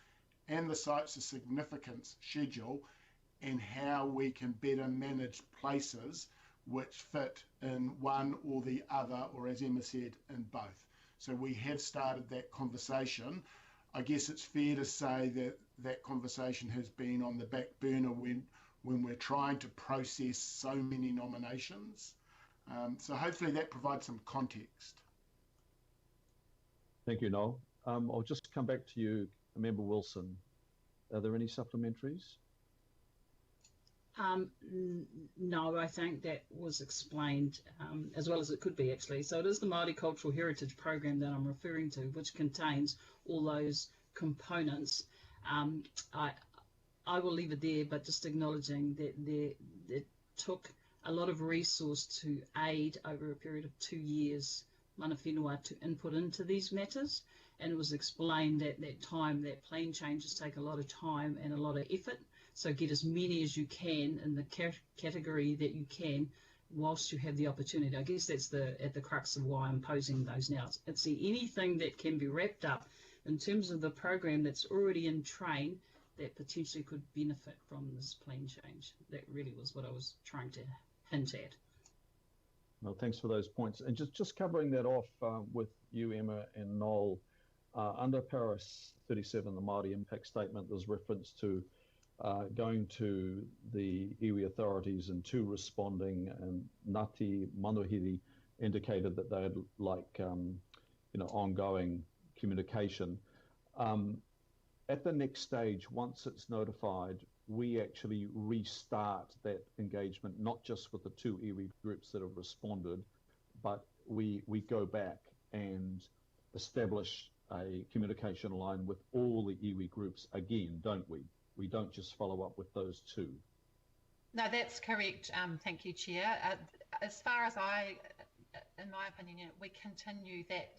C: and the Sites of Significance Schedule, and how we can better manage places which fit in one or the other, or as Emma said, in both. So we have started that conversation. I guess it's fair to say that that conversation has been on the back burner when we're trying to process so many nominations. So hopefully that provides some context.
A: Thank you, Noel. I'll just come back to you, Member Wilson. Are there any supplementaries?
D: No, I think that was explained as well as it could be, actually. So it is the Māori Cultural Heritage Program that I'm referring to, which contains all those components. I will leave it there, but just acknowledging that it took a lot of resource to aid over a period of 2 years mana whenua to input into these matters, and it was explained at that time that plan changes take a lot of time and a lot of effort. So get as many as you can in the category that you can whilst you have the opportunity. I guess that's at the crux of why I'm posing those now. It's anything that can be wrapped up in terms of the program that's already in train that potentially could benefit from this plan change. That really was what I was trying to hint at.
A: Well, thanks for those points. And just covering that off with you, Emma and Noel, under Paris 37, the Māori Impact Statement, there's reference to going to the iwi authorities and to responding, and Ngāti Manuhiri indicated that they'd like ongoing communication. At the next stage, once it's notified, we actually restart that engagement, not just with the 2 iwi groups that have responded, but we go back and establish a communication line with all the iwi groups again, don't we? We don't just follow up with those 2.
V: No, that's correct. Thank you, Chair. As far as in my opinion, we continue that.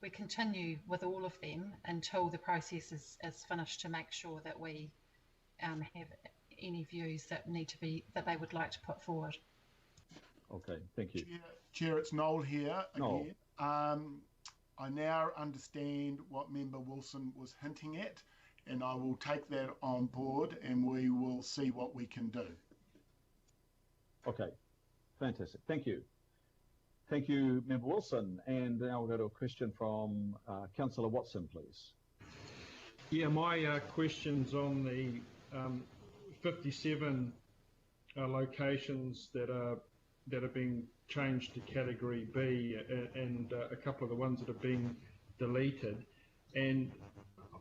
V: We continue with all of them until the process is finished to make sure that we have any views that that they would like to put forward.
A: Okay, thank you.
C: Chair, it's Noel here
A: Noel.
C: again. I now understand what Member Wilson was hinting at, and I will take that on board and we will see what we can do.
A: Okay, fantastic. Thank you. Thank you, Member Wilson. And now we'll go to a question from Councillor Watson, please.
H: Yeah, my question's on the 57 locations that are being changed to Category B, and a couple of the ones that are being deleted. And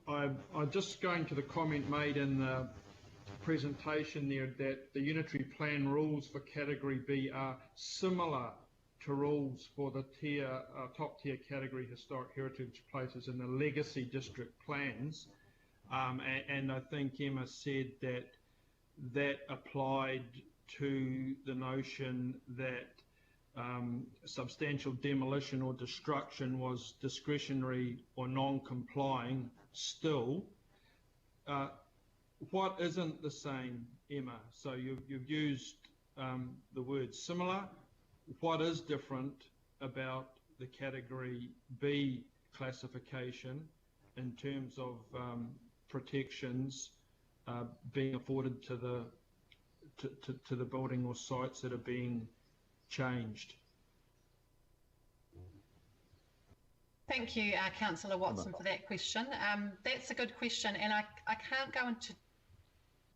H: I'm just going to the comment made in the presentation there that the unitary plan rules for Category B are similar to rules for the top tier category historic heritage places in the legacy district plans. And I think Emma said that applied to the notion that substantial demolition or destruction was discretionary or non-complying still. What isn't the same, Emma? So you've used the word similar. What is different about the Category B classification in terms of protections being afforded to the building or sites that are being changed?
V: Thank you, Councillor Watson, for that question. That's a good question, and I can't go into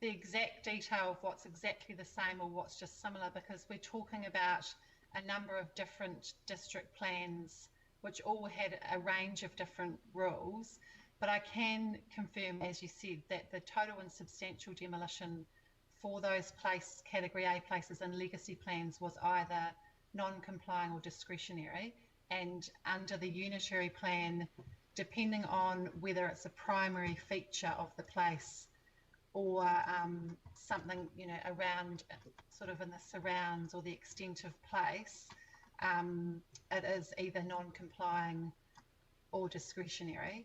V: the exact detail of what's exactly the same or what's just similar, because we're talking about a number of different district plans which all had a range of different rules. But I can confirm, as you said, that the total and substantial demolition for those Category A places in legacy plans was either non-complying or discretionary, and under the unitary plan depending on whether it's a primary feature of the place or something, around sort of in the surrounds or the extent of place, it is either non-complying or discretionary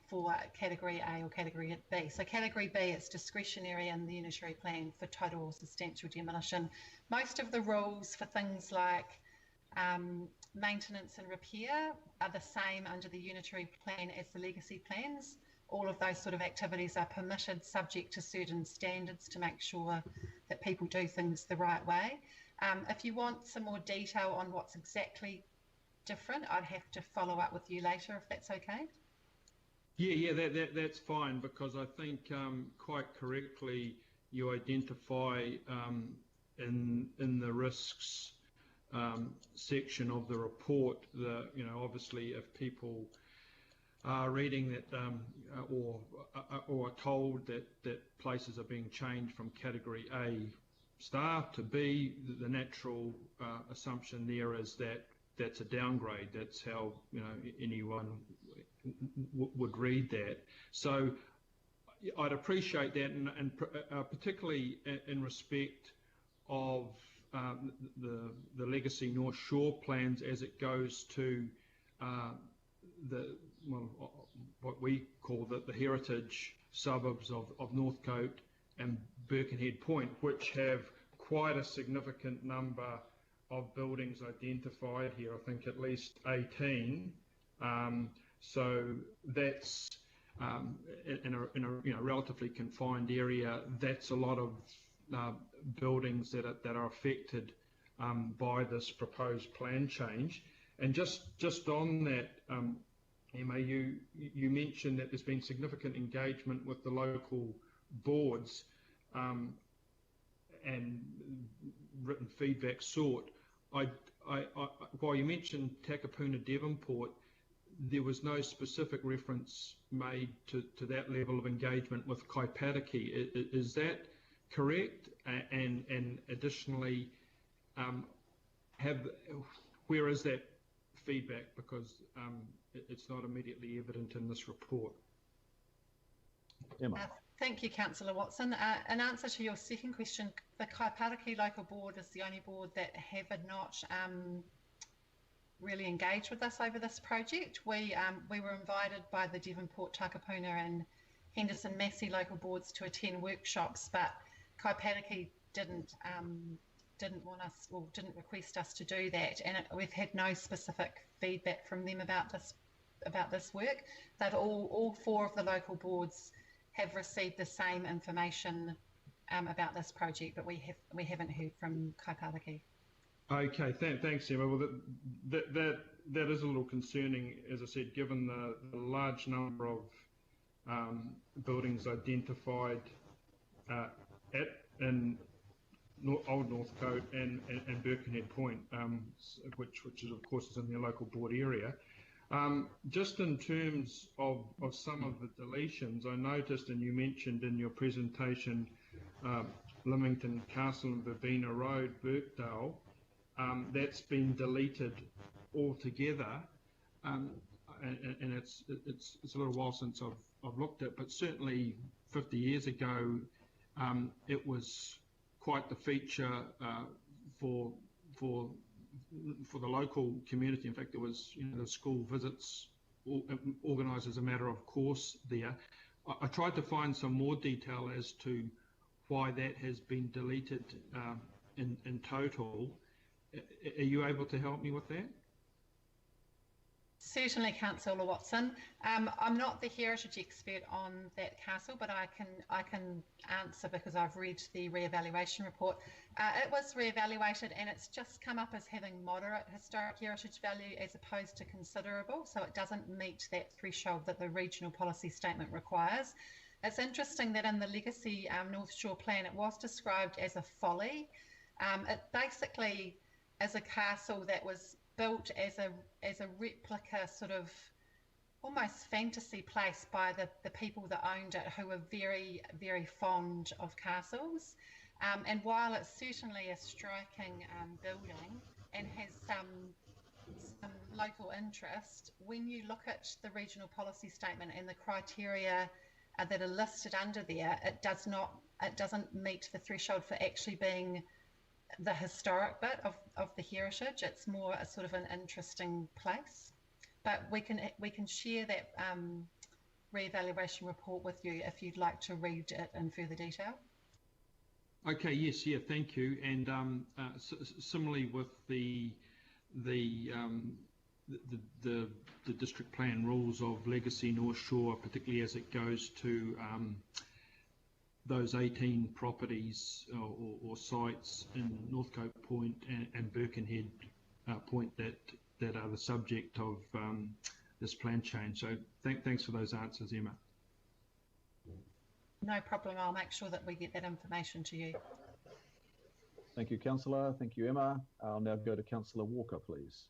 V: for category A or category B. So category B, it's discretionary in the unitary plan for total or substantial demolition. Most of the rules for things like maintenance and repair are the same under the unitary plan as the legacy plans. All of those sort of activities are permitted subject to certain standards to make sure that people do things the right way. If you want some more detail on what's exactly different, I'd have to follow up with you later if that's okay.
H: Yeah, that's fine, because I think quite correctly you identify in the risks section of the report that, obviously if people are reading that or are told that places are being changed from category A star to B, the natural assumption there is that that's a downgrade. That's how anyone would read that. So I'd appreciate that, and particularly in respect of the legacy North Shore plans as it goes to what we call the heritage suburbs of Northcote and Birkenhead Point, which have quite a significant number of buildings identified here. I think at least 18. So that's in a relatively confined area. That's a lot of buildings that are affected by this proposed plan change. And just on that, Emma, you mentioned that there's been significant engagement with the local boards and written feedback sought. While you mentioned Takapuna Devonport, there was no specific reference made to that level of engagement with Kaipatiki. Is that correct? And additionally, where is that feedback? Because it's not immediately evident in this report.
K: Emma.
V: Thank you, Councillor Watson. In answer to your second question, the Kaipatiki Local Board is the only board that have not really engaged with us over this project. We were invited by the Devonport, Takapuna and Henderson Massey local boards to attend workshops, but Kaipatiki didn't want us, or didn't request us to do that, and we've had no specific feedback from them about this work. They've all four of the local boards have received the same information about this project, but we haven't heard from Kaipatiki.
H: Okay, thanks, Emma. Well, that is a little concerning, as I said, given the large number of buildings identified in Old Northcote and Birkenhead Point, which is of course is in their local board area. Just in terms of some of the deletions, I noticed, and you mentioned in your presentation, Lymington Castle and Verbena Road, Birkdale, that's been deleted altogether, and it's a little while since I've looked at, but certainly 50 years ago, it was quite the feature for the local community. In fact, there was the school visits organised as a matter of course there. I tried to find some more detail as to why that has been deleted in total. Are you able to help me with that?
V: Certainly, Councillor Watson. I'm not the heritage expert on that castle, but I can answer because I've read the re-evaluation report. It was re-evaluated and it's just come up as having moderate historic heritage value as opposed to considerable, so it doesn't meet that threshold that the regional policy statement requires. It's interesting that in the legacy North Shore plan it was described as a folly. It basically is a castle that was built as a replica, sort of almost fantasy place by the people that owned it, who were very, very fond of castles. And while it's certainly a striking building and has some some local interest, when you look at the regional policy statement and the criteria that are listed under there, it doesn't meet the threshold for actually being the historic bit of the heritage. It's more a sort of an interesting place. But we can share that re-evaluation report with you if you'd like to read it in further detail.
H: Okay. Yes. Yeah. Thank you. And similarly with the district plan rules of Legacy North Shore, particularly as it goes to those 18 properties or sites in Northcote Point and Birkenhead Point that are the subject of this plan change. So thanks for those answers, Emma.
V: No problem. I'll make sure that we get that information to you.
A: Thank you, Councillor. Thank you, Emma. I'll now go to Councillor Walker, please.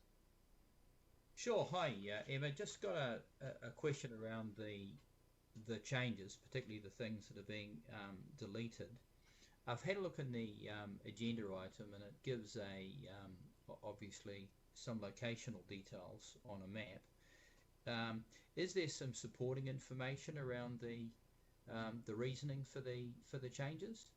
I: Sure. Hi, Emma. Just got a question around the changes, particularly the things that are being deleted. I've had a look in the agenda item, and it gives obviously some locational details on a map. Is there some supporting information around the reasoning for the changes?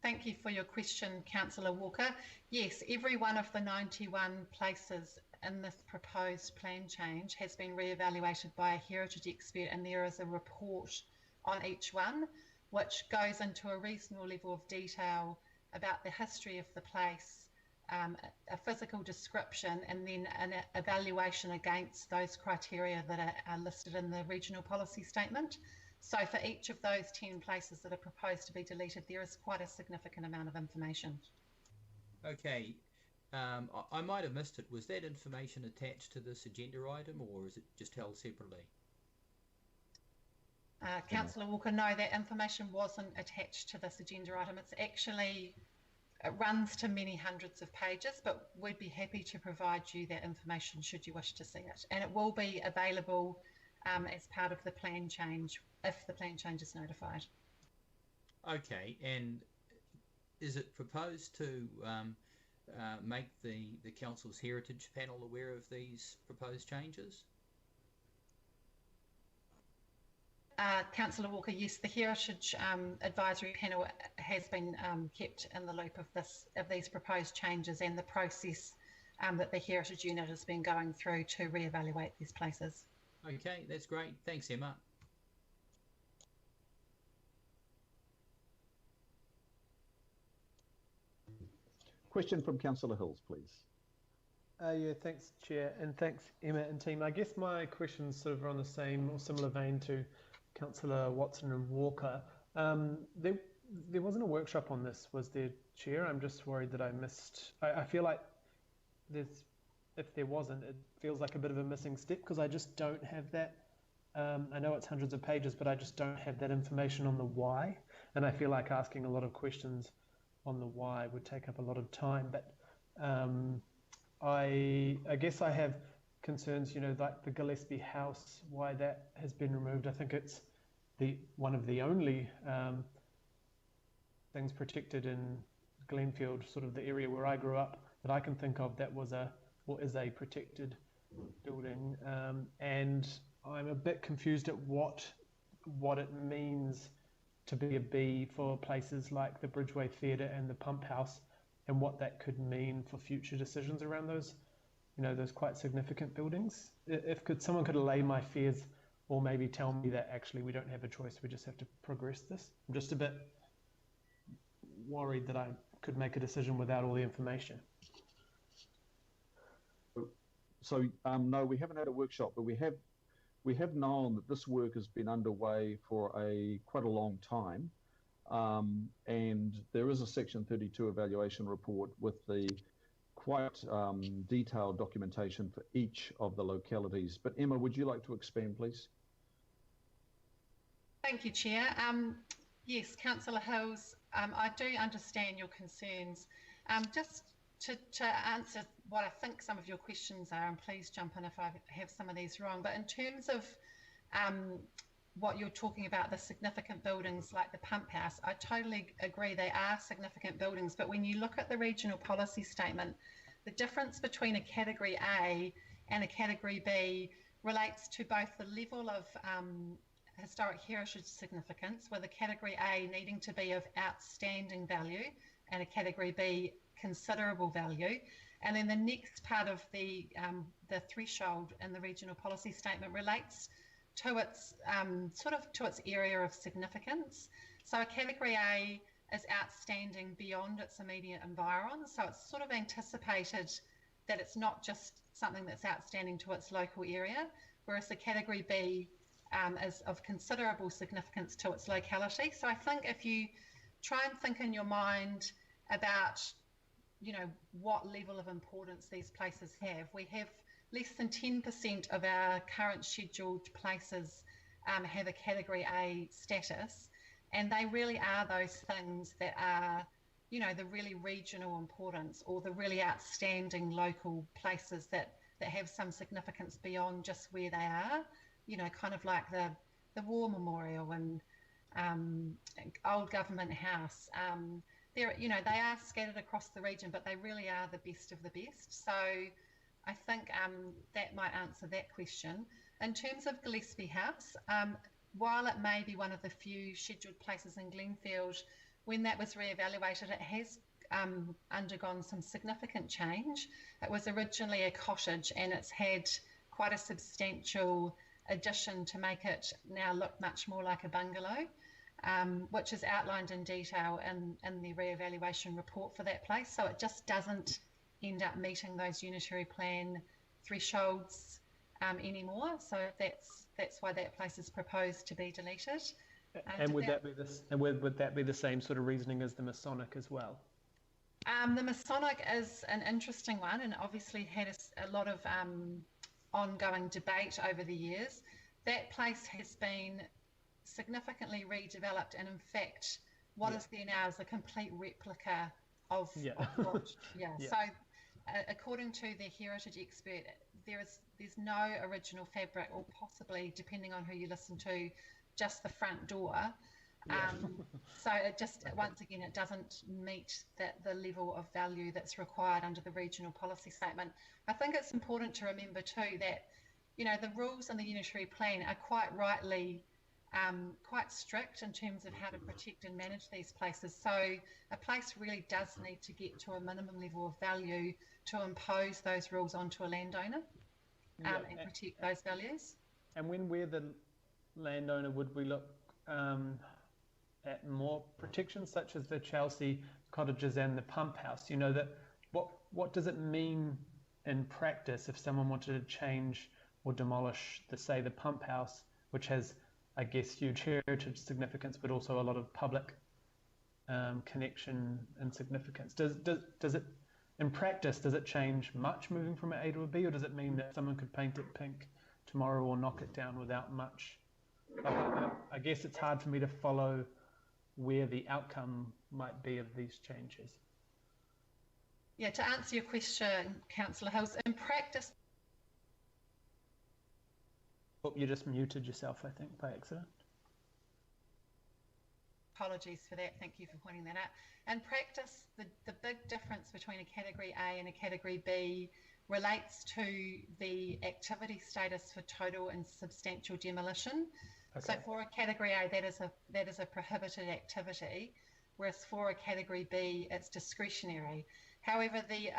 V: Thank you for your question, Councillor Walker. Yes, every one of the 91 places in this proposed plan change has been re-evaluated by a heritage expert, and there is a report on each one which goes into a reasonable level of detail about the history of the place, a physical description, and then an evaluation against those criteria that are listed in the regional policy statement. So for each of those 10 places that are proposed to be deleted, there is quite a significant amount of information.
I: Okay. I might have missed it. Was that information attached to this agenda item, or is it just held separately?
V: Councillor Walker, no, that information wasn't attached to this agenda item. It runs to many hundreds of pages, but we'd be happy to provide you that information should you wish to see it. And it will be available as part of the plan change if the plan change is notified.
I: Okay, and is it proposed to make the Council's Heritage Panel aware of these proposed changes?
V: Councillor Walker, yes, the Heritage Advisory Panel has been kept in the loop of these proposed changes and the process that the Heritage Unit has been going through to re-evaluate these places.
I: Okay, that's great. Thanks, Emma.
A: Question from Councillor Hills, please.
U: Yeah, thanks, Chair, and thanks, Emma and team. I guess my question's sort of on the same or similar vein to Councillor Watson and Walker. There wasn't a workshop on this, was there, Chair? I'm just worried that I missed. I feel like if there wasn't, it feels like a bit of a missing step because I just don't have that. I know it's hundreds of pages, but I just don't have that information on the why, and I feel like asking a lot of questions on the why would take up a lot of time. But I guess I have concerns, like the Gillespie House, why that has been removed. I think it's one of the only things protected in Glenfield, sort of the area where I grew up, that I can think of that was is a protected building, and I'm a bit confused at what it means to be a B for places like the Bridgeway Theatre and the Pump House, and what that could mean for future decisions around those, those quite significant buildings. If someone could allay my fears, or maybe tell me that actually we don't have a choice, we just have to progress this. I'm just a bit worried that I could make a decision without all the information.
A: So no, we haven't had a workshop, but we have known that this work has been underway for quite a long time, and there is a Section 32 evaluation report with the quite detailed documentation for each of the localities. But Emma, would you like to expand, please?
V: Thank you, Chair. Yes, Councillor Hills, I do understand your concerns. Just to answer what I think some of your questions are, and please jump in if I have some of these wrong, but in terms of what you're talking about, the significant buildings like the pump house, I totally agree, they are significant buildings, but when you look at the regional policy statement, the difference between a category A and a category B relates to both the level of historic heritage significance, with a category A needing to be of outstanding value and a category B considerable value. And then the next part of the threshold in the regional policy statement relates to its to its area of significance. So a category A is outstanding beyond its immediate environ. So it's sort of anticipated that it's not just something that's outstanding to its local area, whereas the category B is of considerable significance to its locality. So I think if you try and think in your mind about, you know, what level of importance these places have, we have less than 10% of our current scheduled places have a category A status, and they really are those things that are, you know, the really regional importance or the really outstanding local places that have some significance beyond just where they are, you know, kind of like the War Memorial and Old Government House. They're, you know, they are scattered across the region, but they really are the best of the best. So I think that might answer that question. In terms of Gillespie House, while it may be one of the few scheduled places in Glenfield, when that was re-evaluated, it has undergone some significant change. It was originally a cottage, and it's had quite a substantial addition to make it now look much more like a bungalow, which is outlined in detail in the re-evaluation report for that place. So it just doesn't end up meeting those unitary plan thresholds anymore. So that's why that place is proposed to be deleted.
U: And would that be this? And would that be the same sort of reasoning as the Masonic as well?
V: The Masonic is an interesting one, and obviously had a lot of ongoing debate over the years. That place has been significantly redeveloped, and in fact, what is there now is a complete replica of what. So, according to the heritage expert, there's no original fabric, or possibly, depending on who you listen to, just the front door. So it just, once again, it doesn't meet the level of value that's required under the regional policy statement. I think it's important to remember too that, you know, the rules in the unitary plan are quite rightly quite strict in terms of how to protect and manage these places. So a place really does need to get to a minimum level of value to impose those rules onto a landowner and protect those values. And
U: when we're the landowner, would we look at more protections, such as the Chelsea cottages and the pump house? You know, that what does it mean in practice if someone wanted to change or demolish the pump house, which has, I guess, huge heritage significance, but also a lot of public connection and significance? Does it, in practice, does it change much moving from an A to a B, or does it mean that someone could paint it pink tomorrow or knock it down without much? I guess it's hard for me to follow where the outcome might be of these changes.
V: Yeah, to answer your question, Councillor Hills, in practice...
U: Oh, you just muted yourself, I think, by accident.
V: Apologies for that. Thank you for pointing that out. In practice, the big difference between a Category A and a Category B relates to the activity status for total and substantial demolition. Okay. So for a Category A, that is a prohibited activity, whereas for a Category B, it's discretionary. However, the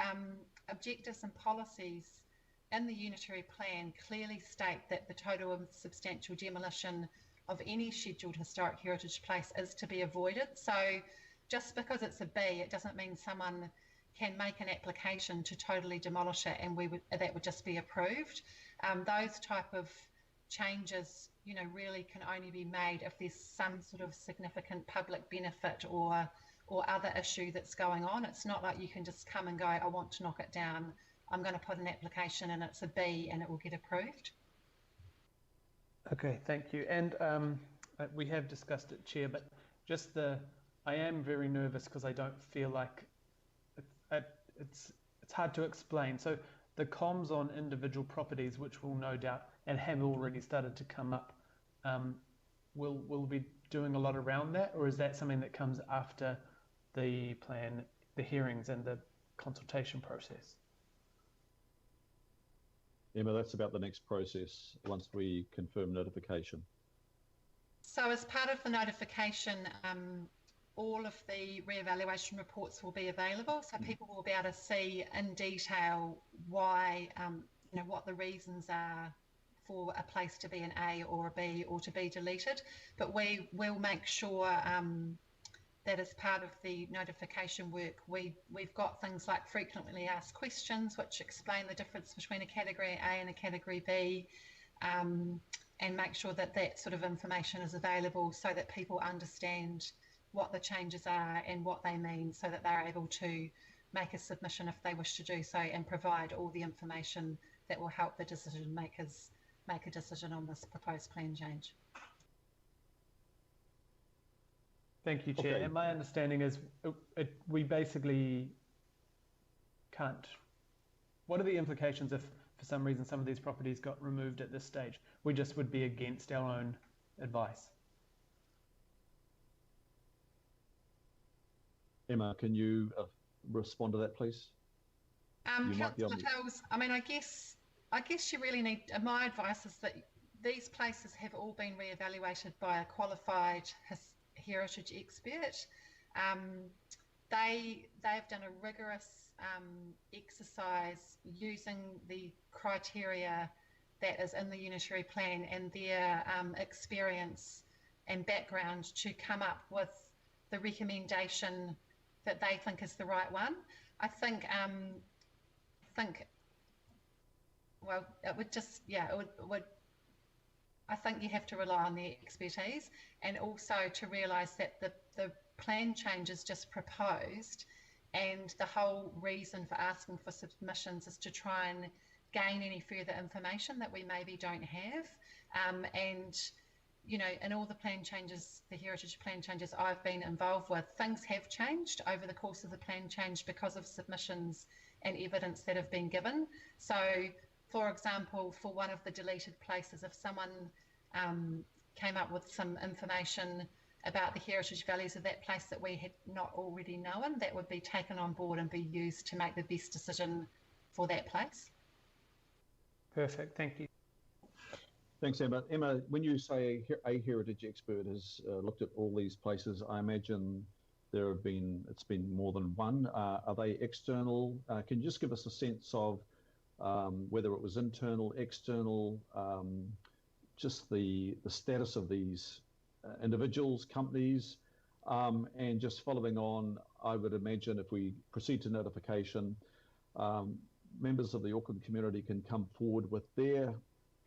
V: objectives and policies in the unitary plan clearly state that the total and substantial demolition of any scheduled historic heritage place is to be avoided. So just because it's a B, it doesn't mean someone can make an application to totally demolish it and that would just be approved. Those type of changes, you know, really can only be made if there's some sort of significant public benefit or other issue that's going on. It's not like you can just come and go, I want to knock it down, I'm going to put an application and it's a B and it will get approved.
U: Okay, thank you. And we have discussed it, Chair, but just I am very nervous because I don't feel like it's hard to explain. So the comms on individual properties, which will no doubt and have already started to come up, will be doing a lot around that, or is that something that comes after the plan, the hearings and the consultation process?
M: Emma, that's about the next process once we confirm notification.
V: So as part of the notification, all of the reevaluation reports will be available, so people will be able to see in detail why, what the reasons are for a place to be an A or a B or to be deleted. But we will make sure that as part of the notification work, we've got things like frequently asked questions which explain the difference between a category A and a category B, and make sure that that sort of information is available so that people understand what the changes are and what they mean, so that they're able to make a submission if they wish to do so, and provide all the information that will help the decision makers make a decision on this proposed plan change.
U: Thank you, Chair.
M: Okay.
U: And my understanding is we basically can't. What are the implications if, for some reason, some of these properties got removed at this stage? We just would be against our own advice.
M: Emma, can you respond to that, please?
V: Councillor Hills, I mean, I guess you really need. My advice is that these places have all been reevaluated by a qualified heritage expert. They've done a rigorous exercise using the criteria that is in the unitary plan and their experience and background to come up with the recommendation that they think is the right one. I think well, it would just, yeah, it would I think you have to rely on their expertise, and also to realise that the plan change is just proposed, and the whole reason for asking for submissions is to try and gain any further information that we maybe don't have. And, you know, in all the plan changes, the heritage plan changes I've been involved with, things have changed over the course of the plan change because of submissions and evidence that have been given. So, for example, for one of the deleted places, if someone came up with some information about the heritage values of that place that we had not already known, that would be taken on board and be used to make the best decision for that place.
U: Perfect, thank you.
M: Thanks, Emma. Emma, when you say a heritage expert has looked at all these places, I imagine it's been more than one. Are they external? Can you just give us a sense of whether it was internal, external, just the status of these individuals, companies, and just following on, I would imagine if we proceed to notification, members of the Auckland community can come forward with their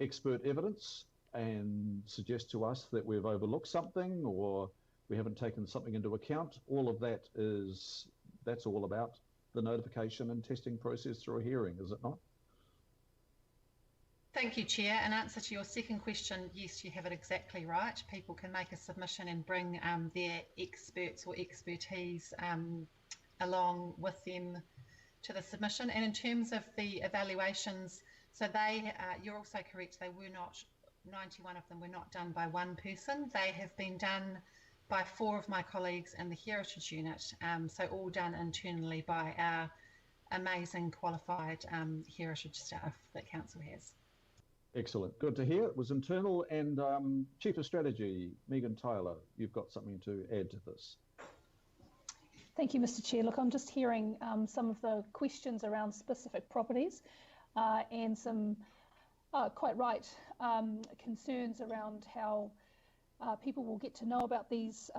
M: expert evidence and suggest to us that we've overlooked something or we haven't taken something into account. All of that that's all about the notification and testing process through a hearing, is it not?
V: Thank you, Chair. In answer to your second question, yes, you have it exactly right. People can make a submission and bring their experts or expertise along with them to the submission. And in terms of the evaluations, so you're also correct, they were not, 91 of them were not done by one person. They have been done by 4 of my colleagues in the Heritage Unit, so all done internally by our amazing qualified heritage staff that Council has.
M: Excellent. Good to hear. It was internal. And Chief of Strategy, Megan Tyler, you've got something to add to this.
J: Thank you, Mr. Chair. Look, I'm just hearing some of the questions around specific properties and some quite right concerns around how people will get to know about these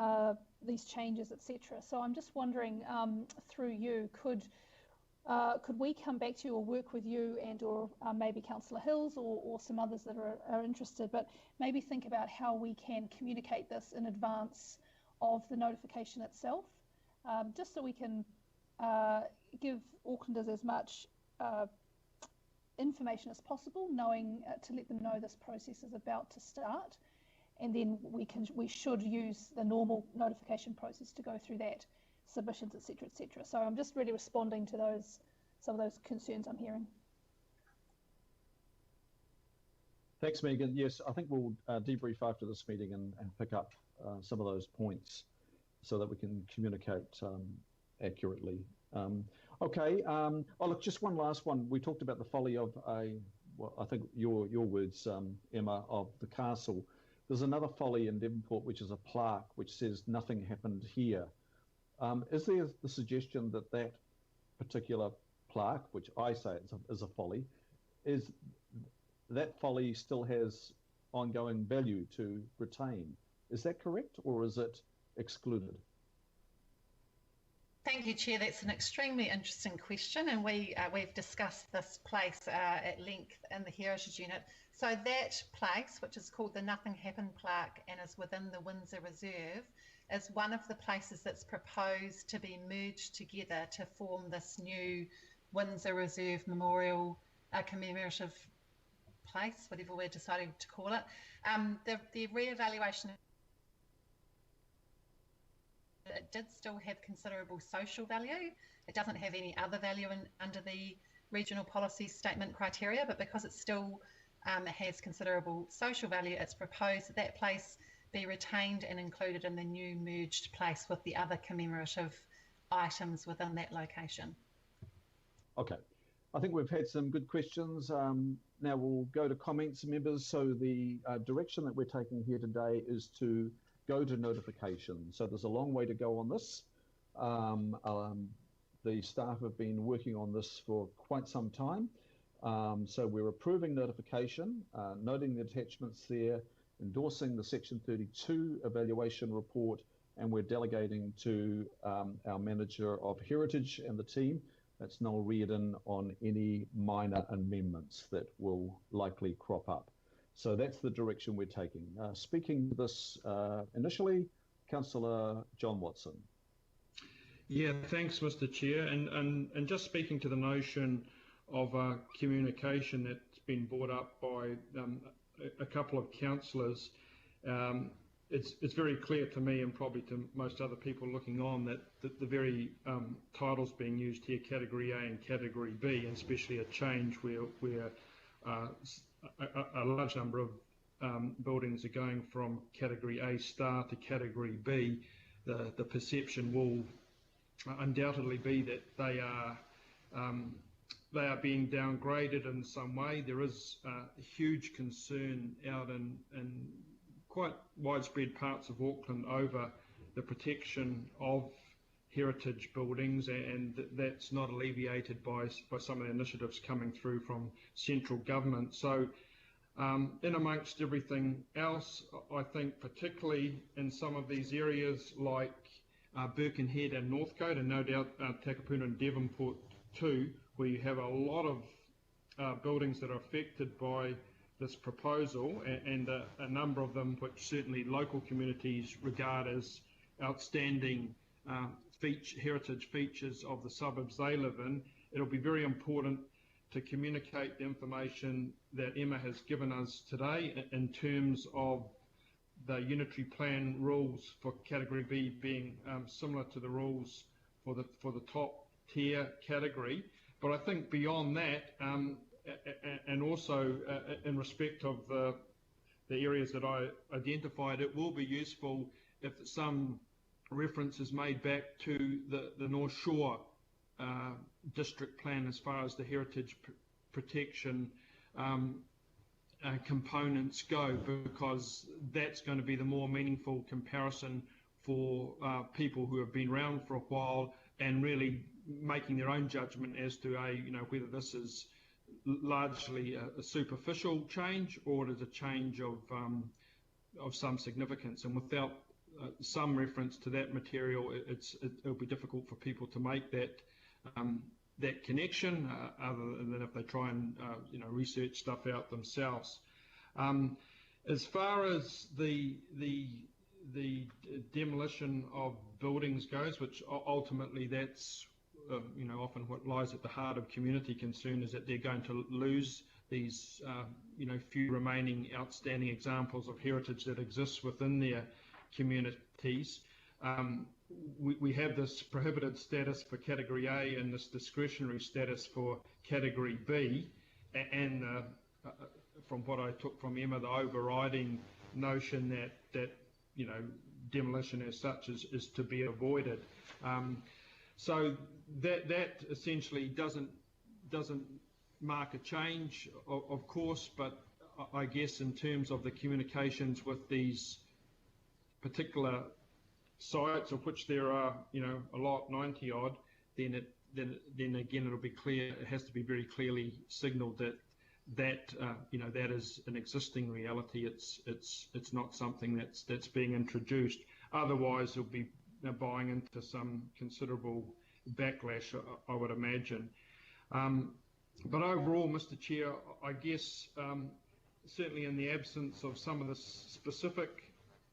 J: changes, etc. So I'm just wondering, through you, could we come back to you or work with you and or maybe Councillor Hills or some others that are interested, but maybe think about how we can communicate this in advance of the notification itself, just so we can give Aucklanders as much information as possible, knowing to let them know this process is about to start, and then we should use the normal notification process to go through that, submissions, etc., etc. So I'm just really responding to some of those concerns I'm hearing.
M: Thanks, Megan. Yes, I think we'll debrief after this meeting and pick up some of those points so that we can communicate accurately. Okay. Oh, look, just one last one. We talked about the folly of well, I think your words, Emma, of the castle. There's another folly in Devonport, which is a plaque which says nothing happened here. Is there the suggestion that that particular plaque, which I say is a folly, is that folly still has ongoing value to retain? Is that correct, or is it excluded?
V: Thank you, Chair. That's an extremely interesting question, and we've discussed this place at length in the Heritage Unit. So that place, which is called the Nothing Happened plaque and is within the Windsor Reserve, is one of the places that's proposed to be merged together to form this new Windsor Reserve Memorial commemorative place, whatever we're deciding to call it. The re-evaluation, it did still have considerable social value. It doesn't have any other value under the regional policy statement criteria, but because it still has considerable social value, it's proposed that that place be retained and included in the new merged place with the other commemorative items within that location.
M: Okay. I think we've had some good questions. Now we'll go to comments, members. So the direction that we're taking here today is to go to notification. So there's a long way to go on this. The staff have been working on this for quite some time. So we're approving notification, noting the attachments there, endorsing the Section 32 evaluation report, and we're delegating to our Manager of Heritage and the team, that's Noel Reardon, on any minor amendments that will likely crop up. So that's the direction we're taking. Speaking to this initially, Councillor John Watson.
H: Yeah, thanks, Mr. Chair. And just speaking to the notion of communication that's been brought up by a couple of councillors, it's very clear to me and probably to most other people looking on that the very titles being used here, Category A and Category B, and especially a change where a large number of buildings are going from Category A star to Category B, the perception will undoubtedly be that they are being downgraded in some way. There is huge concern out in quite widespread parts of Auckland over the protection of heritage buildings, and that's not alleviated by some of the initiatives coming through from central government. So in amongst everything else, I think particularly in some of these areas like Birkenhead and Northcote, and no doubt Takapuna and Devonport too, where you have a lot of buildings that are affected by this proposal, and a number of them which certainly local communities regard as outstanding heritage features of the suburbs they live in. It'll be very important to communicate the information that Emma has given us today in terms of the unitary plan rules for Category B being similar to the rules for the top tier category. But I think beyond that, and also in respect of the areas that I identified, it will be useful if some reference is made back to the North Shore district plan as far as the heritage protection components go, because that's going to be the more meaningful comparison for people who have been around for a while and really making their own judgment as to whether this is largely a superficial change or it is a change of some significance. And without some reference to that material, it'll be difficult for people to make that connection, other than if they try and research stuff out themselves. As far as the demolition of buildings goes, which ultimately that's often what lies at the heart of community concern, is that they're going to lose these few remaining outstanding examples of heritage that exists within their communities. We have this prohibited status for Category A and this discretionary status for Category B, and from what I took from Emma, the overriding notion that demolition as such is to be avoided. So that essentially doesn't mark a change, of course, but I guess in terms of the communications with these particular sites, of which there are a lot, 90 odd, then again it'll be clear. It has to be very clearly signalled that that is an existing reality. It's not something that's being introduced. Otherwise, it'll be buying into some considerable backlash, I would imagine. But overall, Mr. Chair, I guess certainly in the absence of some of the specific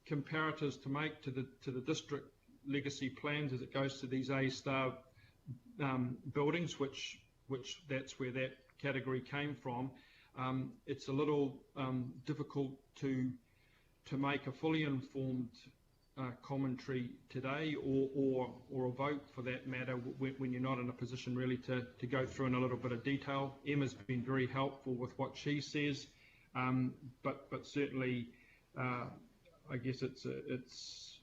H: comparators to make to the district legacy plans as it goes to these A-star buildings, which that's where that category came from, it's a little difficult to make a fully informed commentary today or a vote for that matter when you're not in a position really to go through in a little bit of detail. Emma's been very helpful with what she says, but certainly I guess it's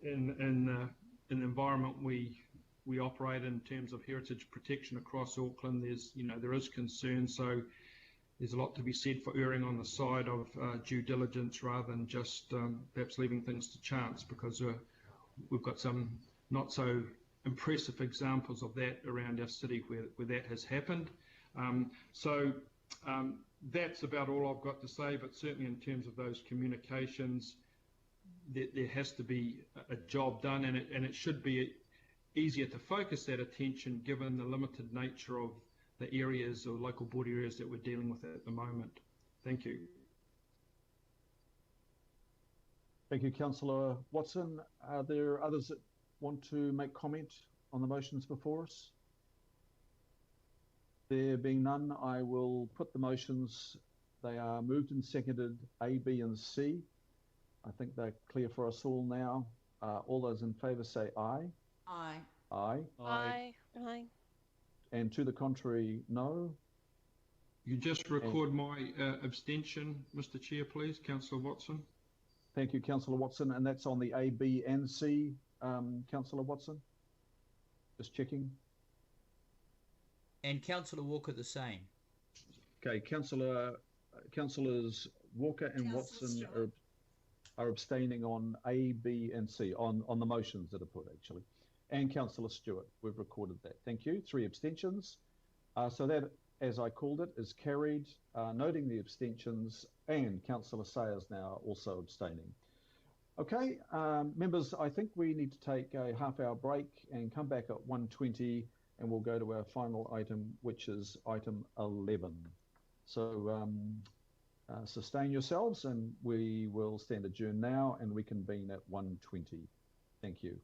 H: in the environment we operate in terms of heritage protection across Auckland. There is concern, so there's a lot to be said for erring on the side of due diligence rather than just perhaps leaving things to chance, because we've got some not so impressive examples of that around our city where that has happened. So that's about all I've got to say, but certainly in terms of those communications, there has to be a job done, and it should be easier to focus that attention given the limited nature of the areas or local board areas that we're dealing with at the moment. Thank you.
M: Thank you, Councillor Watson. Are there others that want to make comment on the motions before us? There being none, I will put the motions. They are moved and seconded, A, B and C. I think they're clear for us all now. All those in favour say aye.
G: Aye.
M: Aye.
E: Aye.
N: Aye.
M: And to the contrary, no.
H: You just record my abstention, Mr. Chair, please, Councillor Watson.
M: Thank you, Councillor Watson. And that's on the A, B and C, Councillor Watson? Just checking.
I: And Councillor Walker the same.
M: Okay, Councillors Walker and Watson are abstaining on A, B and C, on the motions that are put, actually. And Councillor Stewart, we've recorded that. Thank you. 3 abstentions. So that, as I called it, is carried, noting the abstentions, and Councillor Sayers now also abstaining. Okay, members, I think we need to take a half-hour break and come back at 1:20, and we'll go to our final item, which is item 11. So sustain yourselves, and we will stand adjourned now and reconvene at 1:20. Thank you.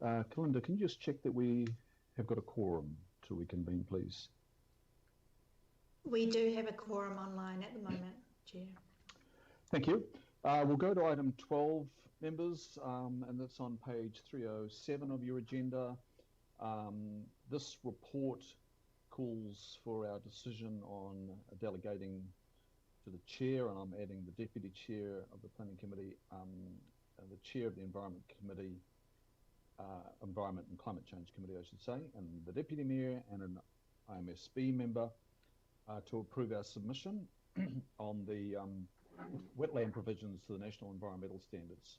M: Kalinda, can you just check that we have got a quorum to reconvene, please?
B: We do have a quorum online at the moment, Chair.
M: Thank you. We'll go to item 12, members, and that's on page 307 of your agenda. This report calls for our decision on delegating to the chair, and I'm adding the deputy chair of the Planning Committee, and the chair of the Environment Committee, Environment and Climate Change Committee, I should say, and the deputy mayor and an IMSB member to approve our submission on the wetland provisions to the National Environmental Standards,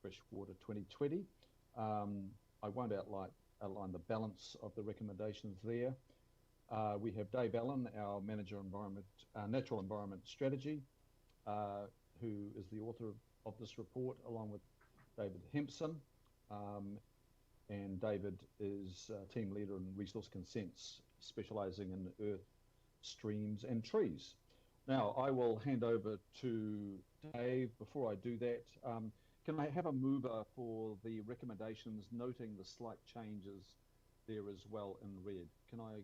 M: Freshwater 2020. I won't outline the balance of the recommendations there. We have Dave Allen, our Manager Environment, Natural Environment Strategy, who is the author of this report, along with David Hempson. And David is team leader in resource consents, specialising in earth, streams and trees. Now, I will hand over to Dave. Before I do that, can I have a mover for the recommendations, noting the slight changes there as well in red? Can I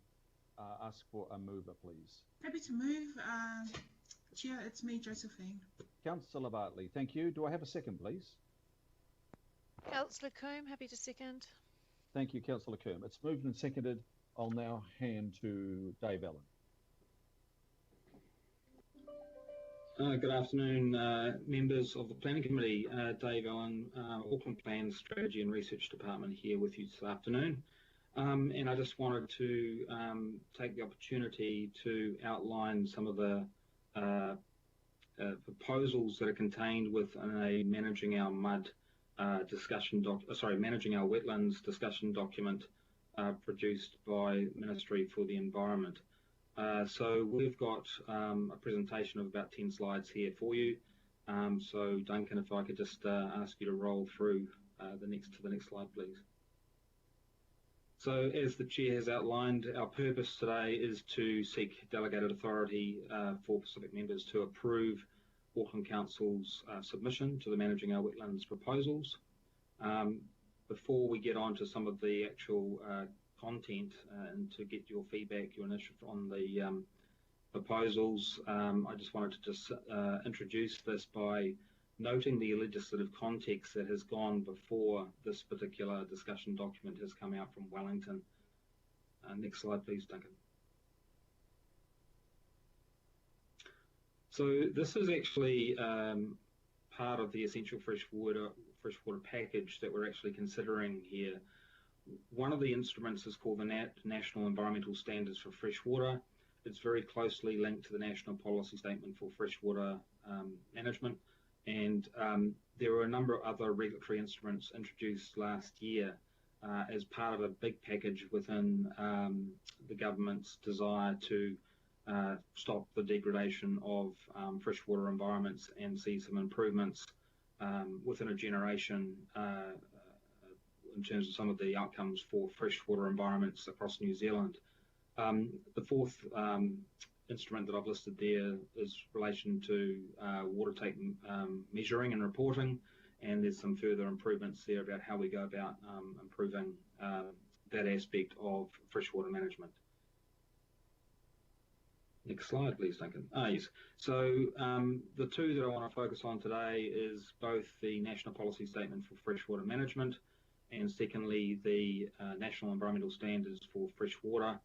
M: ask for a mover, please?
G: Happy to move. Chair, it's me, Josephine.
M: Councillor Bartley, thank you. Do I have a second, please?
E: Councillor Coombe, happy to second.
M: Thank you, Councillor Coombe. It's moved and seconded. I'll now hand to Dave Allen.
O: Good afternoon, members of the Planning Committee. Dave Allen, Auckland Plan Strategy and Research Department, here with you this afternoon. And I just wanted to take the opportunity to outline some of the proposals that are contained within a managing our mud managing our wetlands discussion document produced by Ministry for the Environment. So we've got a presentation of about 10 slides here for you. So Duncan, if I could just ask you to roll through the next slide, please. So as the Chair has outlined, our purpose today is to seek delegated authority for Pacific members to approve Auckland Council's submission to the Managing Our Wetlands proposals. Before we get on to some of the actual content and to get your feedback, your initial on the proposals, I just wanted to introduce this by noting the legislative context that has gone before this particular discussion document has come out from Wellington. Next slide, please, Duncan. So this is actually part of the essential freshwater package that we're actually considering here. One of the instruments is called the National Environmental Standards for Freshwater. It's very closely linked to the National Policy Statement for Freshwater Management. And there were a number of other regulatory instruments introduced last year as part of a big package within the government's desire to stop the degradation of freshwater environments and see some improvements within a generation in terms of some of the outcomes for freshwater environments across New Zealand. The fourth instrument that I've listed there is relation to water take measuring and reporting, and there's some further improvements there about how we go about improving that aspect of freshwater management. Next slide, please, Duncan. Yes. So the two that I want to focus on today is both the National Policy Statement for Freshwater Management and secondly the National Environmental Standards for Freshwater,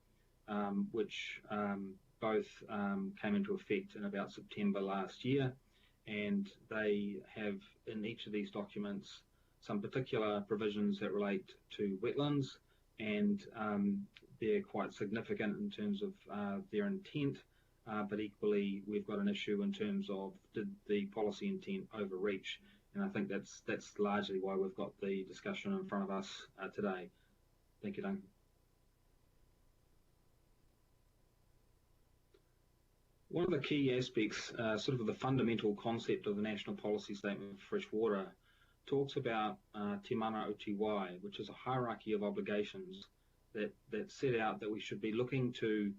O: which both came into effect in about September last year, and they have in each of these documents some particular provisions that relate to wetlands, and they're quite significant in terms of their intent, but equally we've got an issue in terms of did the policy intent overreach, and I think that's largely why we've got the discussion in front of us today. Thank you, Duncan. One of the key aspects, sort of the fundamental concept of the National Policy Statement for Freshwater, talks about Te Mana o Te Wai, which is a hierarchy of obligations that set out that we should be looking to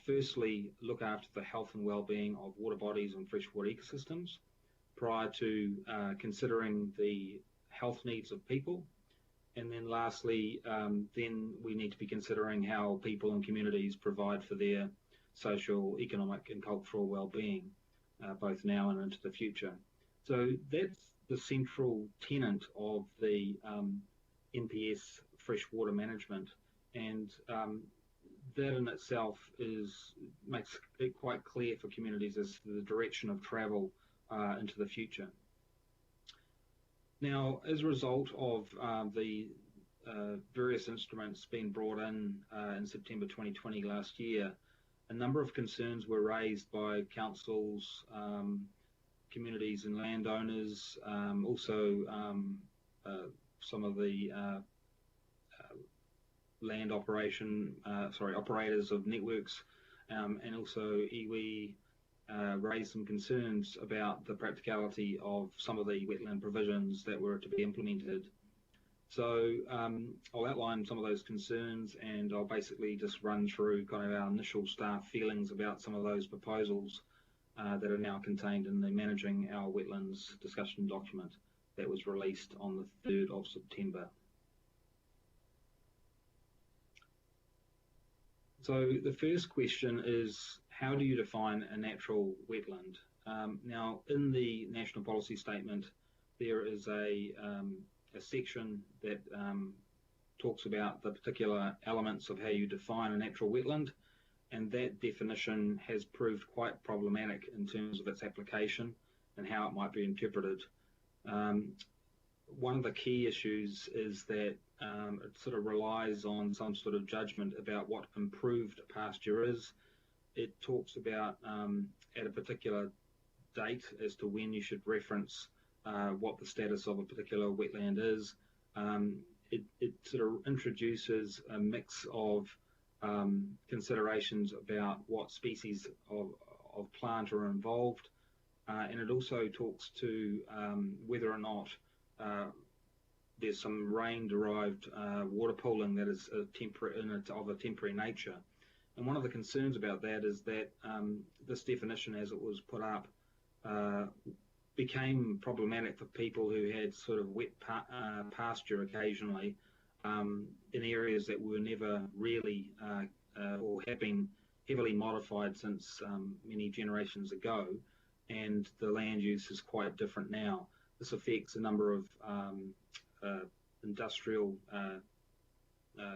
O: firstly look after the health and well-being of water bodies and freshwater ecosystems prior to considering the health needs of people, And then lastly, then we need to be considering how people and communities provide for their social, economic and cultural well-being, both now and into the future. So that's the central tenet of the NPS freshwater management, and that in itself makes it quite clear for communities as to the direction of travel into the future. Now, as a result of the various instruments being brought in September 2020 last year, a number of concerns were raised by councils, communities and landowners, also some of the land operators of networks, and also iwi raised some concerns about the practicality of some of the wetland provisions that were to be implemented. So I'll outline some of those concerns, and I'll basically just run through kind of our initial staff feelings about some of those proposals that are now contained in the Managing Our Wetlands discussion document that was released on the 3rd of September. So the first question is, how do you define a natural wetland? Now, in the National Policy Statement, there is a section that talks about the particular elements of how you define a natural wetland, and that definition has proved quite problematic in terms of its application and how it might be interpreted. One of the key issues is that it sort of relies on some sort of judgment about what improved pasture is. It talks about at a particular date as to when you should reference what the status of a particular wetland is. It sort of introduces a mix of considerations about what species of plant are involved, and it also talks to whether or not there's some rain-derived water pooling that is of a temporary nature. And one of the concerns about that is that this definition, as it was put up, became problematic for people who had sort of wet pasture occasionally in areas that were never really or have been heavily modified since many generations ago, and the land use is quite different now. This affects a number of industrial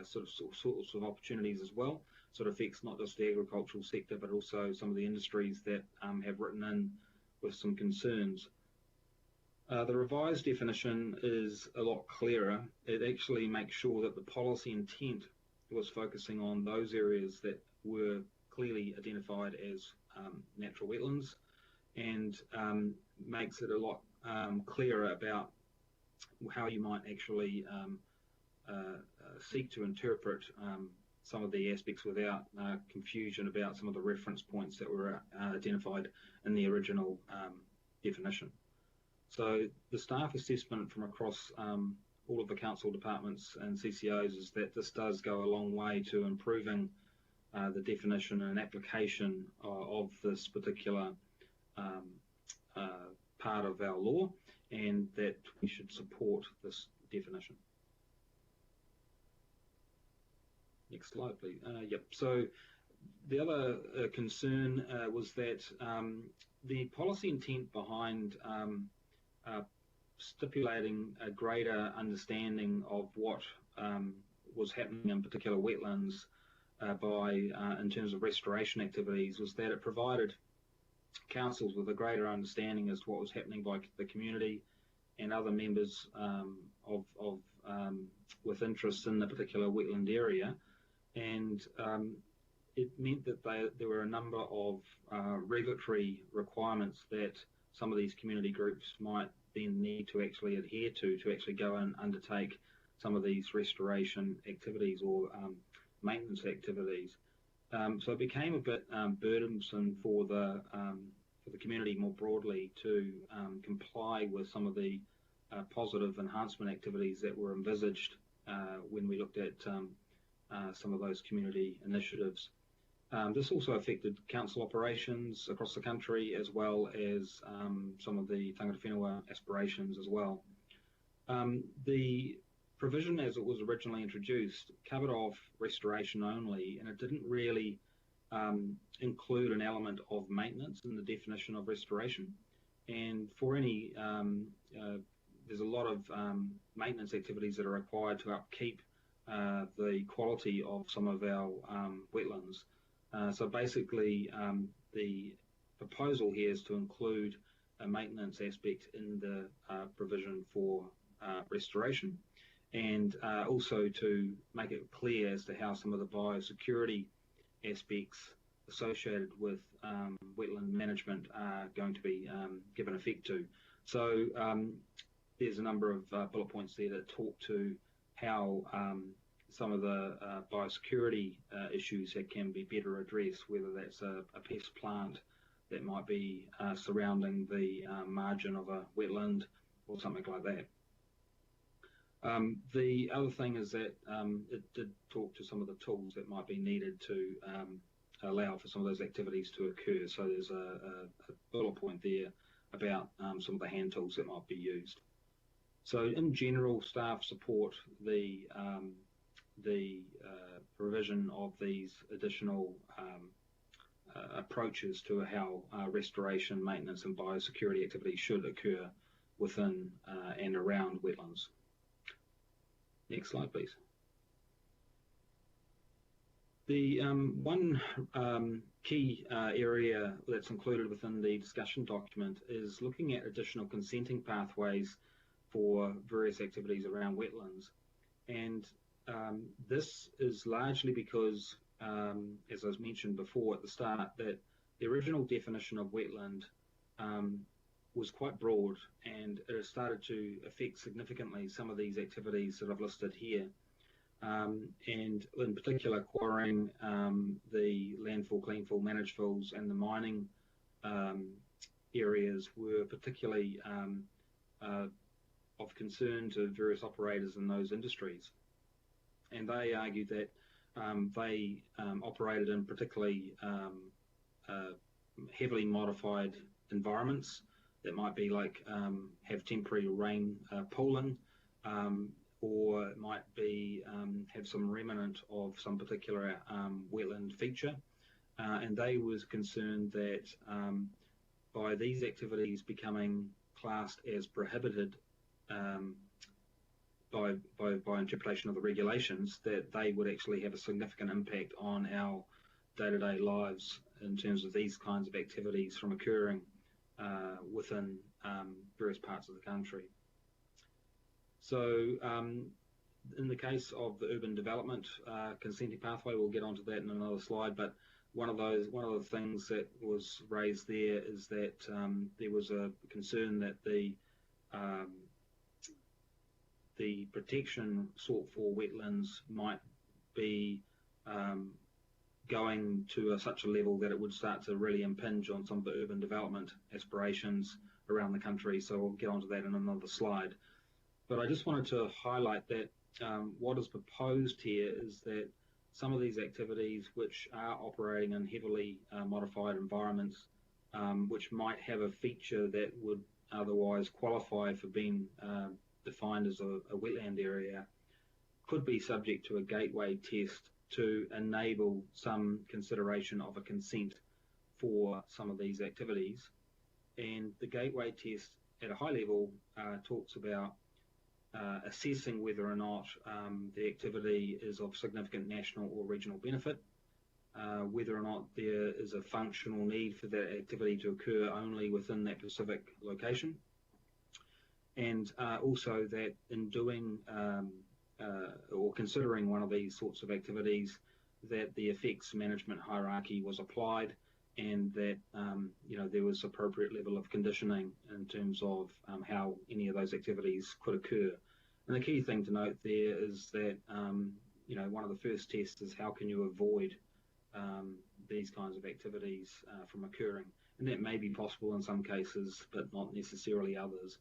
O: sorts of opportunities as well. So it affects not just the agricultural sector, but also some of the industries that have written in with some concerns. The revised definition is a lot clearer. It actually makes sure that the policy intent was focusing on those areas that were clearly identified as natural wetlands, and makes it a lot clearer about how you might actually seek to interpret some of the aspects without confusion about some of the reference points that were identified in the original definition. So the staff assessment from across all of the council departments and CCOs is that this does go a long way to improving the definition and application of this particular part of our law, and that we should support this definition. Next slide, please. Yep. So the other concern was that the policy intent behind stipulating a greater understanding of what was happening in particular wetlands in terms of restoration activities was that it provided councils with a greater understanding as to what was happening by the community and other members with interest in the particular wetland area, and it meant that there were a number of regulatory requirements that some of these community groups might then need to actually adhere to actually go and undertake some of these restoration activities or maintenance activities. So it became a bit burdensome for the community more broadly to comply with some of the positive enhancement activities that were envisaged when we looked at some of those community initiatives. This also affected council operations across the country, as well as some of the tangata whenua aspirations as well. The provision as it was originally introduced covered off restoration only, and it didn't really include an element of maintenance in the definition of restoration. And for any, there's a lot of maintenance activities that are required to upkeep the quality of some of our wetlands. So basically, the proposal here is to include a maintenance aspect in the provision for restoration, and also to make it clear as to how some of the biosecurity aspects associated with wetland management are going to be given effect to. So there's a number of bullet points there that talk to how some of the biosecurity issues that can be better addressed, whether that's a pest plant that might be surrounding the margin of a wetland or something like that. The other thing is that it did talk to some of the tools that might be needed to allow for some of those activities to occur. So there's a bullet point there about some of the hand tools that might be used. So in general, staff support the provision of these additional approaches to how restoration, maintenance and biosecurity activities should occur within and around wetlands. Next slide, please. The one key area that's included within the discussion document is looking at additional consenting pathways for various activities around wetlands. And this is largely because, as I was mentioned before at the start, that the original definition of wetland was quite broad, and it has started to affect significantly some of these activities that I've listed here. And in particular, quarrying, the landfill, cleanfill, managed fills, and the mining areas were particularly of concern to various operators in those industries. And they argued that they operated in particularly heavily modified environments that might be like have temporary rain pooling, or it might be have some remnant of some particular wetland feature. And they was concerned that by these activities becoming classed as prohibited by interpretation of the regulations, that they would actually have a significant impact on our day-to-day lives in terms of these kinds of activities from occurring within various parts of the country. So in the case of the urban development consenting pathway, we'll get onto that in another slide, but one of the things that was raised there is that there was a concern that the protection sought for wetlands might be going to such a level that it would start to really impinge on some of the urban development aspirations around the country. So we'll get onto that in another slide. But I just wanted to highlight that what is proposed here is that some of these activities which are operating in heavily modified environments, which might have a feature that would otherwise qualify for being defined as a wetland area, could be subject to a gateway test to enable some consideration of a consent for some of these activities. And the gateway test at a high level talks about assessing whether or not the activity is of significant national or regional benefit, whether or not there is a functional need for that activity to occur only within that specific location, and also that in doing or considering one of these sorts of activities, that the effects management hierarchy was applied, and that there was appropriate level of conditioning in terms of how any of those activities could occur. And the key thing to note there is that one of the first tests is how can you avoid these kinds of activities from occurring, and that may be possible in some cases, but not necessarily others.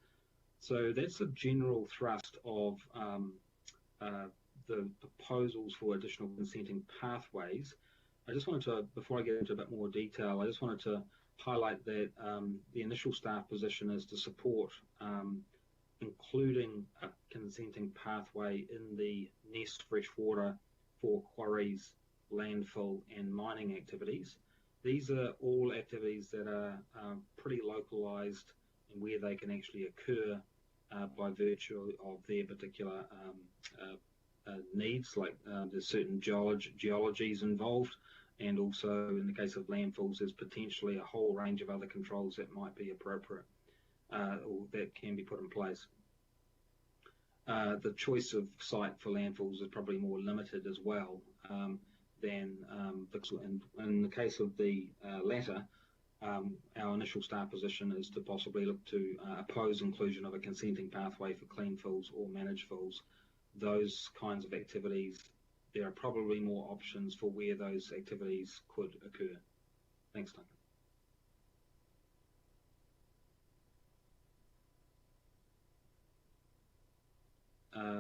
O: So that's the general thrust of the proposals for additional consenting pathways. I just wanted to, before I get into a bit more detail, I just wanted to highlight that the initial staff position is to support including a consenting pathway in the nest freshwater for quarries, landfill and mining activities. These are all activities that are pretty localised and where they can actually occur by virtue of their particular needs, like there's certain geologies involved, and also in the case of landfills there's potentially a whole range of other controls that might be appropriate or that can be put in place. The choice of site for landfills is probably more limited as well than in the case of the latter. Our initial start position is to possibly look to oppose inclusion of a consenting pathway for clean fills or managed fills. Those kinds of activities, there are probably more options for where those activities could occur. Thanks, Duncan.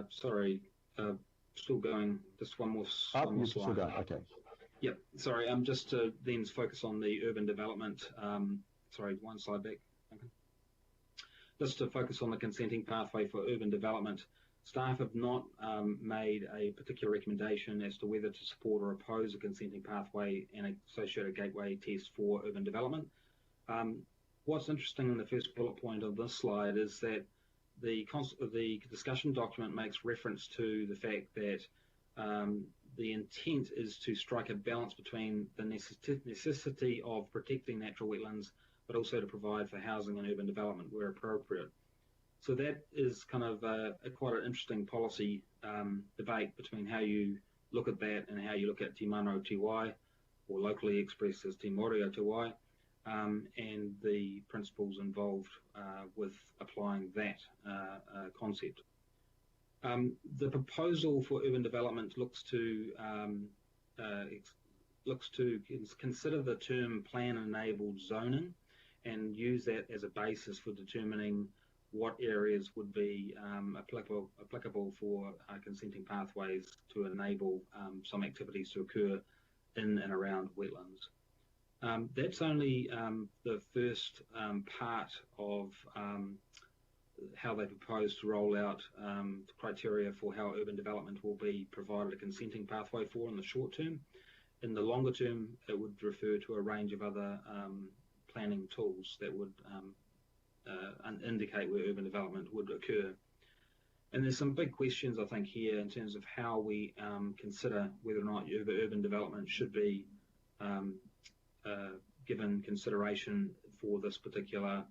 O: Sorry, still going. Just one more slide.
M: Still going. Okay.
O: Yep. Sorry. Just to then focus on the urban development. Sorry, one slide back. Okay. Just to focus on the consenting pathway for urban development. Staff have not made a particular recommendation as to whether to support or oppose a consenting pathway and associated gateway test for urban development. What's interesting in the first bullet point of this slide is that the discussion document makes reference to the fact that the intent is to strike a balance between the necessity of protecting natural wetlands, but also to provide for housing and urban development where appropriate. So that is kind of quite an interesting policy debate between how you look at that and how you look at Te Mano Te Wai, or locally expressed as Te Morio Te Wai, and the principles involved with applying that concept. The proposal for urban development looks to consider the term plan-enabled zoning and use that as a basis for determining what areas would be applicable for consenting pathways to enable some activities to occur in and around wetlands. That's only the first part of how they propose to roll out the criteria for how urban development will be provided a consenting pathway for in the short term. In the longer term, it would refer to a range of other planning tools that would indicate where urban development would occur. And there's some big questions, I think, here in terms of how we consider whether or not urban development should be given consideration for this particular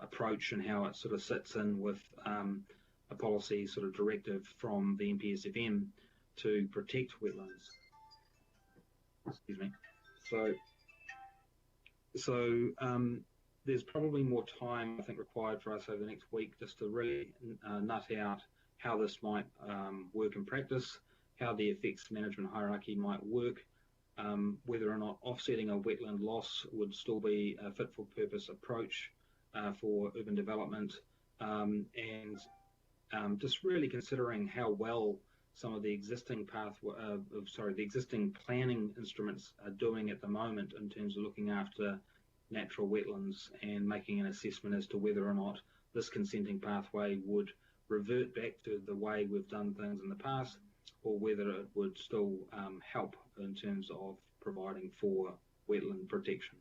O: approach, and how it sort of sits in with a policy sort of directive from the NPSFM to protect wetlands. Excuse me. So there's probably more time, I think, required for us over the next week just to really nut out how this might work in practice, how the effects management hierarchy might work, whether or not offsetting a wetland loss would still be a fit-for-purpose approach for urban development, and just really considering how well some of the existing the existing planning instruments are doing at the moment in terms of looking after natural wetlands and making an assessment as to whether or not this consenting pathway would revert back to the way we've done things in the past, or whether it would still help in terms of providing for wetland protection.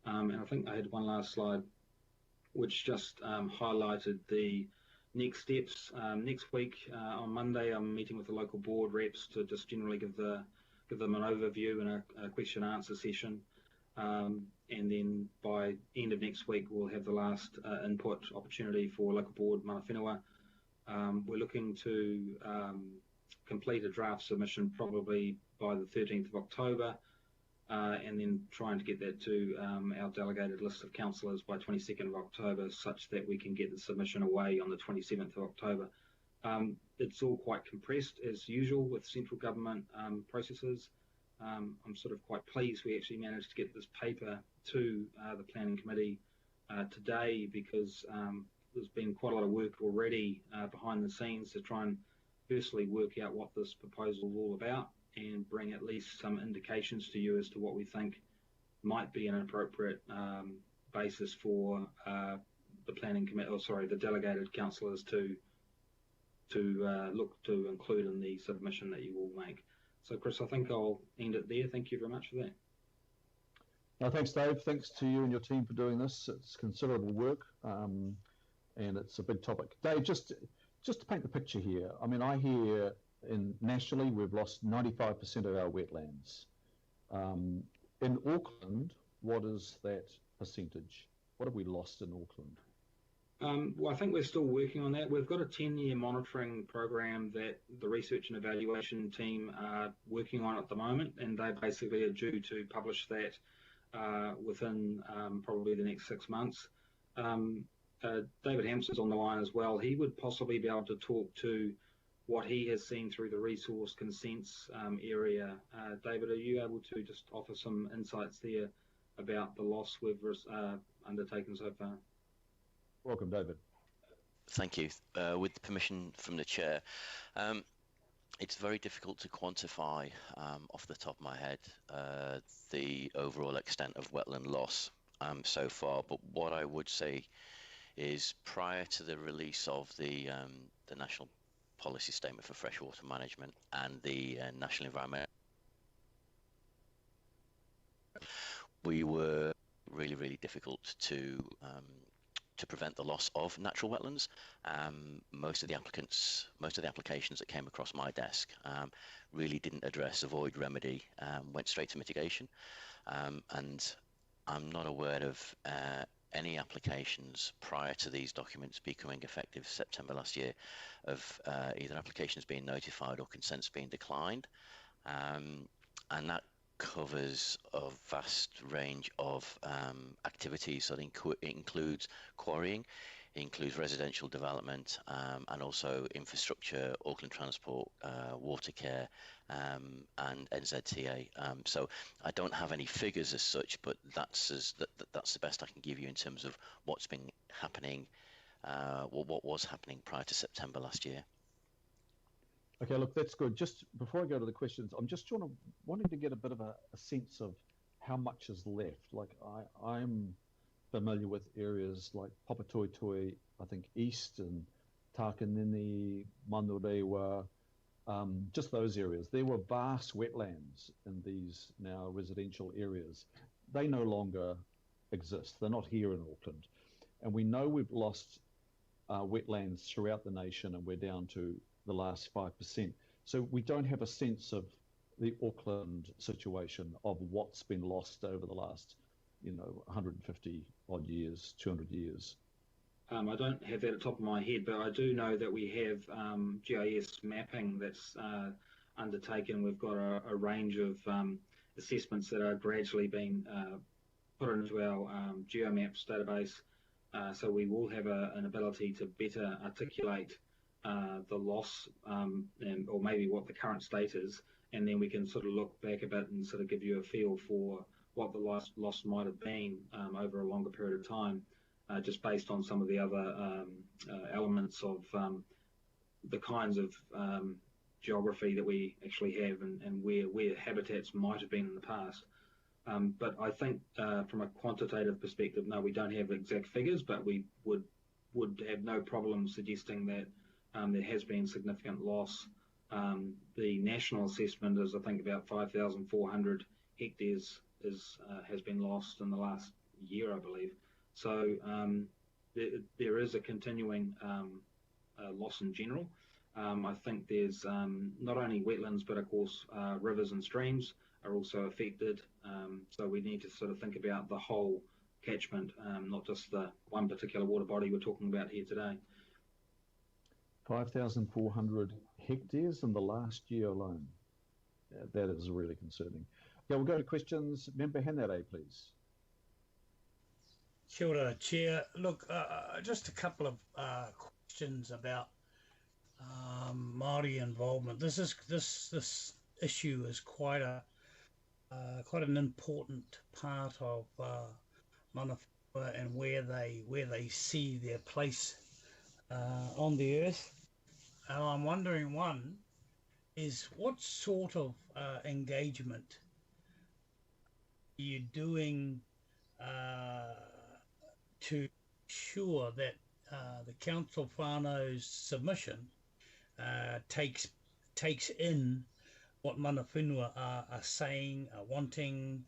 O: And I think I had one last slide which just highlighted the next steps. Next week on Monday, I'm meeting with the local board reps to just generally give them an overview and a question and answer session. And then by end of next week, we'll have the last input opportunity for local board mana whenua. We're looking to complete a draft submission probably by the 13th of October, and then trying to get that to our delegated list of councillors by 22nd of October, such that we can get the submission away on the 27th of October. It's all quite compressed as usual with central government processes. I'm sort of quite pleased we actually managed to get this paper to the planning committee today, because there's been quite a lot of work already behind the scenes to try and firstly work out what this proposal is all about and bring at least some indications to you as to what we think might be an appropriate basis for the planning committee, or sorry, the delegated councillors to look to include in the submission that you will make. So, Chris, I think I'll end it there. Thank you very much for that.
M: Thanks, Dave. Thanks to you and your team for doing this. It's considerable work, and it's a big topic. Dave, just to paint the picture here, I mean, I hear nationally we've lost 95% of our wetlands. In Auckland, what is that percentage? What have we lost in Auckland?
O: Well, I think we're still working on that. We've got a 10-year monitoring program that the research and evaluation team are working on at the moment, and they basically are due to publish that within probably the next 6 months. David Hampson's on the line as well. He would possibly be able to talk to what he has seen through the resource consents area. David, are you able to just offer some insights there about the loss we've undertaken so far?
M: Welcome, David.
Q: Thank you. With permission from the chair, it's very difficult to quantify off the top of my head the overall extent of wetland loss so far, but what I would say is prior to the release of the National Policy Statement for Freshwater Management and the National Environment, we were really difficult to prevent the loss of natural wetlands. Most of the applications that came across my desk really didn't address avoid remedy, went straight to mitigation, and I'm not aware of any applications prior to these documents becoming effective September last year of either applications being notified or consents being declined, and that covers a vast range of activities. So it includes quarrying, it includes residential development, and also infrastructure, Auckland Transport, water care, and NZTA. So I don't have any figures as such, but that's the best I can give you in terms of what's been happening, what was happening prior to September last year.
M: Okay, look, that's good. Just before I go to the questions, I'm just wanting to get a bit of a sense of how much is left. Like I'm familiar with areas like Papatoetoe, I think East, and Takanini, Manurewa, just those areas. There were vast wetlands in these now residential areas. They no longer exist. They're not here in Auckland. And we know we've lost wetlands throughout the nation, and we're down to the last 5%. So we don't have a sense of the Auckland situation of what's been lost over the last, 150 odd years, 200 years.
O: I don't have that at the top of my head, but I do know that we have GIS mapping that's undertaken. We've got a range of assessments that are gradually being put into our GeoMaps database. So we will have an ability to better articulate the loss or maybe what the current state is, and then we can sort of look back a bit and sort of give you a feel for what the loss might have been over a longer period of time, just based on some of the other elements of the kinds of geography that we actually have and where habitats might have been in the past. But I think from a quantitative perspective, no, we don't have exact figures, but we would have no problem suggesting that there has been significant loss. The national assessment is, I think, about 5,400 hectares has been lost in the last year, I believe. So there is a continuing loss in general. I think there's not only wetlands, but of course rivers and streams are also affected. So we need to sort of think about the whole catchment, not just the one particular water body we're talking about here today.
M: 5,400 hectares in the last year alone. Yeah, that is really concerning. Okay, we'll go to questions. Member Hanare, please.
F: Kia ora, Chair. Look, just a couple of questions about Māori involvement. This issue is quite an important part of Manawhānau and where they see their place on the earth. And I'm wondering, one, is what sort of engagement are you doing to sure that the council whānau's submission takes in what mana whenua are saying, are wanting,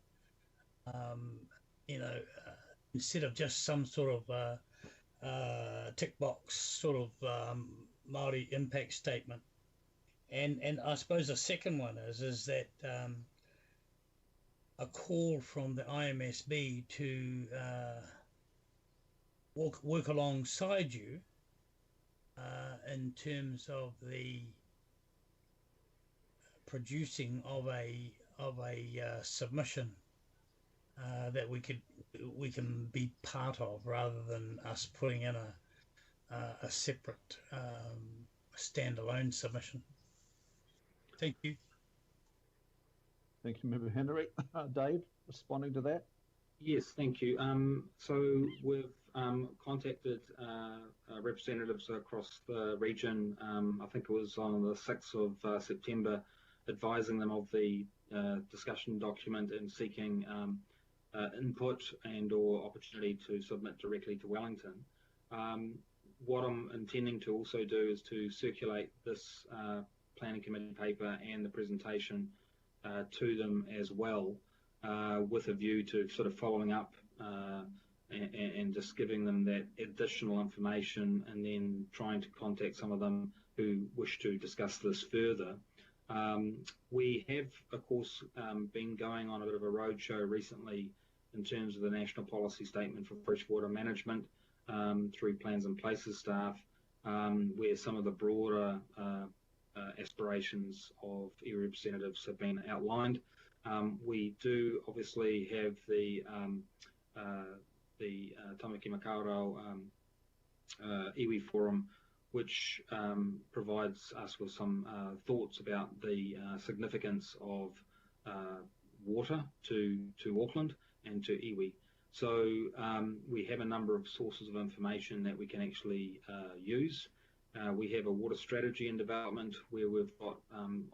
F: instead of just some sort of tick box sort of Māori impact statement. And I suppose the second one is that a call from the IMSB to work alongside you in terms of the producing of a submission that we can be part of, rather than us putting in a separate standalone submission. Thank you.
M: Thank you, Member Henry. Dave, responding to that?
O: Yes, thank you. So we've contacted representatives across the region. I think it was on the 6th of September, advising them of the discussion document and seeking input and/or opportunity to submit directly to Wellington. What I'm intending to also do is to circulate this planning committee paper and the presentation to them as well, with a view to sort of following up and just giving them that additional information, and then trying to contact some of them who wish to discuss this further. We have, of course, been going on a bit of a roadshow recently in terms of the National Policy Statement for Freshwater Management through Plans and Places staff, where some of the broader aspirations of area representatives have been outlined. We do obviously have the Tamaki Makaurau iwi Forum, which provides us with some thoughts about the significance of water to Auckland and to iwi. So we have a number of sources of information that we can actually use. We have a water strategy in development where we've got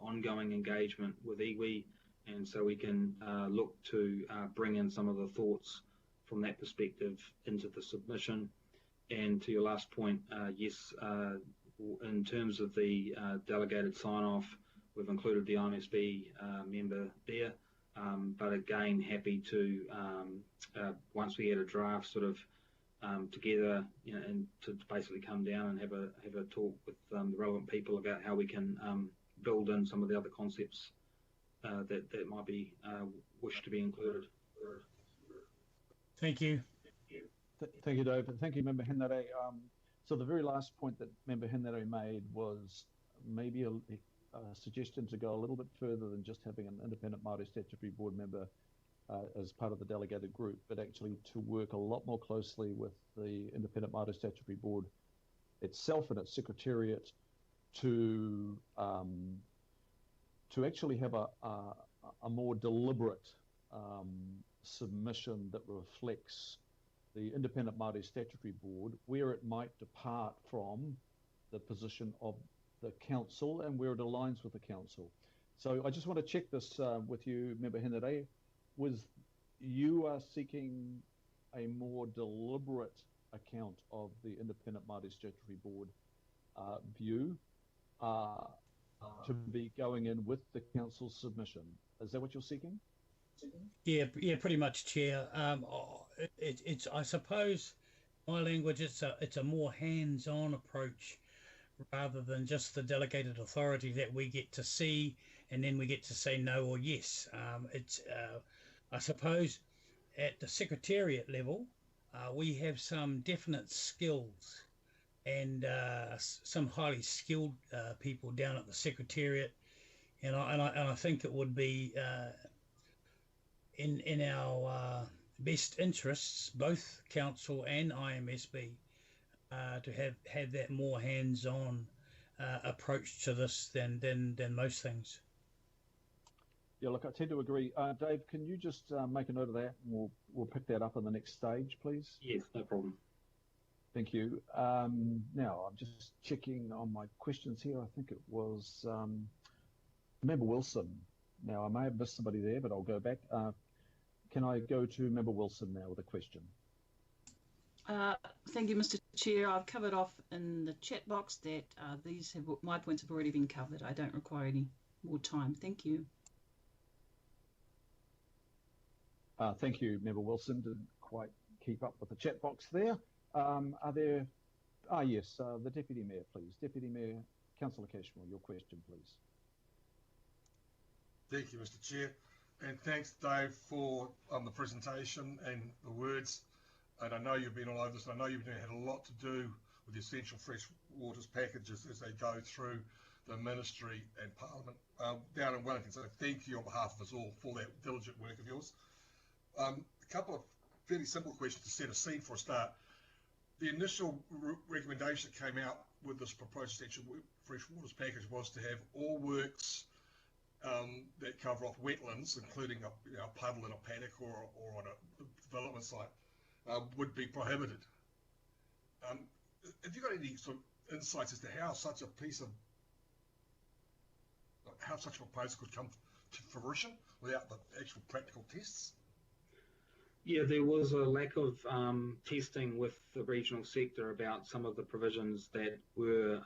O: ongoing engagement with iwi, and so we can look to bring in some of the thoughts from that perspective into the submission. And to your last point, yes, in terms of the delegated sign-off, we've included the IMSB member there, but again, happy to, once we get a draft sort of together, and to basically come down and have a talk with the relevant people about how we can build in some of the other concepts that might be wished to be included.
F: Thank you.
M: Thank you, Dave. Thank you, Member Henare. So the very last point that Member Henare made was maybe a suggestion to go a little bit further than just having an independent Māori statutory board member as part of the delegated group, but actually to work a lot more closely with the independent Māori statutory board itself and its secretariat to actually have a more deliberate submission that reflects the independent Māori statutory board, where it might depart from the position of the council and where it aligns with the council. So I just want to check this with you, Member Henare. Was you are seeking a more deliberate account of the independent Māori statutory board view to be going in with the council's submission? Is that what you're seeking?
F: Yeah, pretty much, Chair. It's I suppose my language. It's a more hands-on approach rather than just the delegated authority that we get to see and then we get to say no or yes. It's I suppose at the secretariat level, we have some definite skills and some highly skilled people down at the secretariat, and I think it would be in our best interests, both council and IMSB, to have that more hands-on approach to this than most things.
M: Yeah, look, I tend to agree. Dave, can you just make a note of that, and we'll pick that up in the next stage, please?
O: Yes, no problem.
M: Thank you. Now, I'm just checking on my questions here. I think it was Member Wilson. Now, I may have missed somebody there, but I'll go back. Can I go to Member Wilson now with a question?
D: Thank you, Mr. Chair. I've covered off in the chat box that my points have already been covered. I don't require any more time. Thank you.
M: Thank you, Member Wilson. Didn't quite keep up with the chat box there. Are there... yes, the Deputy Mayor, please. Deputy Mayor, Councillor Cashmore, your question, please.
P: Thank you, Mr. Chair. And thanks, Dave, for the presentation and the words. And I know you've been all over this, and I know you've had a lot to do with the essential fresh waters packages as they go through the Ministry and Parliament down in Wellington. So thank you on behalf of us all for that diligent work of yours. A couple of fairly simple questions to set a scene for a start. The initial recommendation that came out with this proposed essential fresh waters package was to have all works that cover off wetlands, including a puddle in a paddock or on a development site, would be prohibited. Have you got any sort of insights as to how such a proposal could come to fruition without the actual practical tests?
O: Yeah, there was a lack of testing with the regional sector about some of the provisions that were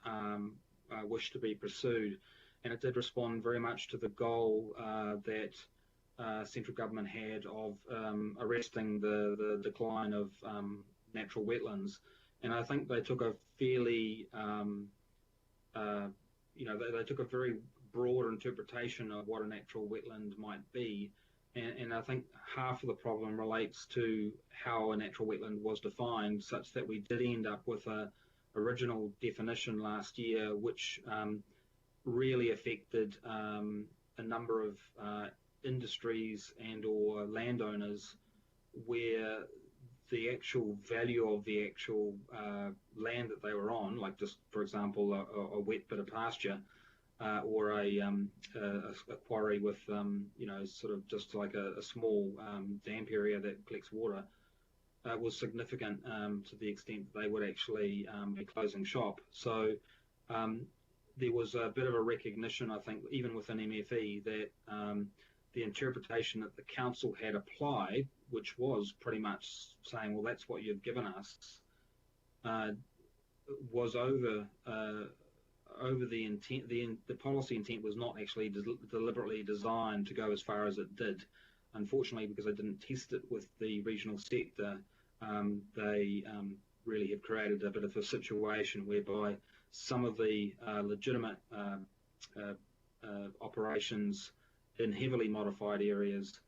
O: wished to be pursued, and it did respond very much to the goal that central government had of arresting the decline of natural wetlands. And I think they took a fairly, they took a very broad interpretation of what a natural wetland might be. And I think half of the problem relates to how a natural wetland was defined, such that we did end up with a original definition last year, which really affected a number of industries and or landowners, where the actual value of the actual land that they were on, like just for example a wet bit of pasture, or a quarry with sort of just like a small damp area that collects water, was significant to the extent that they would actually be closing shop. So there was a bit of a recognition, I think, even within MFE, that the interpretation that the council had applied, which was pretty much saying, well, that's what you've given us, was over the intent. The policy intent was not actually deliberately designed to go as far as it did. Unfortunately, because I didn't test it with the regional sector, they really have created a bit of a situation whereby some of the legitimate operations in heavily modified areas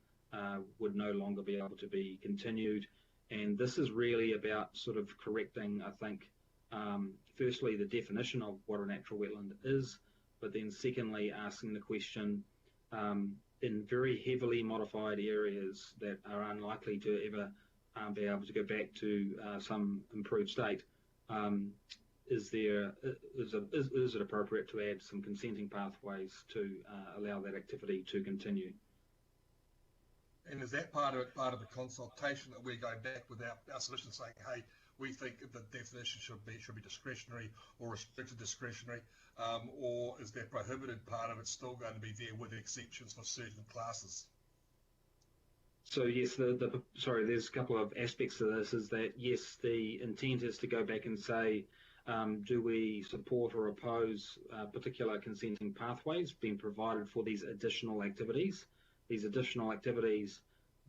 O: would no longer be able to be continued. And this is really about sort of correcting, I think, firstly, the definition of what a natural wetland is, but then secondly, asking the question, in very heavily modified areas that are unlikely to ever be able to go back to some improved state, is it appropriate to add some consenting pathways to allow that activity to continue?
P: And is that part of the consultation that we're going back with our solution, saying, hey, we think the definition should be discretionary or restricted discretionary, or is that prohibited part of it still going to be there with exceptions for certain classes?
O: So yes, there's a couple of aspects to this. Is that yes, the intent is to go back and say, do we support or oppose particular consenting pathways being provided for these additional activities? These additional activities,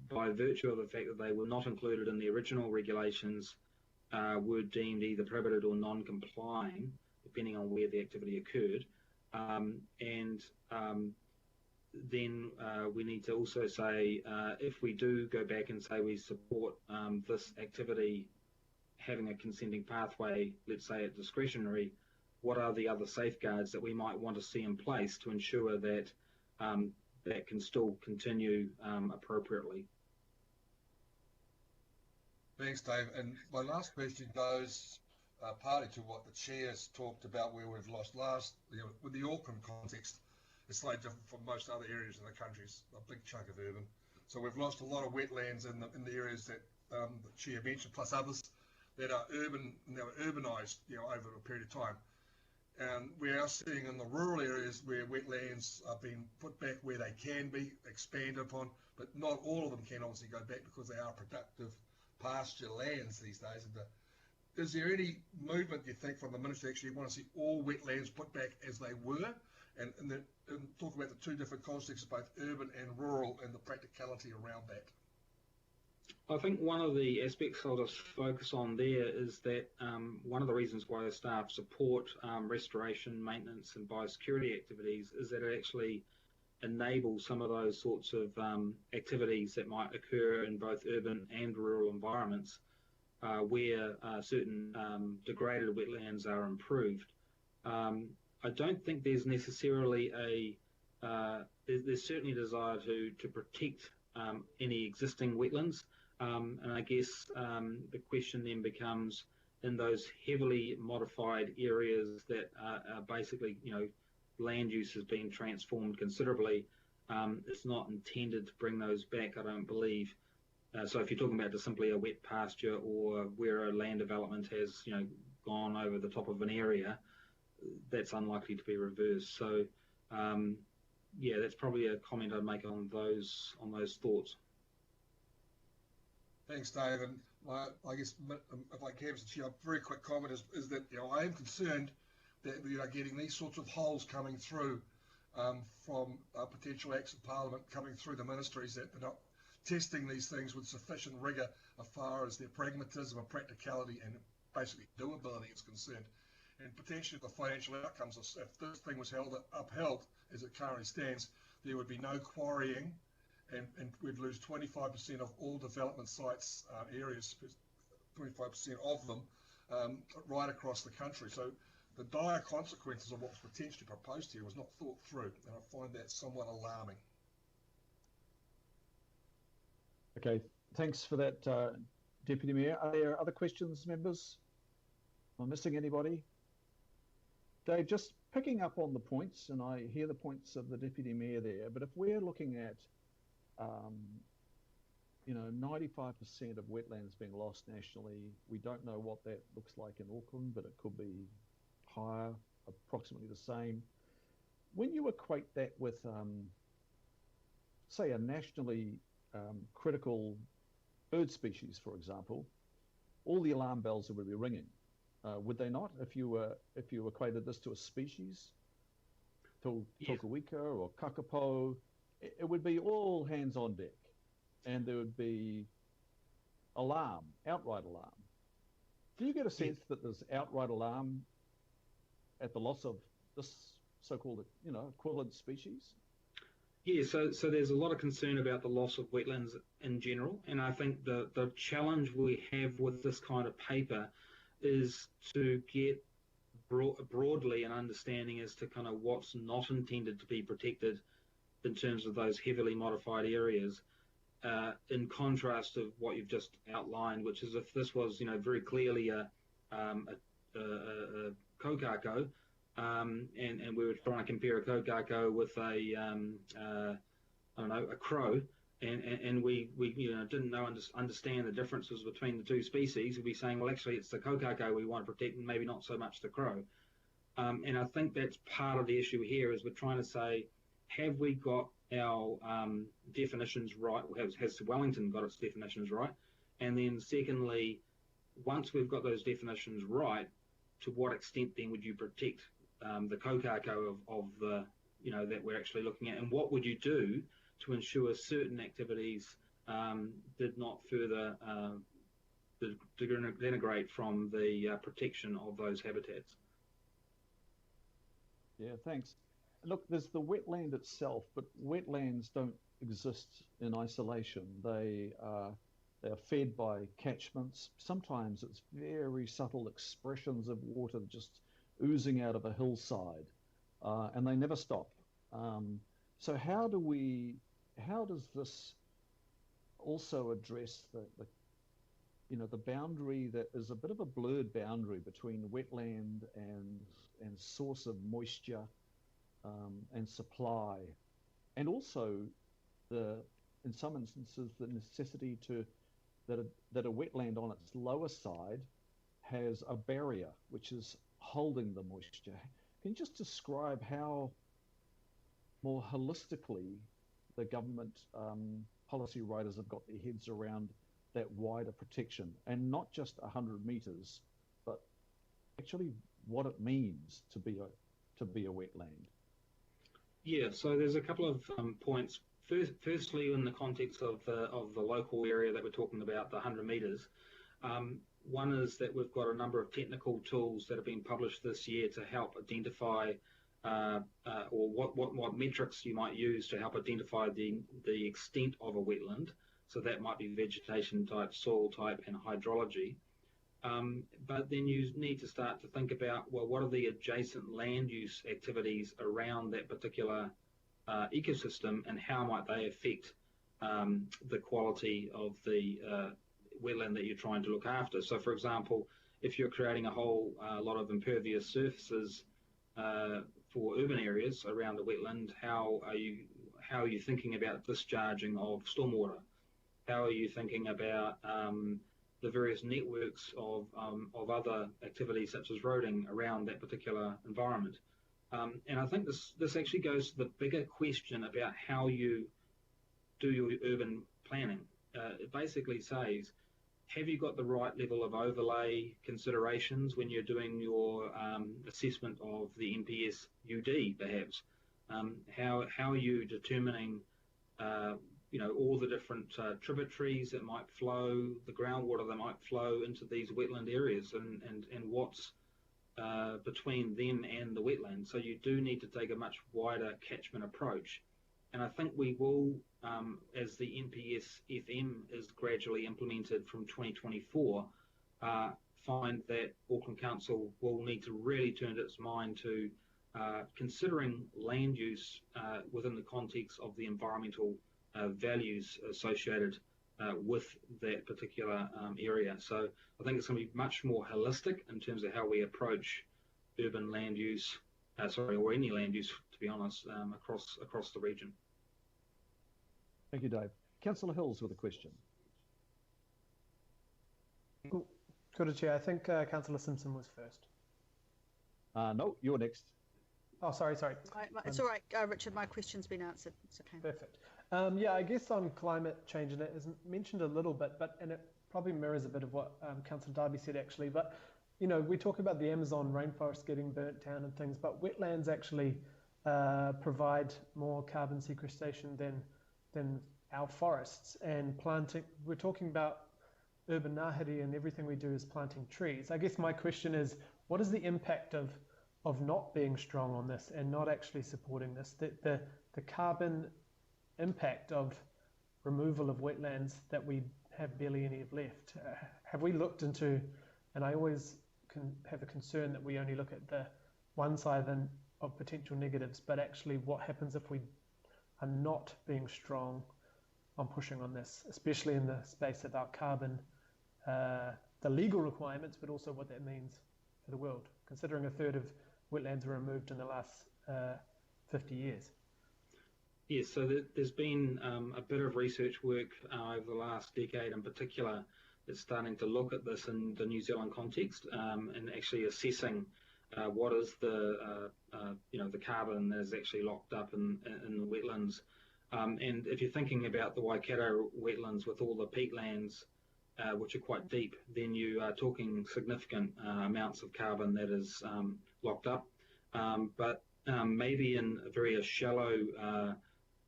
O: by virtue of the fact that they were not included in the original regulations, were deemed either prohibited or non-complying, depending on where the activity occurred. Then we need to also say, if we do go back and say we support this activity having a consenting pathway, let's say at discretionary, what are the other safeguards that we might want to see in place to ensure that that can still continue appropriately?
P: Thanks, Dave. And my last question goes partly to what the chair's talked about, where we've lost with the Auckland context. It's slightly different from most other areas in the country. It's a big chunk of urban. So we've lost a lot of wetlands in the areas that the chair mentioned, plus others that are urbanised, over a period of time. And we are seeing in the rural areas where wetlands are being put back where they can be expanded upon, but not all of them can obviously go back because they are productive pasture lands these days. And is there any movement, you think, from the ministry actually want to see all wetlands put back as they were? And talk about the two different contexts, both urban and rural, and the practicality around that.
O: I think one of the aspects I'll just focus on there is that one of the reasons why the staff support restoration, maintenance and biosecurity activities is that it actually enables some of those sorts of activities that might occur in both urban and rural environments where certain degraded wetlands are improved. I don't think there's necessarily there's certainly a desire to protect any existing wetlands. And I guess the question then becomes, in those heavily modified areas that are basically, land use has been transformed considerably, it's not intended to bring those back, I don't believe. So if you're talking about just simply a wet pasture or where a land development has, gone over the top of an area, that's unlikely to be reversed. So, yeah, that's probably a comment I'd make on those thoughts.
P: Thanks, Dave. And I guess if I can, Mr. Chair, a very quick comment is that I am concerned that we are getting these sorts of holes coming through from potential acts of Parliament coming through the ministries, that they're not testing these things with sufficient rigour as far as their pragmatism and practicality and basically doability is concerned. And potentially the financial outcomes, if this thing was upheld as it currently stands, there would be no quarrying, and we'd lose 25% of all development sites, areas, 25% of them, right across the country. So the dire consequences of what was potentially proposed here was not thought through, and I find that somewhat alarming.
M: Okay, thanks for that, Deputy Mayor. Are there other questions, members? Am I missing anybody? Dave, just picking up on the points, and I hear the points of the Deputy Mayor there, but if we're looking at 95% of wetlands being lost nationally, we don't know what that looks like in Auckland, but it could be higher, approximately the same. When you equate that with, say, a nationally critical bird species, for example, all the alarm bells would be ringing, would they not? If you equated this to a species, Tokawika or Kakapo, it would be all hands on deck, and there would be alarm, outright alarm. Do you get a sense that there's outright alarm at the loss of this so-called, equivalent species?
O: Yeah, so there's a lot of concern about the loss of wetlands in general, and I think the challenge we have with this kind of paper is to get broadly an understanding as to kind of what's not intended to be protected in terms of those heavily modified areas, in contrast to what you've just outlined, which is if this was, very clearly a kokako, and we were trying to compare a kokako with a crow, and we didn't understand the differences between the two species, we'd be saying, well, actually, it's the kokako we want to protect, and maybe not so much the crow. And I think that's part of the issue here, is we're trying to say, have we got our definitions right? Has Wellington got its definitions right? And then secondly, once we've got those definitions right, to what extent then would you protect the kokako of the, that we're actually looking at? And what would you do to ensure certain activities did not further denigrate from the protection of those habitats?
M: Yeah, thanks. Look, there's the wetland itself, but wetlands don't exist in isolation. They are fed by catchments. Sometimes it's very subtle expressions of water just oozing out of a hillside, and they never stop. So how does this also address the boundary that is a bit of a blurred boundary between wetland and source of moisture and supply, and also in some instances the necessity that a wetland on its lower side has a barrier which is holding the moisture. Can you just describe how more holistically the government policy writers have got their heads around that wider protection, and not just 100 metres, but actually what it means to be a wetland?
O: Yeah, so there's a couple of points. Firstly, in the context of the local area that we're talking about, the 100 metres, one is that we've got a number of technical tools that have been published this year to help identify or what metrics you might use to help identify the extent of a wetland. So that might be vegetation type, soil type, and hydrology. But then you need to start to think about, well, what are the adjacent land use activities around that particular ecosystem, and how might they affect the quality of the wetland that you're trying to look after. So, for example, if you're creating a whole lot of impervious surfaces for urban areas around the wetland, how are you thinking about discharging of stormwater? How are you thinking about the various networks of other activities such as roading around that particular environment? And I think this actually goes to the bigger question about how you do your urban planning. It basically says, have you got the right level of overlay considerations when you're doing your assessment of the NPS UD, perhaps? How are you determining all the different tributaries that might flow, the groundwater that might flow into these wetland areas, and what's between them and the wetland? So you do need to take a much wider catchment approach. And I think we will, as the NPS FM is gradually implemented from 2024, find that Auckland Council will need to really turn its mind to considering land use within the context of the environmental values associated with that particular area. So I think it's going to be much more holistic in terms of how we approach urban land use, or any land use, to be honest, across the region.
M: Thank you, Dave. Councillor Hills with a question.
R: Good, Chair. I think Councillor Simpson was first.
M: No, you're next.
R: Oh, sorry.
S: It's all right, Richard. My question's been answered. It's okay.
R: Perfect. Yeah, I guess on climate change, and it is mentioned a little bit, and it probably mirrors a bit of what Councillor Darby said actually. But we talk about the Amazon rainforest getting burnt down and things, but wetlands actually provide more carbon sequestration than our forests. And planting, we're talking about urban ngāhere, and everything we do is planting trees. I guess my question is, what is the impact of not being strong on this and not actually supporting this? The carbon impact of removal of wetlands that we have barely any of left. Have we looked into, and I always have a concern that we only look at the one side of potential negatives, but actually what happens if we are not being strong on pushing on this, especially in the space of our carbon, the legal requirements, but also what that means for the world, considering a third of wetlands were removed in the last 50 years.
O: Yes, so there's been a bit of research work over the last decade in particular that's starting to look at this in the New Zealand context, and actually assessing what is the carbon that is actually locked up in the wetlands. And if you're thinking about the Waikato wetlands with all the peatlands, which are quite deep, then you are talking significant amounts of carbon that is locked up. But maybe in a very shallow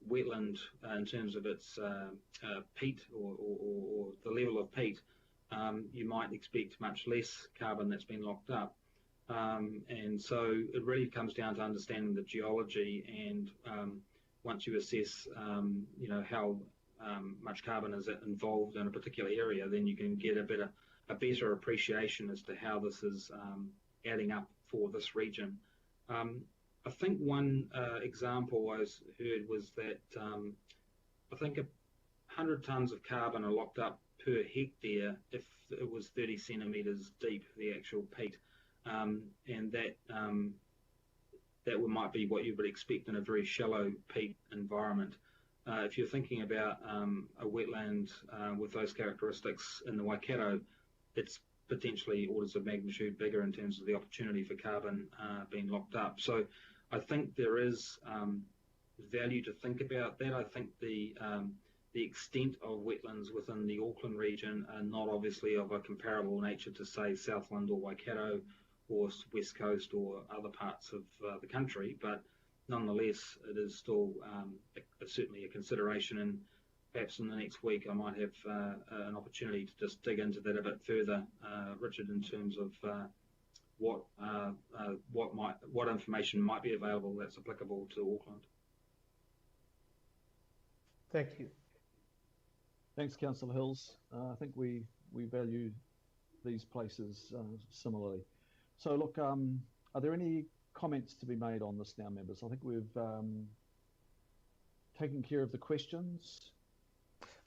O: wetland, in terms of its peat or the level of peat, you might expect much less carbon that's been locked up. And so it really comes down to understanding the geology, and once you assess how much carbon is involved in a particular area, then you can get a better appreciation as to how this is adding up for this region. I think one example I heard was that I think 100 tonnes of carbon are locked up per hectare if it was 30 centimetres deep, the actual peat, and that might be what you would expect in a very shallow peat environment. If you're thinking about a wetland with those characteristics in the Waikato, it's potentially orders of magnitude bigger in terms of the opportunity for carbon being locked up. So I think there is value to think about that. I think the the extent of wetlands within the Auckland region are not obviously of a comparable nature to, say, Southland or Waikato or West Coast or other parts of the country, but nonetheless, it is still certainly a consideration, and perhaps in the next week I might have an opportunity to just dig into that a bit further, Richard, in terms of what information might be available that's applicable to Auckland.
R: Thank you.
M: Thanks, Councillor Hills. I think we value these places similarly. So look, are there any comments to be made on this now, members? I think we've taken care of the questions.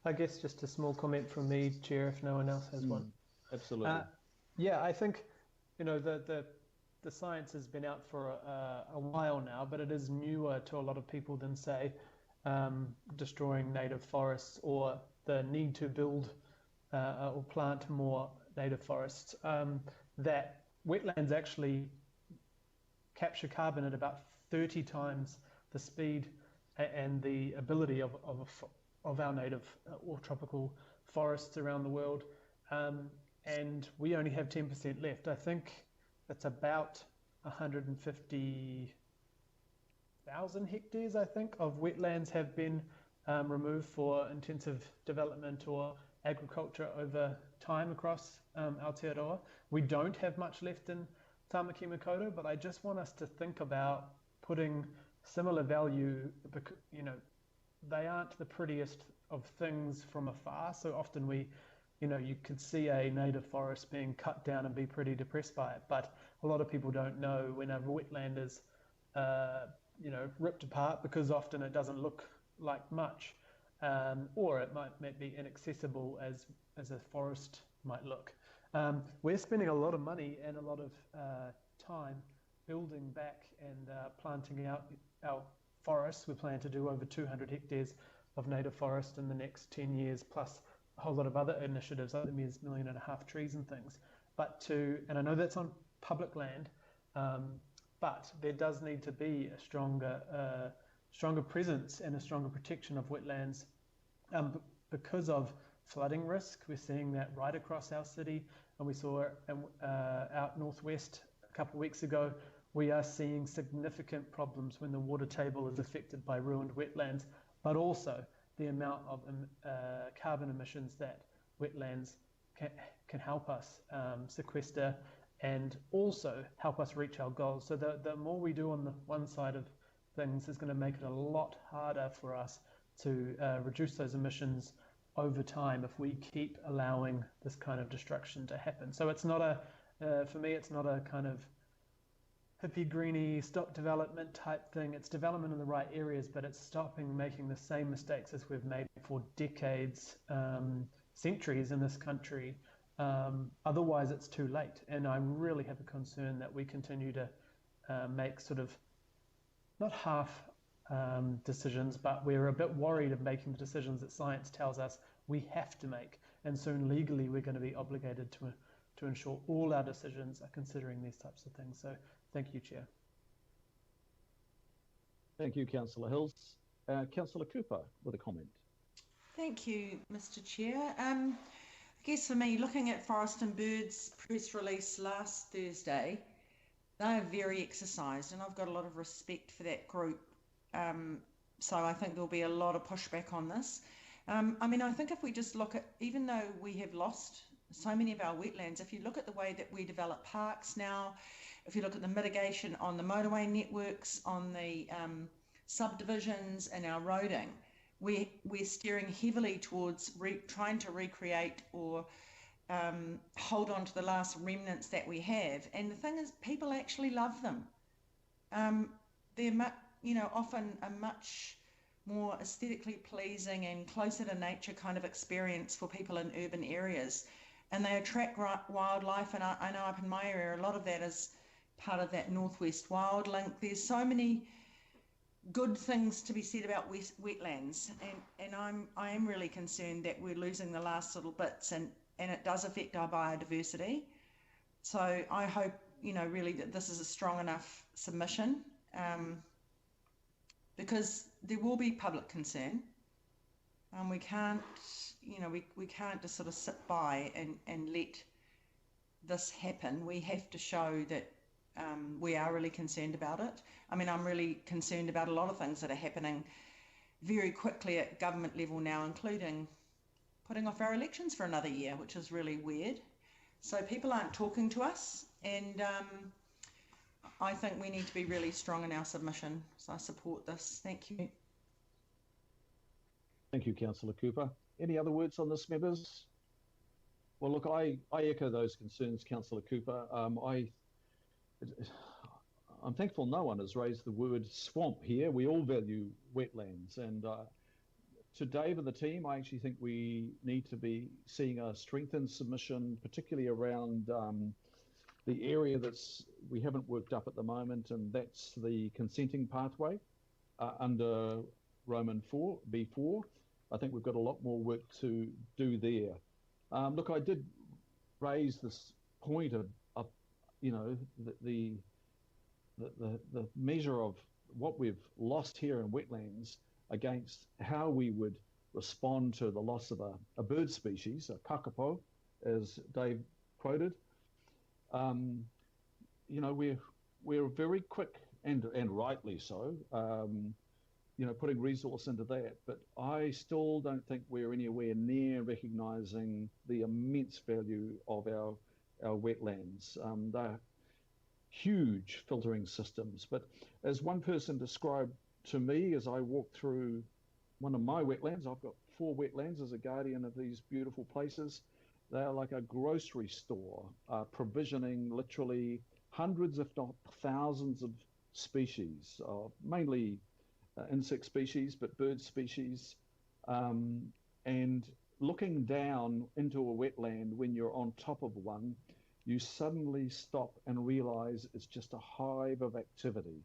R: I guess just a small comment from me, Chair, if no one else has one.
M: Absolutely.
R: Yeah, I think, you know, the science has been out for a while now, but it is newer to a lot of people than, say, destroying native forests or the need to build or plant more native forests. That wetlands actually capture carbon at about 30 times the speed and the ability of our native or tropical forests around the world. And we only have 10% left. I think it's about 150,000 hectares, I think, of wetlands have been removed for intensive development or agriculture over time across Aotearoa. We don't have much left in Tamaki Makaurau, but I just want us to think about putting similar value, because, you know, they aren't the prettiest of things from afar, so often you could see a native forest being cut down and be pretty depressed by it, but a lot of people don't know when a wetland is ripped apart, because often it doesn't look like much, or it might be inaccessible as a forest might look. We're spending a lot of money and a lot of time building back and planting out our forests. We plan to do over 200 hectares of native forest in the next 10 years, plus a whole lot of other initiatives, like the 1.5 million trees and things. And I know that's on public land, but there does need to be a stronger presence and a stronger protection of wetlands because of flooding risk. We're seeing that right across our city, and we saw it out northwest a couple of weeks ago. We are seeing significant problems when the water table is affected by ruined wetlands, but also the amount of carbon emissions that wetlands can help us sequester and also help us reach our goals. So the more we do on the one side of things is going to make it a lot harder for us to reduce those emissions over time if we keep allowing this kind of destruction to happen. So it's not for me, it's not a kind of hippie greeny stop development type thing. It's development in the right areas, but it's stopping making the same mistakes as we've made for decades, centuries in this country. Otherwise it's too late. And I really have a concern that we continue to make sort of not half decisions, but we're a bit worried of making the decisions that science tells us we have to make. And soon legally we're going to be obligated to ensure all our decisions are considering these types of things. So thank you, Chair.
M: Thank you, Councillor Hills. Councillor Cooper with a comment.
S: Thank you, Mr. Chair. I guess for me, looking at Forest and Birds press release last Thursday, they're very exercised, and I've got a lot of respect for that group. So I think there'll be a lot of pushback on this. I mean, I think if we just look at, even though we have lost so many of our wetlands, if you look at the way that we develop parks now, if you look at the mitigation on the motorway networks, on the subdivisions and our roading, we're steering heavily towards trying to recreate or hold on to the last remnants that we have. And the thing is, people actually love them. They're often a much more aesthetically pleasing and closer to nature kind of experience for people in urban areas. And they attract wildlife, and I know up in my area, a lot of that is part of that Northwest Wild Link. There's so many good things to be said about wetlands, and I am really concerned that we're losing the last little bits, and it does affect our biodiversity. So I hope, really that this is a strong enough submission, because there will be public concern. We can't, we can't just sort of sit by and let this happen. We have to show that we are really concerned about it. I mean, I'm really concerned about a lot of things that are happening very quickly at government level now, including putting off our elections for another year, which is really weird. So people aren't talking to us, and I think we need to be really strong in our submission. So I support this. Thank you.
M: Thank you, Councillor Cooper. Any other words on this, members? Well, look, I echo those concerns, Councillor Cooper. I'm thankful no one has raised the word swamp here. We all value wetlands, and to Dave and the team, I actually think we need to be seeing a strengthened submission, particularly around the area we haven't worked up at the moment, and that's the consenting pathway under Roman B4. I think we've got a lot more work to do there. Look, I did raise this point of the measure of what we've lost here in wetlands against how we would respond to the loss of a bird species, a kakapo, as Dave quoted. We're very quick, and rightly so, putting resource into that, but I still don't think we're anywhere near recognising the immense value of our wetlands. They're huge filtering systems, but as one person described to me as I walked through one of my wetlands, I've got 4 wetlands as a guardian of these beautiful places. They are like a grocery store, provisioning literally hundreds, if not thousands, of species, mainly insect species, but bird species. And looking down into a wetland when you're on top of one, you suddenly stop and realize it's just a hive of activity.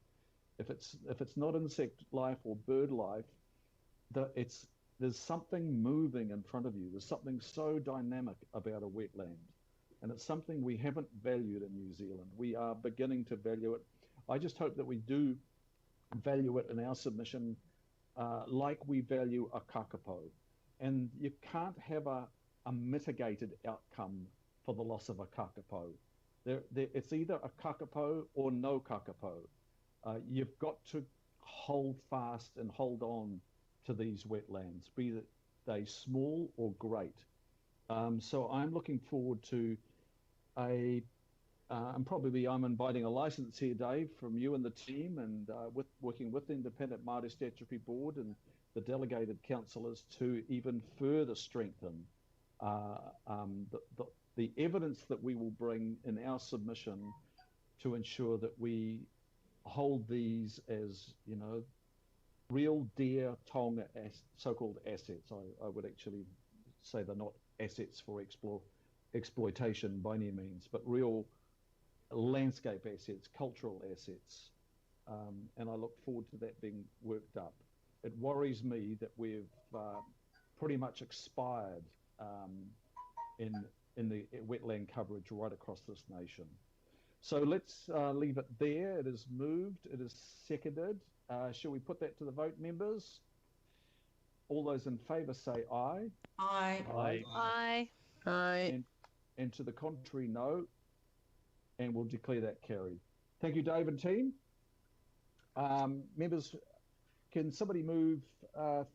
M: If it's not insect life or bird life, there's something moving in front of you. There's something so dynamic about a wetland, and it's something we haven't valued in New Zealand. We are beginning to value it. I just hope that we do value it in our submission like we value a kakapo. And you can't have a mitigated outcome for the loss of a kakapo. It's either a kakapo or no kakapo. You've got to hold fast and hold on to these wetlands, be they small or great. So I'm looking forward to I'm inviting a license here, Dave, from you and the team, and working with the Independent Māori Statutory Board and the delegated councillors to even further strengthen the evidence that we will bring in our submission to ensure that we hold these as, real deer tonga so-called assets. I would actually say they're not assets for exploitation by any means, but real landscape assets, cultural assets. And I look forward to that being worked up. It worries me that we've pretty much expired in the wetland coverage right across this nation. So let's leave it there. It is moved. It is seconded. Shall we put that to the vote, members? All those in favour say aye.
S: Aye.
E: Aye. Aye.
L: Aye.
M: And to the contrary, no. And we'll declare that carried. Thank you, Dave and team. Members, can somebody move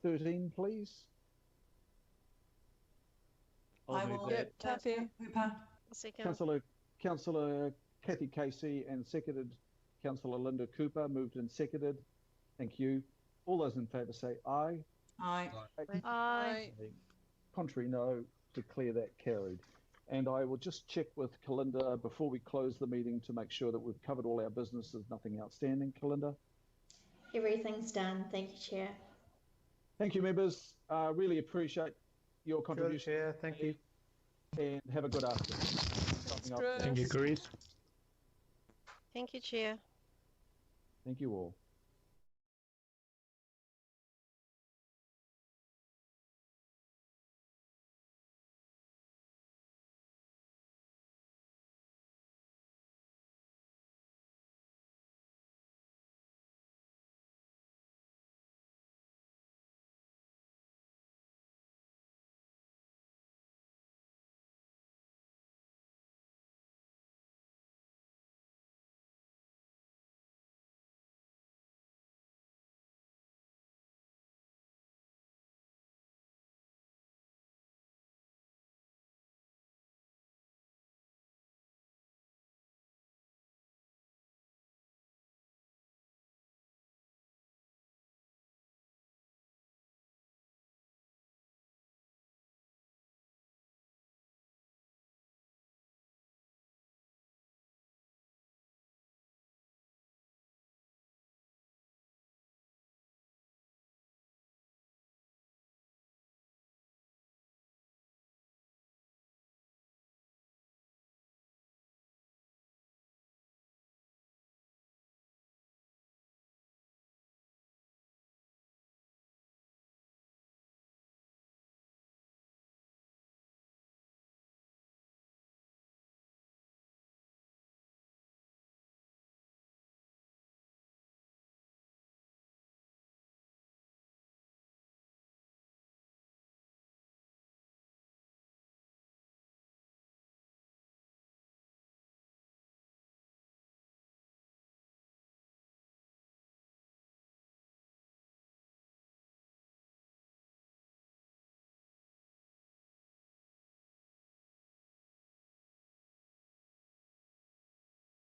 M: 13, please?
S: I will.
L: Yep, Tapu.
M: Councillor Kathy Casey and seconded Councillor Linda Cooper, moved and seconded. Thank you. All those in favour say aye.
S: Aye.
E: Aye.
M: Contrary, no. Declare that carried. And I will just check with Kalinda before we close the meeting to make sure that we've covered all our business. There's nothing outstanding. Kalinda?
B: Everything's done. Thank you, Chair.
M: Thank you, members. Really appreciate your contribution.
R: Good, Chair. Thank you.
M: And have a good afternoon.
L: Thank you,
N: Thank you, Chair.
M: Thank you all.